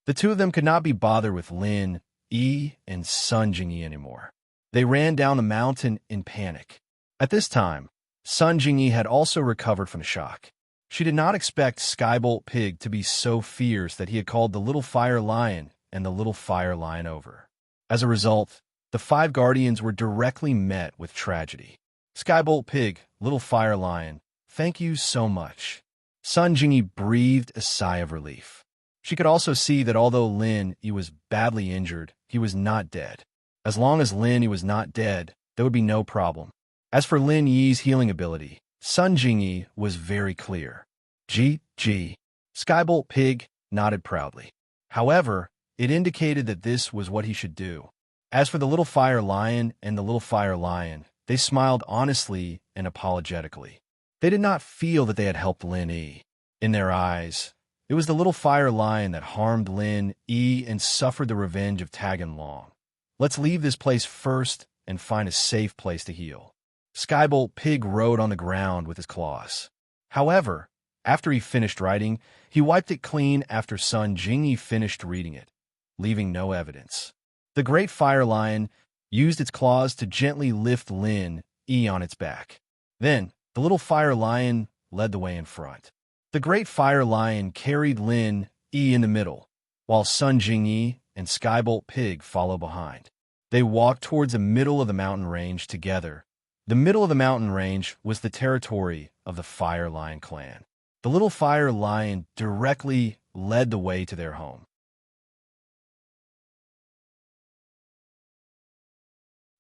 S1: The two of them could not be bothered with Lin Yi and Sun Jingyi anymore. They ran down the mountain in panic. At this time, Sun Jingyi had also recovered from the shock. She did not expect Skybolt Pig to be so fierce that he had called the Little Fire Lion and the Little Fire Lion over. As a result, the 5 guardians were directly met with tragedy. Skybolt Pig, Little Fire Lion, thank you so much. Sun Jingyi breathed a sigh of relief. She could also see that although Lin Yi was badly injured, he was not dead. As long as Lin Yi was not dead, there would be no problem. As for Lin Yi's healing ability, Sun Jingyi was very clear. GG. Skybolt Pig nodded proudly. However, it indicated that this was what he should do. As for the Little Fire Lion and the Little Fire Lion, they smiled honestly and apologetically. They did not feel that they had helped Lin Yi. In their eyes, it was the Little Fire Lion that harmed Lin Yi and suffered the revenge of Tagan Long. Let's leave this place first and find a safe place to heal. Skybolt Pig rode on the ground with his claws. However, after he finished writing, he wiped it clean after Sun Jingyi finished reading it, leaving no evidence. The Great Fire Lion used its claws to gently lift Lin Yi on its back. Then, the Little Fire Lion led the way in front. The Great Fire Lion carried Lin Yi in the middle, while Sun Jingyi and Skybolt Pig followed behind. They walked towards the middle of the mountain range together. The middle of the mountain range was the territory of the Fire Lion clan. The Little Fire Lion directly led the way to their home.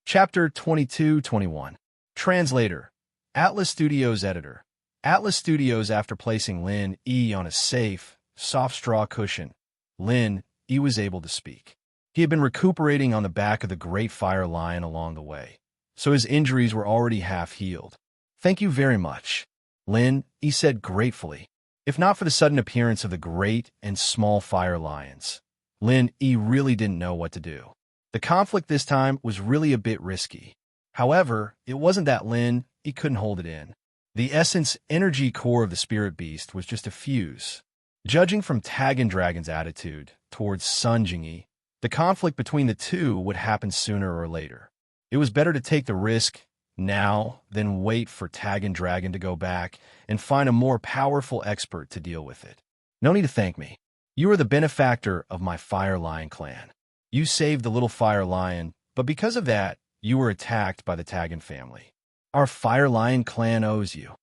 S1: Chapter 22-21. Translator. Atlas Studios Editor. Atlas Studios. After placing Lin Yi on a safe, soft straw cushion, Lin Yi was able to speak. He had been recuperating on the back of the Great Fire Lion along the way, so his injuries were already half healed. Thank you very much, Lin Yi said gratefully. If not for the sudden appearance of the Great and Small Fire Lions, Lin Yi really didn't know what to do. The conflict this time was really a bit risky. However, it wasn't that Lin Yi couldn't hold it in. The essence energy core of the spirit beast was just a fuse. Judging from Tagan Dragon's attitude towards Sun Jingyi, the conflict between the two would happen sooner or later. It was better to take the risk Now, then wait for Tag and Dragon to go back and find a more powerful expert to deal with it. No need to thank me. You are the benefactor of my Fire Lion clan. You saved the little Fire Lion, but because of that, you were attacked by the Taggin family. Our Fire Lion clan owes you.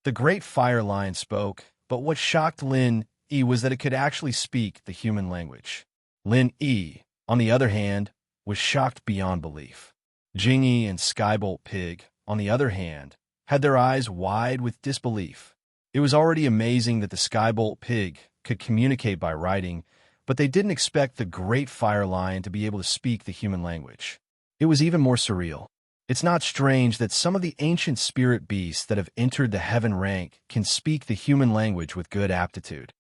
S1: The great Fire Lion spoke, but what shocked Lin Yi was that it could actually speak the human language. Lin Yi, on the other hand, was shocked beyond belief. Jingyi and Skybolt Pig, on the other hand, had their eyes wide with disbelief. It was already amazing that the Skybolt Pig could communicate by writing, but they didn't expect the great Fire Lion to be able to speak the human language. It was even more surreal. It's not strange that some of the ancient spirit beasts that have entered the heaven rank can speak the human language with good aptitude.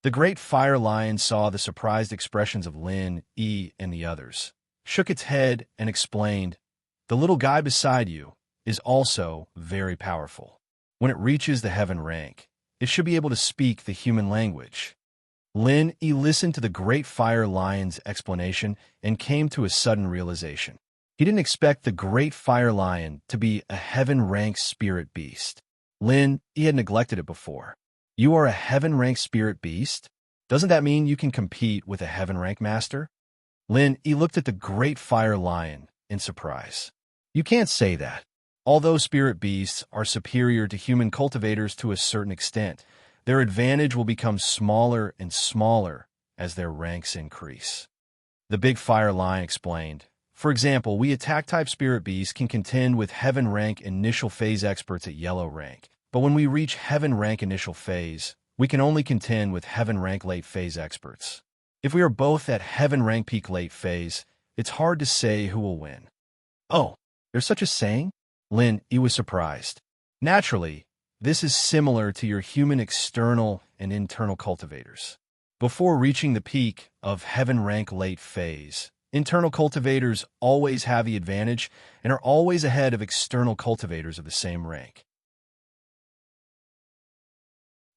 S1: The great Fire Lion saw the surprised expressions of Lin Yi and the others, shook its head, and explained, "The little guy beside you is also very powerful. When it reaches the heaven rank, it should be able to speak the human language." Lin Yi listened to the great Fire Lion's explanation and came to a sudden realization. He didn't expect the great Fire Lion to be a heaven-rank spirit beast. Lin Yi had neglected it before. You are a heaven-rank spirit beast? Doesn't that mean you can compete with a heaven-rank master? Lin Yi looked at the great Fire Lion in surprise. You can't say that. Although spirit beasts are superior to human cultivators to a certain extent, their advantage will become smaller and smaller as their ranks increase. The big Fire Lion explained, "For example, we attack-type spirit beasts can contend with heaven rank initial phase experts at yellow rank, but when we reach heaven rank initial phase, we can only contend with heaven rank late phase experts. If we are both at heaven rank peak late phase, it's hard to say who will win." "Oh, there's such a saying?" Lin Yi was surprised. Naturally, this is similar to your human external and internal cultivators. Before reaching the peak of heaven rank late phase, internal cultivators always have the advantage and are always ahead of external cultivators of the same rank.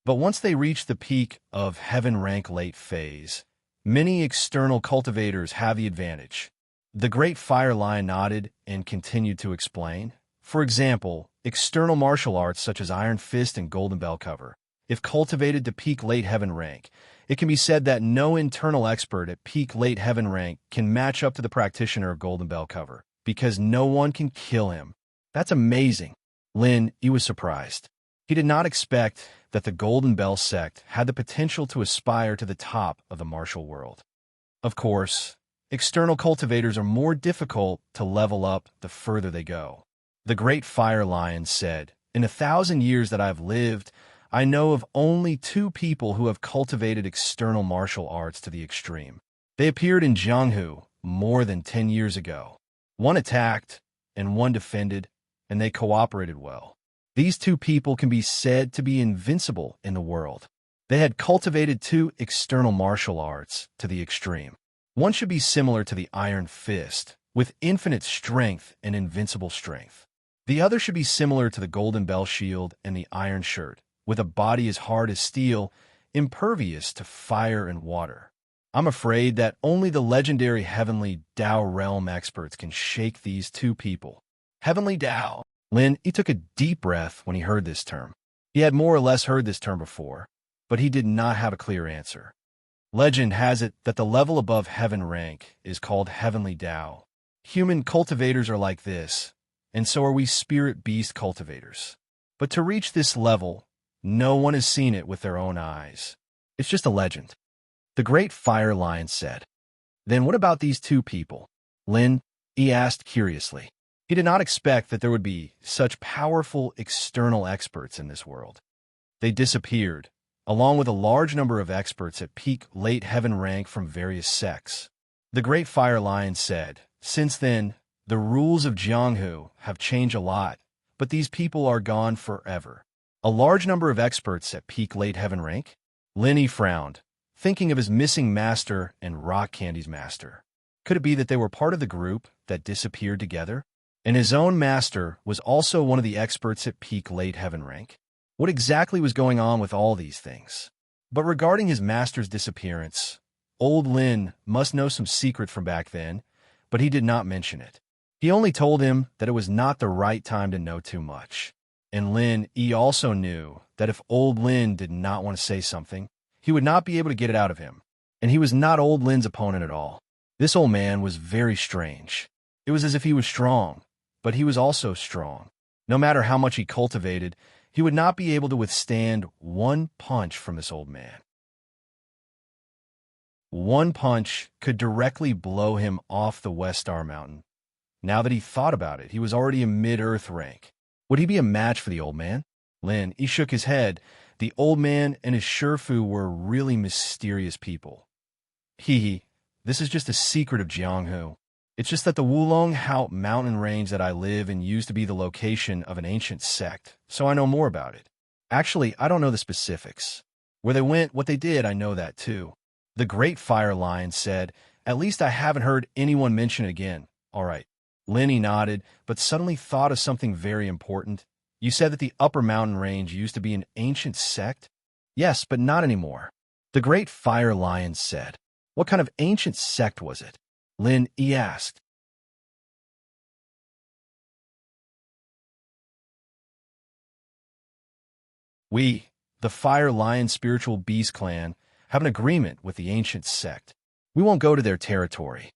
S1: But once they reach the peak of heaven rank late phase, many external cultivators have the advantage. The great Fire Lion nodded and continued to explain. For example, external martial arts such as Iron Fist and Golden Bell Cover. If cultivated to peak late heaven rank, it can be said that no internal expert at peak late heaven rank can match up to the practitioner of Golden Bell Cover, because no one can kill him. That's amazing. Lin Yi was surprised. He did not expect that the Golden Bell sect had the potential to aspire to the top of the martial world. Of course, external cultivators are more difficult to level up the further they go. The great Fire Lion said, "In 1,000 years that I've lived, I know of only 2 people who have cultivated external martial arts to the extreme. They appeared in Jianghu more than 10 years ago. One attacked, and one defended, and they cooperated well. These 2 people can be said to be invincible in the world. They had cultivated 2 external martial arts to the extreme. One should be similar to the Iron Fist, with infinite strength and invincible strength. The other should be similar to the Golden Bell Shield and the Iron Shirt, with a body as hard as steel, impervious to fire and water. I'm afraid that only the legendary Heavenly Tao Realm experts can shake these 2 people." Heavenly Tao. Lin Yi took a deep breath when he heard this term. He had more or less heard this term before, but he did not have a clear answer. Legend has it that the level above heaven rank is called Heavenly Tao. Human cultivators are like this, and so are we spirit beast cultivators. But to reach this level, no one has seen it with their own eyes. It's just a legend. The great Fire Lion said. "Then what about these 2 people?" Lin Yi asked curiously. He did not expect that there would be such powerful external experts in this world. They disappeared, along with a large number of experts at peak late heaven rank from various sects. The great Fire Lion said, "Since then, the rules of Jianghu have changed a lot, but these people are gone forever." A large number of experts at peak late heaven rank? Lin Yi frowned, thinking of his missing master and Rock Candy's master. Could it be that they were part of the group that disappeared together? And his own master was also one of the experts at peak late heaven rank? What exactly was going on with all these things? But regarding his master's disappearance, old Lin must know some secret from back then, but he did not mention it. He only told him that it was not the right time to know too much. And Lin Yi also knew that if old Lin did not want to say something, he would not be able to get it out of him. And he was not old Lin's opponent at all. This old man was very strange. It was as if he was strong, but he was also strong. No matter how much he cultivated, he would not be able to withstand one punch from this old man. One punch could directly blow him off the West Star Mountain. Now that he thought about it, he was already in mid-earth rank. Would he be a match for the old man? Lin, he shook his head. The old man and his Shifu were really mysterious people. This is just a secret of Jianghu. It's just that the Wulong Haut mountain range that I live in used to be the location of an ancient sect, so I know more about it. Actually, I don't know the specifics. Where they went, what they did, I know that too. The Great Fire Lion said, "At least I haven't heard anyone mention it again." All right. Lenny nodded, but suddenly thought of something very important. You said that the upper mountain range used to be an ancient sect? Yes, but not anymore. The Great Fire Lion said. What kind of ancient sect was it? Lin Yi asked. We, the Fire Lion Spiritual Beast Clan, have an agreement with the ancient sect. We won't go to their territory.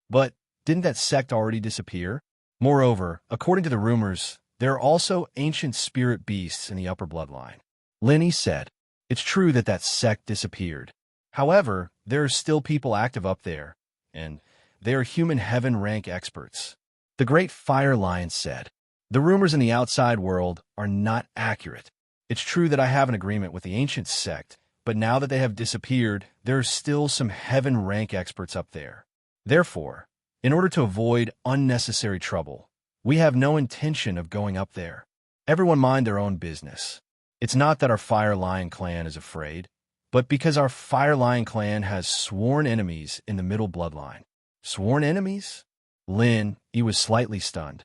S1: But didn't that sect already disappear? Moreover, according to the rumors, there are also ancient spirit beasts in the upper bloodline. Lenny said, it's true that that sect disappeared. However, there are still people active up there, and they are human heaven rank experts. The Great Fire Lion said, the rumors in the outside world are not accurate. It's true that I have an agreement with the ancient sect, but now that they have disappeared, there are still some heaven rank experts up there. Therefore, in order to avoid unnecessary trouble, we have no intention of going up there. Everyone mind their own business. It's not that our Fire Lion clan is afraid, but because our Fire Lion clan has sworn enemies in the middle bloodline. Sworn enemies? Lin, he was slightly stunned.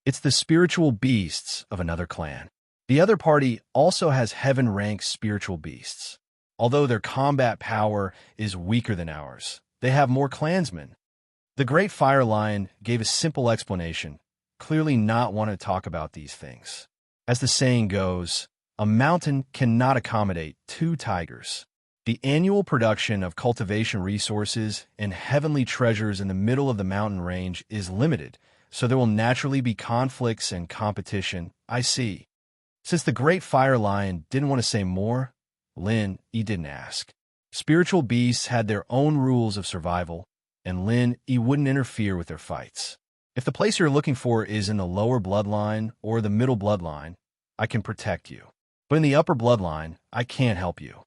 S1: It's the spiritual beasts of another clan. The other party also has heaven-ranked spiritual beasts. Although their combat power is weaker than ours, they have more clansmen. The Great Fire Lion gave a simple explanation, clearly not want to talk about these things. As the saying goes, a mountain cannot accommodate two tigers. The annual production of cultivation resources and heavenly treasures in the middle of the mountain range is limited, so there will naturally be conflicts and competition. I see. Since the Great Fire Lion didn't want to say more, Lin, he didn't ask. Spiritual beasts had their own rules of survival, and Lin, he wouldn't interfere with their fights. If the place you're looking for is in the lower bloodline or the middle bloodline, I can protect you. But in the upper bloodline, I can't help you.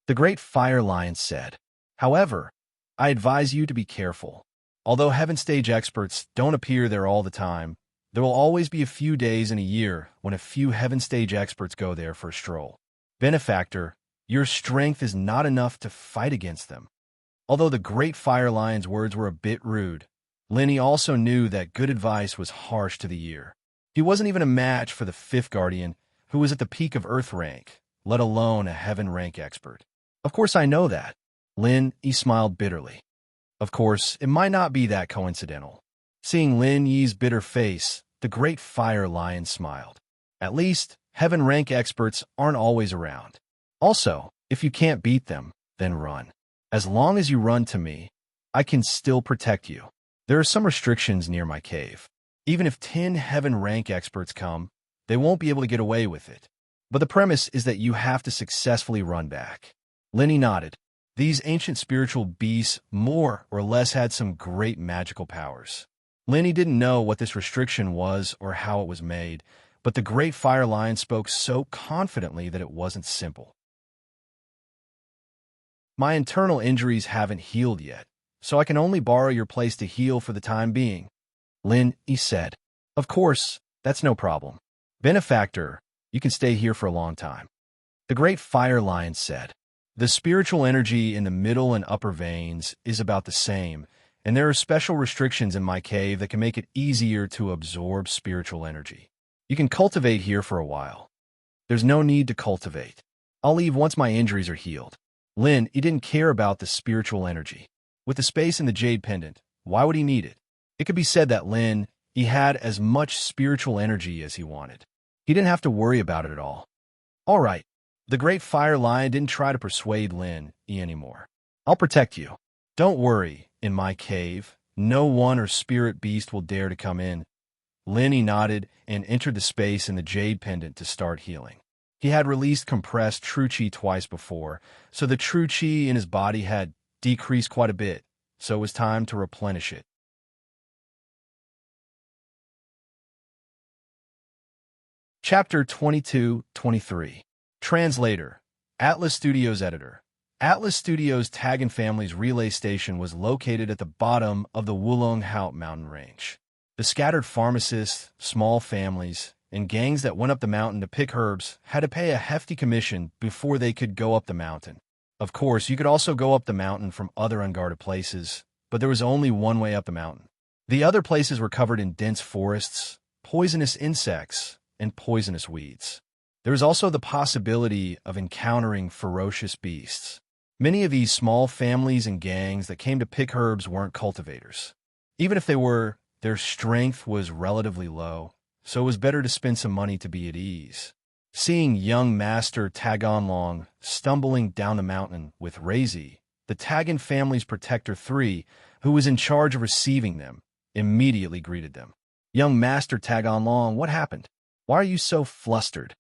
S1: The Great Fire Lion said. However, I advise you to be careful. Although Heaven Stage experts don't appear there all the time, there will always be a few days in a year when a few Heaven Stage experts go there for a stroll. Benefactor, your strength is not enough to fight against them. Although the Great Fire Lion's words were a bit rude, Lenny also knew that good advice was harsh to the ear. He wasn't even a match for the Fifth Guardian, who was at the peak of Earth rank, let alone a Heaven rank expert. Of course I know that. Lin, he smiled bitterly. Of course, it might not be that coincidental. Seeing Lin Yi's bitter face, the Great Fire Lion smiled. At least, Heaven rank experts aren't always around. Also, if you can't beat them, then run. As long as you run to me, I can still protect you. There are some restrictions near my cave. Even if 10 Heaven rank experts come, they won't be able to get away with it. But the premise is that you have to successfully run back. Lenny nodded. These ancient spiritual beasts more or less had some great magical powers. Lenny didn't know what this restriction was or how it was made, but the Great Fire Lion spoke so confidently that it wasn't simple. My internal injuries haven't healed yet, so I can only borrow your place to heal for the time being. Lin, he said. Of course, that's no problem. Benefactor, you can stay here for a long time. The Great Fire Lion said. The spiritual energy in the middle and upper veins is about the same, and there are special restrictions in my cave that can make it easier to absorb spiritual energy. You can cultivate here for a while. There's no need to cultivate. I'll leave once my injuries are healed. Lin, he didn't care about the spiritual energy. With the space in the jade pendant, why would he need it? It could be said that Lin, He had as much spiritual energy as he wanted. He didn't have to worry about it at all. All right, the Great Fire Lion didn't try to persuade Lin anymore. I'll protect you. Don't worry, in my cave, no one or spirit beast will dare to come in. Lin nodded and entered the space in the jade pendant to start healing. He had released compressed true chi twice before, so the true chi in his body had decreased quite a bit, so it was time to replenish it. Chapter 22-23. Translator. Atlas Studios Editor. Atlas Studios Tag and Family's relay station was located at the bottom of the Wulong Haut mountain range. The scattered pharmacists, small families, and gangs that went up the mountain to pick herbs had to pay a hefty commission before they could go up the mountain. Of course, you could also go up the mountain from other unguarded places, but there was only one way up the mountain. The other places were covered in dense forests, poisonous insects, and poisonous weeds. There was also the possibility of encountering ferocious beasts. Many of these small families and gangs that came to pick herbs weren't cultivators. Even if they were, their strength was relatively low, so it was better to spend some money to be at ease. Seeing young Master Tagon Long stumbling down the mountain with Razi, the Tagon family's Protector 3, who was in charge of receiving them, immediately greeted them. Young Master Tagon Long, what happened? Why are you so flustered?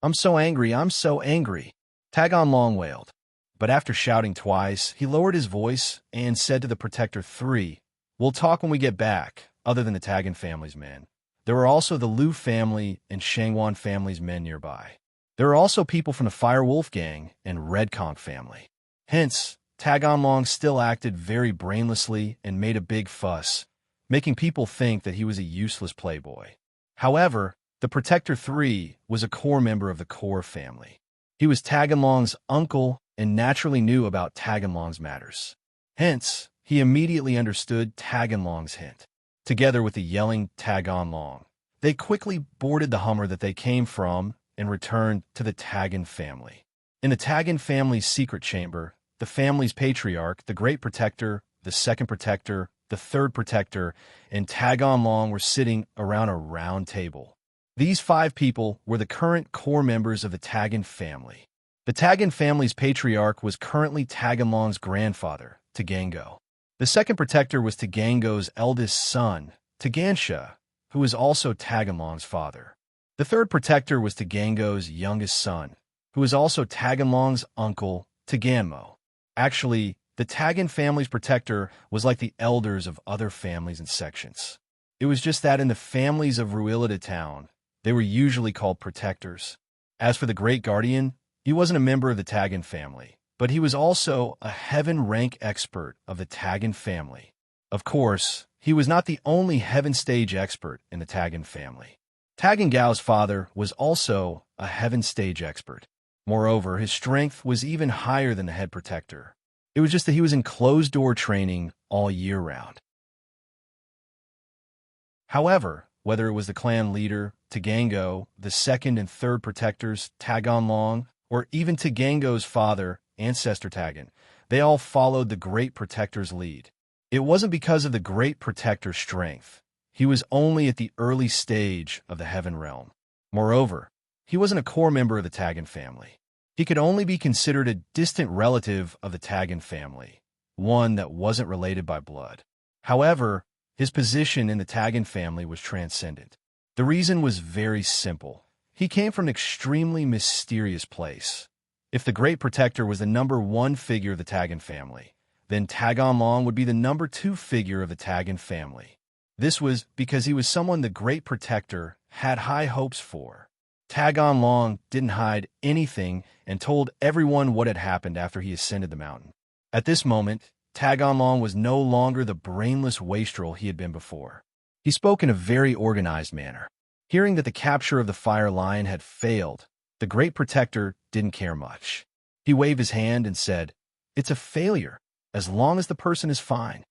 S1: I'm so angry, Tagon Long wailed. But after shouting twice, he lowered his voice and said to the Protector 3, we'll talk when we get back, other than the Tagon family's men. There were also the Liu family and Shangwan family's men nearby. There were also people from the Fire Wolf gang and Red Conch family. Hence, Tagon Long still acted very brainlessly and made a big fuss, making people think that he was a useless playboy. However, the Protector 3 was a core member of the core family. He was Tagon Long's uncle and naturally knew about Tagon Long's matters. Hence, he immediately understood Tagon Long's hint. Together with the yelling Tagon Long, they quickly boarded the Hummer that they came from and returned to the Tagon family. In the Tagon family's secret chamber, the family's patriarch, the Great Protector, the Second Protector, the Third Protector, and Tagon Long were sitting around a round table. These 5 people were the current core members of the Tagon family. The Tagon family's patriarch was currently Tagon Long's grandfather, Tagango. The Second Protector was Tagango's eldest son, Tagansha, who was also Tagon Long's father. The Third Protector was Tagango's youngest son, who was also Tagon Long's uncle, Taganmo. Actually, the Tagon family's protector was like the elders of other families and sections. It was just that in the families of Ruilita Town, they were usually called protectors. As for the Great Guardian, he wasn't a member of the Tagon family, but he was also a heaven rank expert of the Tagon family. Of course, he was not the only heaven stage expert in the Tagon family. Tagon Gao's father was also a heaven stage expert. Moreover, his strength was even higher than the head protector. It was just that he was in closed-door training all year round. However, whether it was the clan leader, Tagango, the second and third protectors, Tagon Long, or even Tagango's father, Ancestor Tagon, they all followed the Great Protector's lead. It wasn't because of the Great Protector's strength. He was only at the early stage of the Heaven Realm. Moreover, he wasn't a core member of the Tagon family. He could only be considered a distant relative of the Tagon family, one that wasn't related by blood. However, his position in the Tagon family was transcendent. The reason was very simple. He came from an extremely mysterious place. If the Great Protector was the number 1 figure of the Tagon family, then Tagon Long would be the number 2 figure of the Tagon family. This was because he was someone the Great Protector had high hopes for. Tagon Long didn't hide anything and told everyone what had happened after he ascended the mountain. At this moment, Tagon Long was no longer the brainless wastrel he had been before. He spoke in a very organized manner. Hearing that the capture of the Fire Lion had failed, the Great Protector didn't care much. He waved his hand and said, "It's a failure, as long as the person is fine."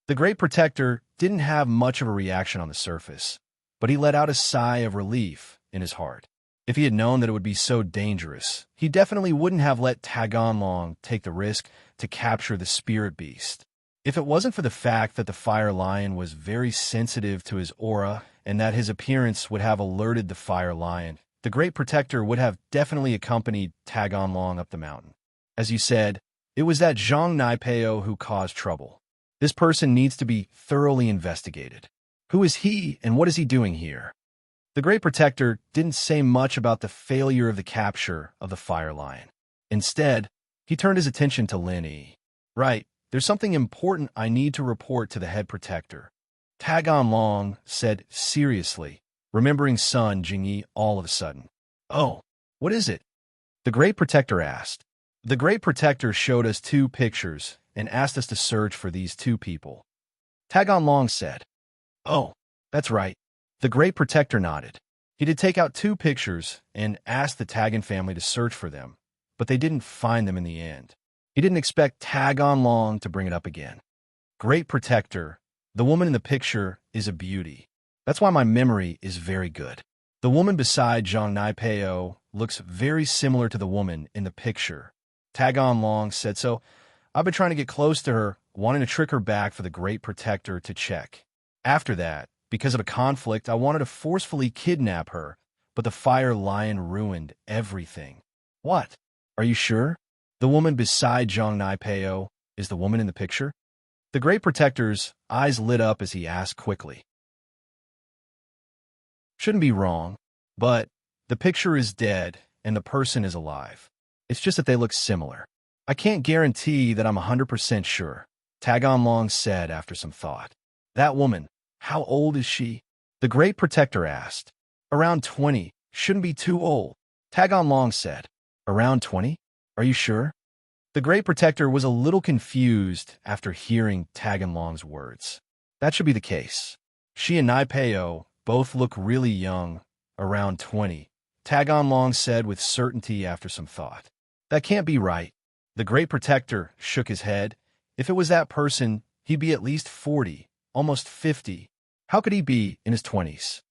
S1: The Great Protector didn't have much of a reaction on the surface, but he let out a sigh of relief in his heart. If he had known that it would be so dangerous, he definitely wouldn't have let Tagon Long take the risk to capture the spirit beast. If it wasn't for the fact that the fire lion was very sensitive to his aura and that his appearance would have alerted the fire lion, the Great Protector would have definitely accompanied Tagon Long up the mountain. As you said, it was that Zhang Naipeo who caused trouble. This person needs to be thoroughly investigated. Who is he and what is he doing here? The Great Protector didn't say much about the failure of the capture of the fire lion. Instead, he turned his attention to Lin Yi. Right, there's something important I need to report to the head protector. Tagon Long said seriously, remembering Sun Jingyi all of a sudden. Oh, what is it? The Great Protector asked. The Great Protector showed us 2 pictures and asked us to search for these 2 people. Tagon Long said. Oh, that's right. The Great Protector nodded. He did take out 2 pictures and asked the Tagon family to search for them, but they didn't find them in the end. He didn't expect Tagon Long to bring it up again. Great Protector, the woman in the picture is a beauty. That's why my memory is very good. The woman beside Zhang Naipeo looks very similar to the woman in the picture. Tagon Long said so. I've been trying to get close to her, wanting to trick her back for the Great Protector to check. After that, because of a conflict, I wanted to forcefully kidnap her, but the fire lion ruined everything. What? Are you sure? The woman beside Zhang Naipeo is the woman in the picture? The Great Protector's eyes lit up as he asked quickly. Shouldn't be wrong, but the picture is dead and the person is alive. It's just that they look similar. I can't guarantee that I'm 100% sure, Tagon Long said after some thought. That woman, how old is she? The Great Protector asked. Around 20. Shouldn't be too old, Tagon Long said. Around 20? Are you sure? The Great Protector was a little confused after hearing Tagon Long's words. That should be the case. She and Naipeo both look really young, around 20, Tagon Long said with certainty after some thought. That can't be right. The Great Protector shook his head. If it was that person, he'd be at least 40, almost 50. How could he be in his 20s?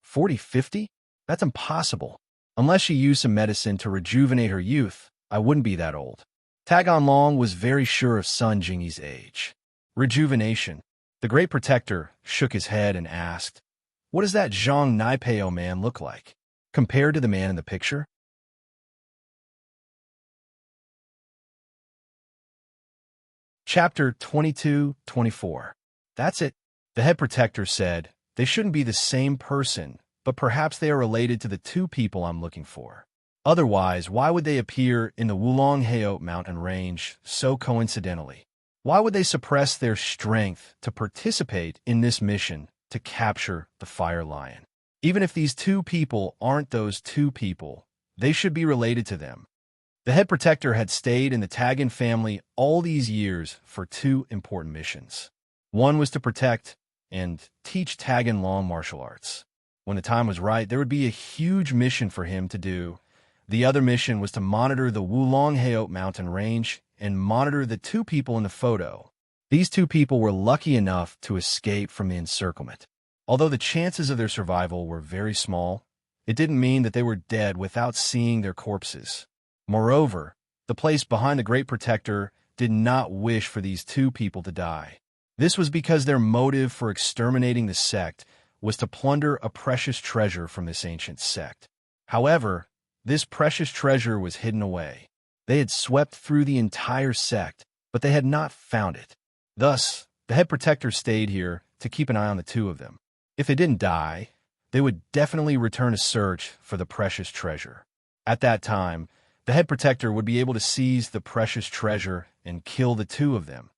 S1: 40, 50? That's impossible. Unless she used some medicine to rejuvenate her youth, I wouldn't be that old. Tagon Long was very sure of Sun Jingyi's age. Rejuvenation. The Great Protector shook his head and asked, what does that Zhang Naipeo man look like, compared to the man in the picture? Chapter 22-24. That's it. The head protector said, they shouldn't be the same person, but perhaps they are related to the 2 people I'm looking for. Otherwise, why would they appear in the Wulongheo mountain range so coincidentally? Why would they suppress their strength to participate in this mission to capture the fire lion? Even if these 2 people aren't those 2 people, they should be related to them. The head protector had stayed in the Tagon family all these years for 2 important missions. One was to protect and teach Tagon Long martial arts. When the time was right, there would be a huge mission for him to do. The other mission was to monitor the Wulongheo mountain range and monitor the 2 people in the photo. These 2 people were lucky enough to escape from the encirclement. Although the chances of their survival were very small, it didn't mean that they were dead without seeing their corpses. Moreover, the place behind the Great Protector did not wish for these 2 people to die. This was because their motive for exterminating the sect was to plunder a precious treasure from this ancient sect. However, this precious treasure was hidden away. They had swept through the entire sect, but they had not found it. Thus, the head protector stayed here to keep an eye on the 2 of them. If they didn't die, they would definitely return to search for the precious treasure. At that time, the head protector would be able to seize the precious treasure and kill the 2 of them.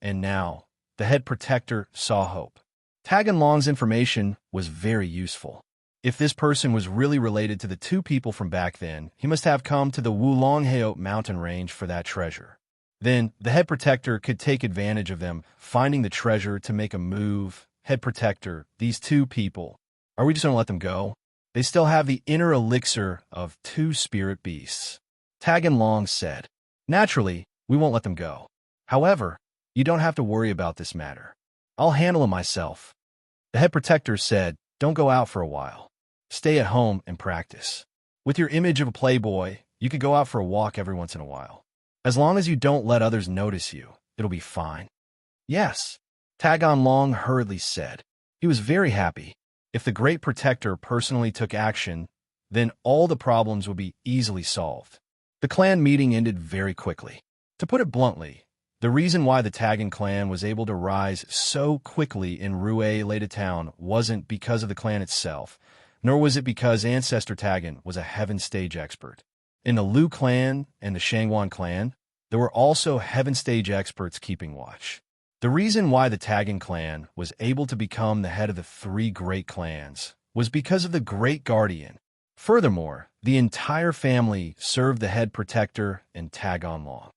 S1: And now, the head protector saw hope. Tagon Long's information was very useful. If this person was really related to the 2 people from back then, he must have come to the Wulongheo mountain range for that treasure. Then, the head protector could take advantage of them finding the treasure to make a move. Head protector, these 2 people, are we just going to let them go? They still have the inner elixir of 2 spirit beasts. Tagon Long said, naturally, we won't let them go. However, you don't have to worry about this matter. I'll handle it myself. The head protector said, don't go out for a while. Stay at home and practice. With your image of a playboy, you could go out for a walk every once in a while. As long as you don't let others notice you, It'll be fine. Yes, Tagon Long hurriedly said. He was very happy. If the Great Protector personally took action, then all the problems would be easily solved. The clan meeting ended very quickly. To put it bluntly, the reason why the Tagon clan was able to rise so quickly in Rue Leda Town wasn't because of the clan itself, nor was it because Ancestor Tagon was a Heaven Stage expert. In the Liu clan and the Shangwan clan, there were also Heaven Stage experts keeping watch. The reason why the Tagon clan was able to become the head of the three great clans was because of the Great Guardian. Furthermore, the entire family served the head protector and Tagon Long.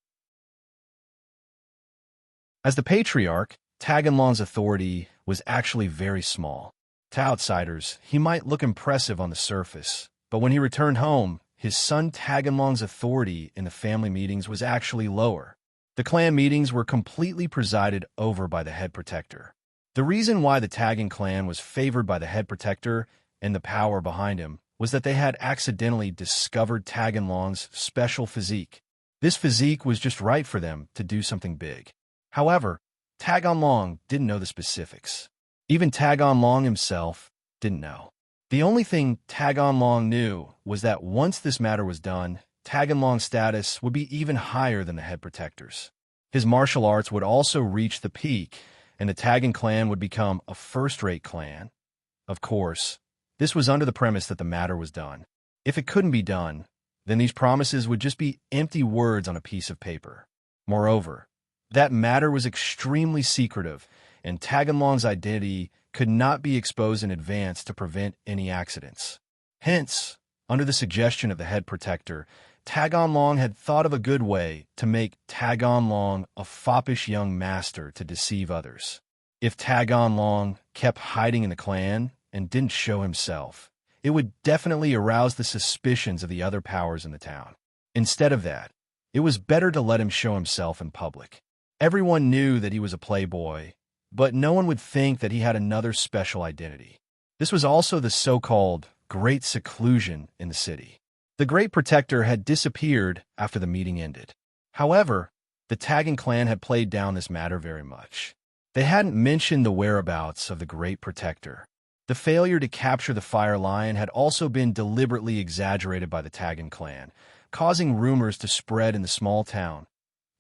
S1: As the patriarch, Tagon Long's authority was actually very small. To outsiders, he might look impressive on the surface, but when he returned home, his son Tagon Long's authority in the family meetings was actually lower. The clan meetings were completely presided over by the head protector. The reason why the Tagon clan was favored by the head protector and the power behind him was that they had accidentally discovered Tagon Long's special physique. This physique was just right for them to do something big. However, Tagon Long didn't know the specifics. Even Tagon Long himself didn't know. The only thing Tagon Long knew was that once this matter was done, Tagon Long's status would be even higher than the head protector's. His martial arts would also reach the peak, and the Tagon clan would become a first-rate clan. Of course, this was under the premise that the matter was done. If it couldn't be done, then these promises would just be empty words on a piece of paper. Moreover, that matter was extremely secretive, and Tagon Long's identity could not be exposed in advance to prevent any accidents. Hence, under the suggestion of the head protector, Tagon Long had thought of a good way to make Tagon Long a foppish young master to deceive others. If Tagon Long kept hiding in the clan and didn't show himself, it would definitely arouse the suspicions of the other powers in the town. Instead of that, it was better to let him show himself in public. Everyone knew that he was a playboy, but no one would think that he had another special identity. This was also the so-called Great Seclusion in the city. The Great Protector had disappeared after the meeting ended. However, the Tagon clan had played down this matter very much. They hadn't mentioned the whereabouts of the Great Protector. The failure to capture the Fire Lion had also been deliberately exaggerated by the Tagon clan, causing rumors to spread in the small town.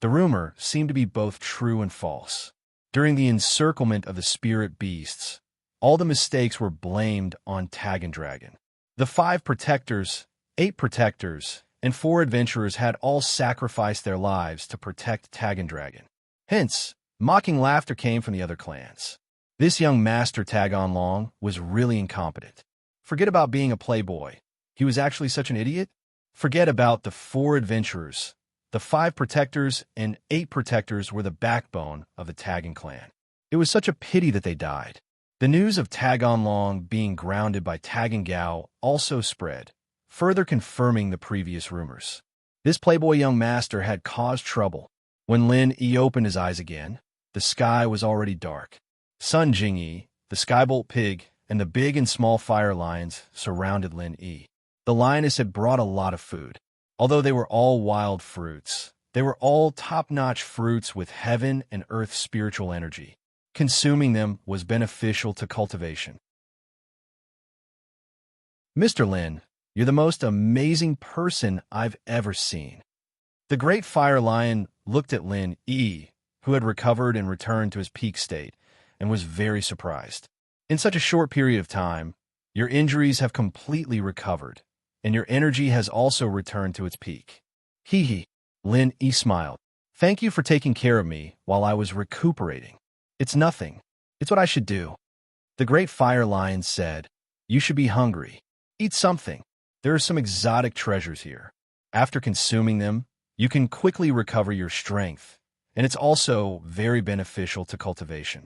S1: The rumor seemed to be both true and false. During the encirclement of the spirit beasts, all the mistakes were blamed on Tagon Dragon. The 5 protectors, 8 protectors, and 4 adventurers had all sacrificed their lives to protect Tagon Dragon. Hence, mocking laughter came from the other clans. This young master Tagon Long was really incompetent. Forget about being a playboy. He was actually such an idiot. Forget about the 4 adventurers. The 5 protectors and 8 protectors were the backbone of the Tagon clan. It was such a pity that they died. The news of Tagon Long being grounded by Tagon Gao also spread, further confirming the previous rumors. This playboy young master had caused trouble. When Lin Yi opened his eyes again, the sky was already dark. Sun Jingyi, the Skybolt pig, and the big and small fire lions surrounded Lin Yi. The lioness had brought a lot of food. Although they were all wild fruits, they were all top-notch fruits with heaven and earth spiritual energy. Consuming them was beneficial to cultivation. Mr. Lin, you're the most amazing person I've ever seen. The great fire lion looked at Lin Yi, who had recovered and returned to his peak state, and was very surprised. In such a short period of time, your injuries have completely recovered, and your energy has also returned to its peak. Hee hee. Lin Yi smiled. Thank you for taking care of me while I was recuperating. It's nothing. It's what I should do. The great fire lion said, You should be hungry. Eat something. There are some exotic treasures here. After consuming them, you can quickly recover your strength, and it's also very beneficial to cultivation.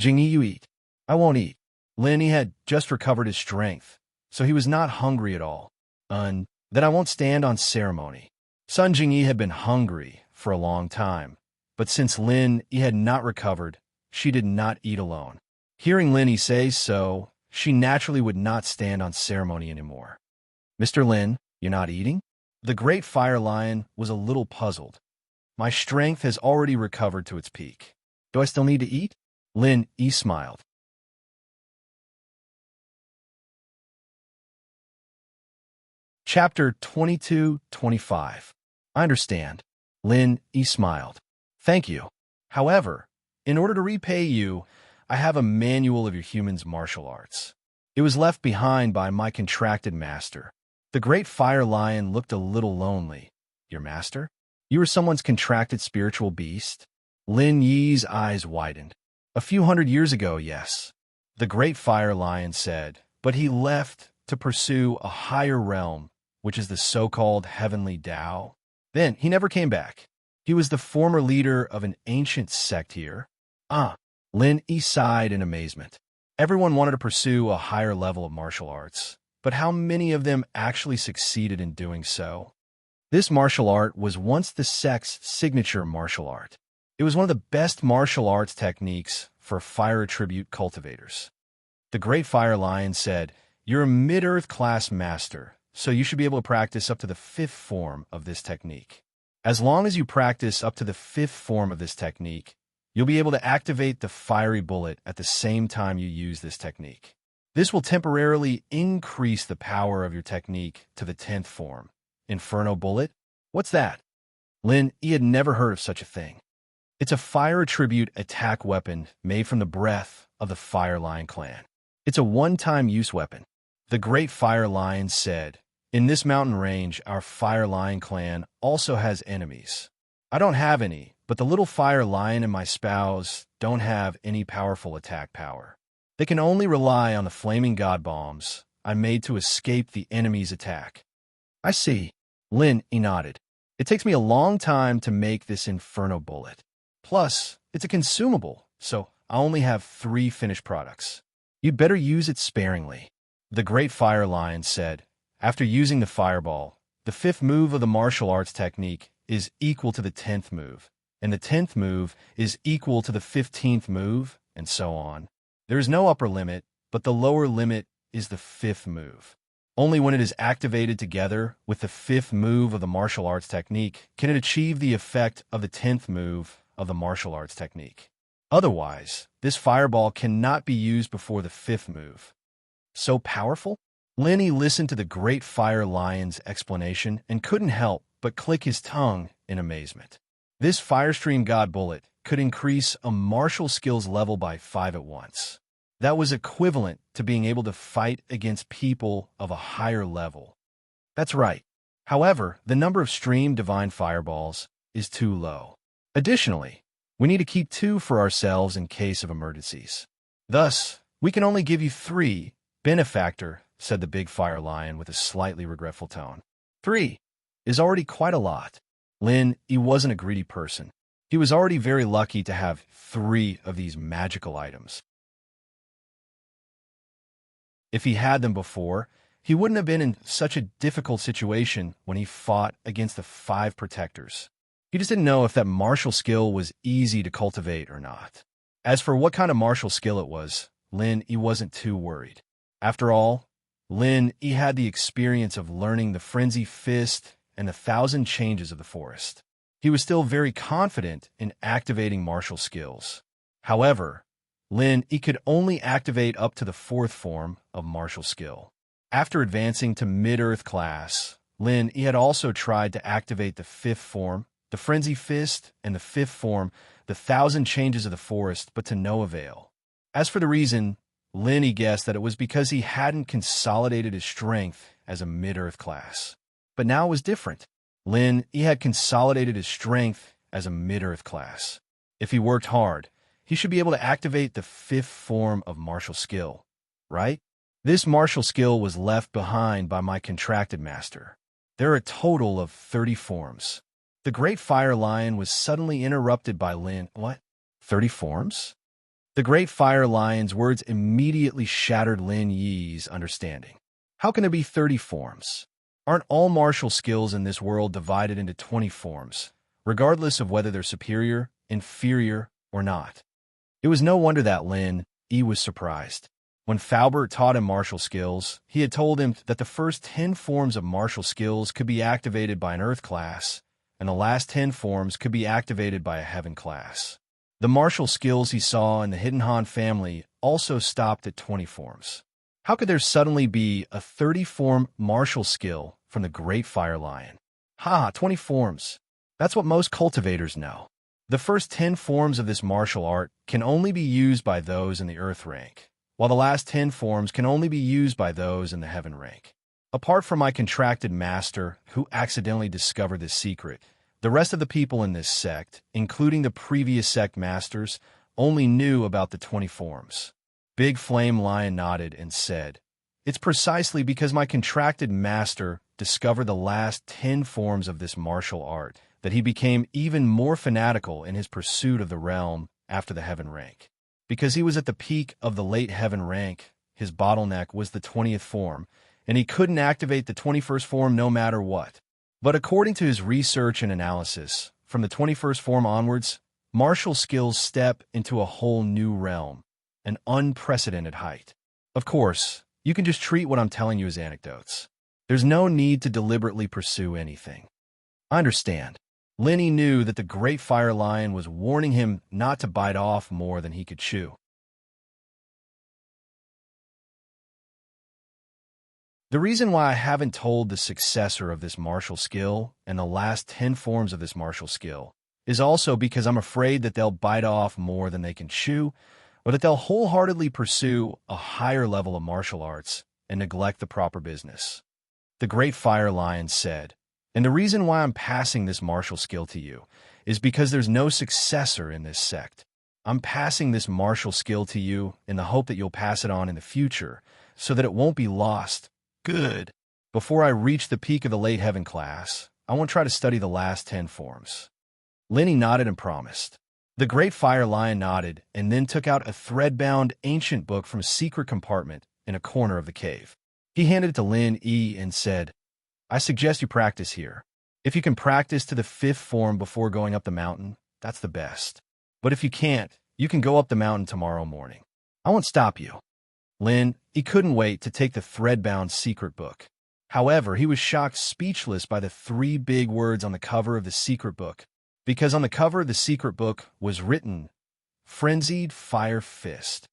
S1: Jingyi, you eat. I won't eat. Lin Yi had just recovered his strength, so he was not hungry at all. Then I won't stand on ceremony. Sun Jingyi had been hungry for a long time, but since Lin Yi had not recovered, she did not eat alone. Hearing Lin Yi say so, she naturally would not stand on ceremony anymore. Mr. Lin, you're not eating? The great fire lion was a little puzzled. My strength has already recovered to its peak. Do I still need to eat? Lin Yi smiled. Chapter 22-25. I understand. Lin Yi smiled. Thank you. However, in order to repay you, I have a manual of your human's martial arts. It was left behind by my contracted master. The great fire lion looked a little lonely. Your master? You were someone's contracted spiritual beast? Lin Yi's eyes widened. A few hundred years ago, yes. The great fire lion said, but he left to pursue a higher realm, which is the so-called heavenly Tao. Then he never came back. He was the former leader of an ancient sect here. Lin Yi sighed in amazement. Everyone wanted to pursue a higher level of martial arts, but how many of them actually succeeded in doing so? This martial art was once the sect's signature martial art. It was one of the best martial arts techniques for fire attribute cultivators. The Great Fire Lion said, "You're a mid-earth class master, so you should be able to practice up to the 5th form of this technique. As long as you practice up to the 5th form of this technique, you'll be able to activate the fiery bullet at the same time you use this technique. This will temporarily increase the power of your technique to the 10th form. Inferno bullet? What's that?" Lin Yi had never heard of such a thing. It's a fire attribute attack weapon made from the breath of the Fire Lion clan. It's a one-time use weapon. The Great Fire Lion said, "In this mountain range, our Fire Lion clan also has enemies. I don't have any, but the little Fire Lion and my spouse don't have any powerful attack power. They can only rely on the flaming god bombs I made to escape the enemy's attack." I see. Lin Yi nodded. It takes me a long time to make this inferno bullet. Plus, it's a consumable, so I only have 3 finished products. You'd better use it sparingly. The Great Fire Lion said, "After using the fireball, the 5th move of the martial arts technique is equal to the 10th move, and the 10th move is equal to the 15th move, and so on. There is no upper limit, but the lower limit is the 5th move. Only when it is activated together with the 5th move of the martial arts technique can it achieve the effect of the 10th move of the martial arts technique. Otherwise, this fireball cannot be used before the 5th move." So powerful? Lin Yi listened to the Great Fire Lion's explanation and couldn't help but click his tongue in amazement. This Firestream God bullet could increase a martial skills level by 5 at once. That was equivalent to being able to fight against people of a higher level. That's right. However, the number of streamed divine fireballs is too low. Additionally, we need to keep 2 for ourselves in case of emergencies. Thus, we can only give you 3, benefactor, said the big Fire Lion with a slightly regretful tone. 3 is already quite a lot. Lin Yi wasn't a greedy person. He was already very lucky to have 3 of these magical items. If he had them before, he wouldn't have been in such a difficult situation when he fought against the 5 protectors. He just didn't know if that martial skill was easy to cultivate or not. As for what kind of martial skill it was, Lin Yi wasn't too worried. After all, Lin Yi had the experience of learning the Frenzy Fist and the 1,000 Changes of the Forest. He was still very confident in activating martial skills. However, Lin Yi could only activate up to the 4th form of martial skill. After advancing to mid-earth class, Lin Yi had also tried to activate the 5th form, the Frenzy Fist, and the 5th form, the 1,000 Changes of the Forest, but to no avail. As for the reason, Lin Yi guessed that it was because he hadn't consolidated his strength as a mid-earth class. But now it was different. Lin Yi had consolidated his strength as a mid-earth class. If he worked hard, he should be able to activate the 5th form of martial skill, right? This martial skill was left behind by my contracted master. There are a total of 30 forms. The Great Fire Lion was suddenly interrupted by Lin. What? 30 forms? The Great Fire Lion's words immediately shattered Lin Yi's understanding. How can there be 30 forms? Aren't all martial skills in this world divided into 20 forms, regardless of whether they're superior, inferior, or not? It was no wonder that Lin Yi was surprised. When Faubert taught him martial skills, he had told him that the first 10 forms of martial skills could be activated by an Earth class, and the last 10 forms could be activated by a heaven class. The martial skills he saw in the Hidden Han family also stopped at 20 forms. How could there suddenly be a 30-form martial skill from the Great Fire Lion? 20 forms. That's what most cultivators know. The first 10 forms of this martial art can only be used by those in the Earth rank, while the last 10 forms can only be used by those in the Heaven rank. Apart from my contracted master, who accidentally discovered this secret, the rest of the people in this sect, including the previous sect masters, only knew about the 20 forms. Big Flame Lion nodded and said, "It's precisely because my contracted master discovered the last 10 forms of this martial art that he became even more fanatical in his pursuit of the realm after the Heaven rank. Because he was at the peak of the late Heaven rank, his bottleneck was the 20th form, and he couldn't activate the 21st form no matter what. But according to his research and analysis, from the 21st form onwards, martial skills step into a whole new realm, an unprecedented height. Of course, you can just treat what I'm telling you as anecdotes. There's no need to deliberately pursue anything." I understand. Lenny knew that the Great Fire Lion was warning him not to bite off more than he could chew. The reason why I haven't told the successor of this martial skill and the last 10 forms of this martial skill is also because I'm afraid that they'll bite off more than they can chew, or that they'll wholeheartedly pursue a higher level of martial arts and neglect the proper business. The Great Fire Lion said, "And the reason why I'm passing this martial skill to you is because there's no successor in this sect. I'm passing this martial skill to you in the hope that you'll pass it on in the future so that it won't be lost. Good. Before I reach the peak of the late heaven class, I want to try to study the last 10 forms." Lenny nodded and promised. The Great Fire Lion nodded and then took out a thread-bound ancient book from a secret compartment in a corner of the cave. He handed it to Lin Yi and said, "I suggest you practice here. If you can practice to the 5th form before going up the mountain, that's the best. But if you can't, you can go up the mountain tomorrow morning. I won't stop you." Lin, he couldn't wait to take the thread-bound secret book. However, he was shocked speechless by the 3 big words on the cover of the secret book, because on the cover of the secret book was written, "Frenzied Fire Fist."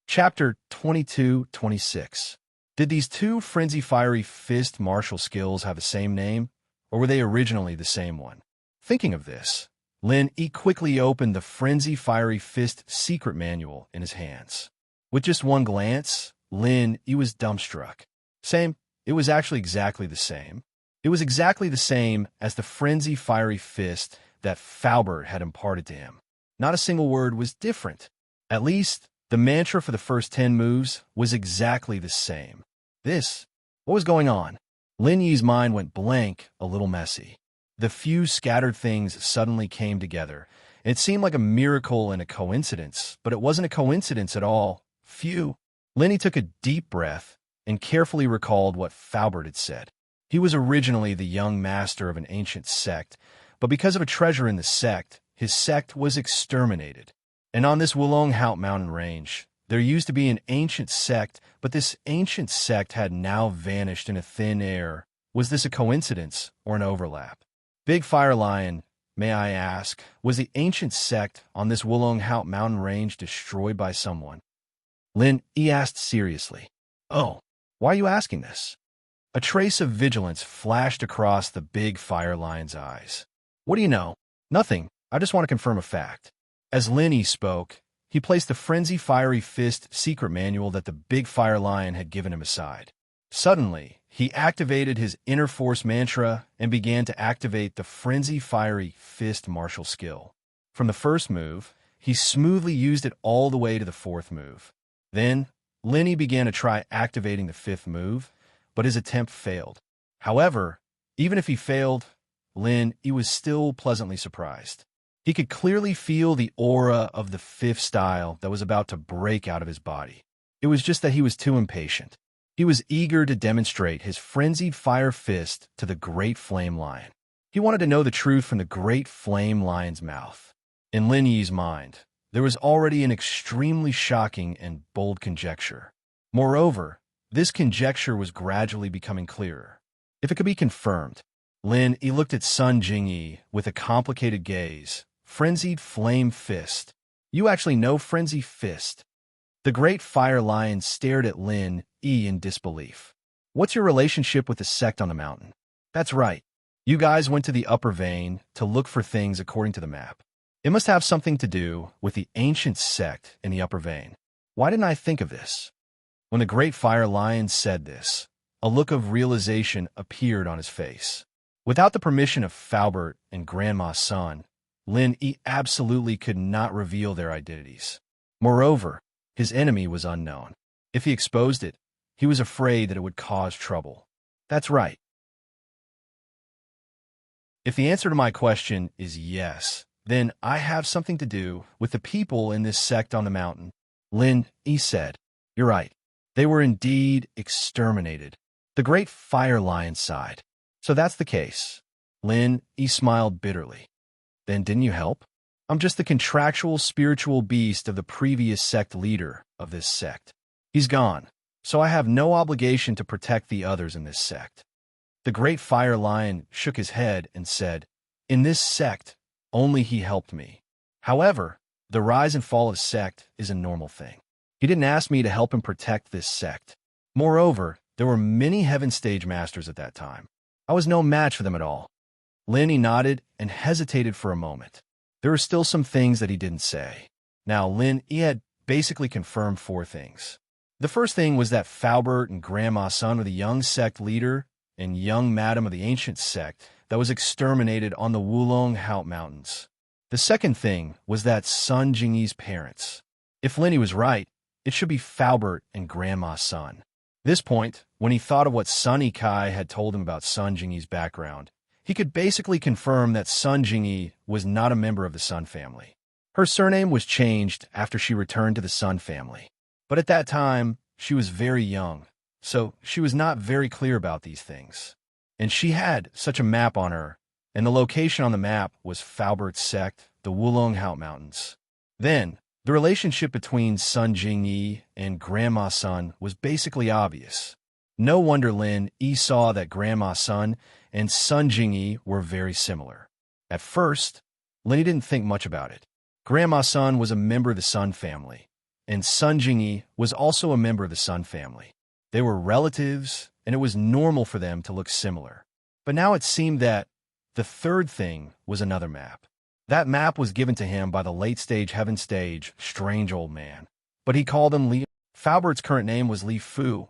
S1: Chapter 22-26. Did these 2 Frenzy Fiery Fist martial skills have the same name, or were they originally the same one? Thinking of this, Lin Yi quickly opened the Frenzy Fiery Fist secret manual in his hands. With just one glance, Lin Yi was dumbstruck. Same. It was actually exactly the same. It was exactly the same as the Frenzy Fiery Fist that Faubert had imparted to him. Not a single word was different. At least, the mantra for the first 10 moves was exactly the same. What was going on? Lin Yi's mind went blank, a little messy. The few scattered things suddenly came together. It seemed like a miracle and a coincidence, but it wasn't a coincidence at all. Lenny took a deep breath and carefully recalled what Faubert had said. He was originally the young master of an ancient sect, but because of a treasure in the sect, his sect was exterminated. And on this Wulong Haut mountain range, there used to be an ancient sect, but this ancient sect had now vanished in a thin air. Was this a coincidence or an overlap? Big Fire Lion, may I ask, was the ancient sect on this Wulong Haut mountain range destroyed by someone? Lin Yi asked seriously. "Oh, why are you asking this?" A trace of vigilance flashed across the Big Fire Lion's eyes. "What do you know?" "Nothing. I just want to confirm a fact." As Lin Yi spoke, he placed the Frenzy Fiery Fist secret manual that the Big Fire Lion had given him aside. Suddenly, he activated his inner force mantra and began to activate the Frenzy Fiery Fist martial skill. From the first move, he smoothly used it all the way to the 4th move. Then, Lin Yi began to try activating the 5th move, but his attempt failed. However, even if he failed, Lin Yi was still pleasantly surprised. He could clearly feel the aura of the 5th style that was about to break out of his body. It was just that he was too impatient. He was eager to demonstrate his frenzied fire fist to the Great Flame Lion. He wanted to know the truth from the Great Flame Lion's mouth. In Lin Yi's mind, there was already an extremely shocking and bold conjecture. Moreover, this conjecture was gradually becoming clearer. If it could be confirmed, Lin Yi looked at Sun Jingyi with a complicated gaze. Frenzied flame fist. You actually know frenzy fist? The great fire lion stared at Lin Yi in disbelief. What's your relationship with the sect on the mountain? That's right. You guys went to the upper vein to look for things according to the map. It must have something to do with the ancient sect in the upper vein. Why didn't I think of this? When the great fire lion said this, a look of realization appeared on his face. Without the permission of Faubert and Grandma Sun, Lin Yi absolutely could not reveal their identities. Moreover, his enemy was unknown. If he exposed it, he was afraid that it would cause trouble. That's right. If the answer to my question is yes, then I have something to do with the people in this sect on the mountain. Lin Yi said, You're right. They were indeed exterminated. The great fire lion sighed. So that's the case. Lin Yi smiled bitterly. Then didn't you help? I'm just the contractual spiritual beast of the previous sect leader of this sect. He's gone, so I have no obligation to protect the others in this sect. The great fire lion shook his head and said, In this sect, only he helped me. However, the rise and fall of sect is a normal thing. He didn't ask me to help him protect this sect. Moreover, there were many heaven stage masters at that time. I was no match for them at all. Lin Yi nodded and hesitated for a moment. There were still some things that he didn't say. Now, Lin Yi had basically confirmed 4 things. The first thing was that Faubert and Grandma Sun were the young sect leader and young madam of the ancient sect that was exterminated on the Wulong Haut Mountains. The second thing was that Sun Jingyi's parents. If Lin Yi was right, it should be Faubert and Grandma Sun. This point, when he thought of what Sun Yikai had told him about Sun Jingyi's background, he could basically confirm that Sun Jingyi was not a member of the Sun family. Her surname was changed after she returned to the Sun family. But at that time, she was very young, so she was not very clear about these things. And she had such a map on her, and the location on the map was Faubert's sect, the Wulong Haut Mountains. Then, the relationship between Sun Jingyi and Grandma Sun was basically obvious. No wonder Lin Yi saw that Grandma Sun and Sun Jingyi were very similar. At first, Lin Yi didn't think much about it. Grandma Sun was a member of the Sun family, and Sun Jingyi was also a member of the Sun family. They were relatives, and it was normal for them to look similar. But now it seemed that the third thing was another map. That map was given to him by the late-stage heaven stage strange old man. But he called him Li. Faubert's current name was Li Fu,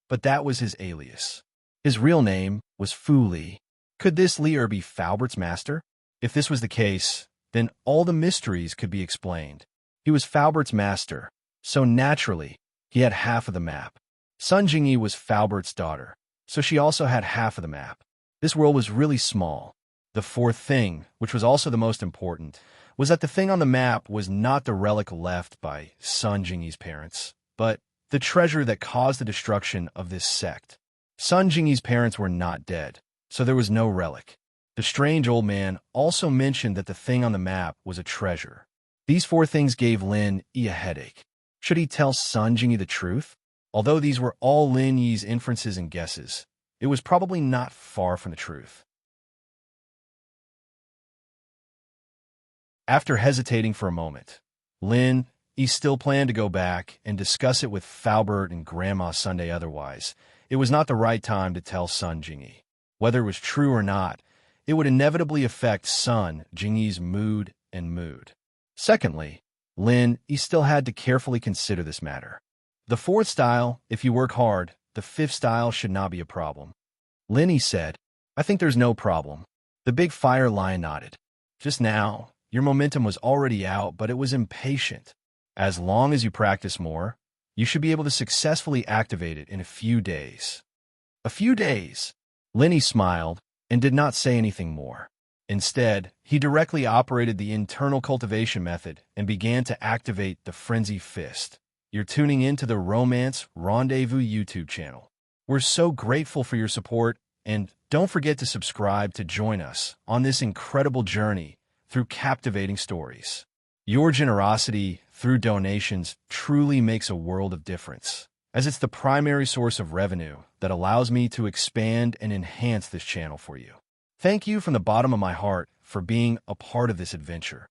S1: but that was his alias. His real name was Fu Li. Could this Li be Faubert's master? If this was the case, then all the mysteries could be explained. He was Faubert's master, so naturally, he had half of the map. Sun Jingyi was Faubert's daughter, so she also had half of the map. This world was really small. The fourth thing, which was also the most important, was that the thing on the map was not the relic left by Sun Jingyi's parents, but the treasure that caused the destruction of this sect. Sun Jingyi's parents were not dead, so there was no relic. The strange old man also mentioned that the thing on the map was a treasure. These 4 things gave Lin Yi a headache. Should he tell Sun Jingyi the truth? Although these were all Lin Yi's inferences and guesses, it was probably not far from the truth. After hesitating for a moment, Lin Yi still planned to go back and discuss it with Faubert and Grandma Sunday. Otherwise, it was not the right time to tell Sun Jingyi. Whether it was true or not, it would inevitably affect Sun Jingyi's mood. Secondly, Lin Yi still had to carefully consider this matter. The 4th style, if you work hard, the 5th style should not be a problem. Lin Yi said, I think there's no problem. The big fire lion nodded. Just now, your momentum was already out, but it was impatient. As long as you practice more, you should be able to successfully activate it in a few days. A few days? Lin Yi smiled and did not say anything more. Instead, he directly operated the internal cultivation method and began to activate the Frenzy Fist. You're tuning in to the Romance Rendezvous YouTube channel. We're so grateful for your support, and don't forget to subscribe to join us on this incredible journey through captivating stories. Your generosity through donations truly makes a world of difference. as it's the primary source of revenue that allows me to expand and enhance this channel for you. Thank you from the bottom of my heart for being a part of this adventure.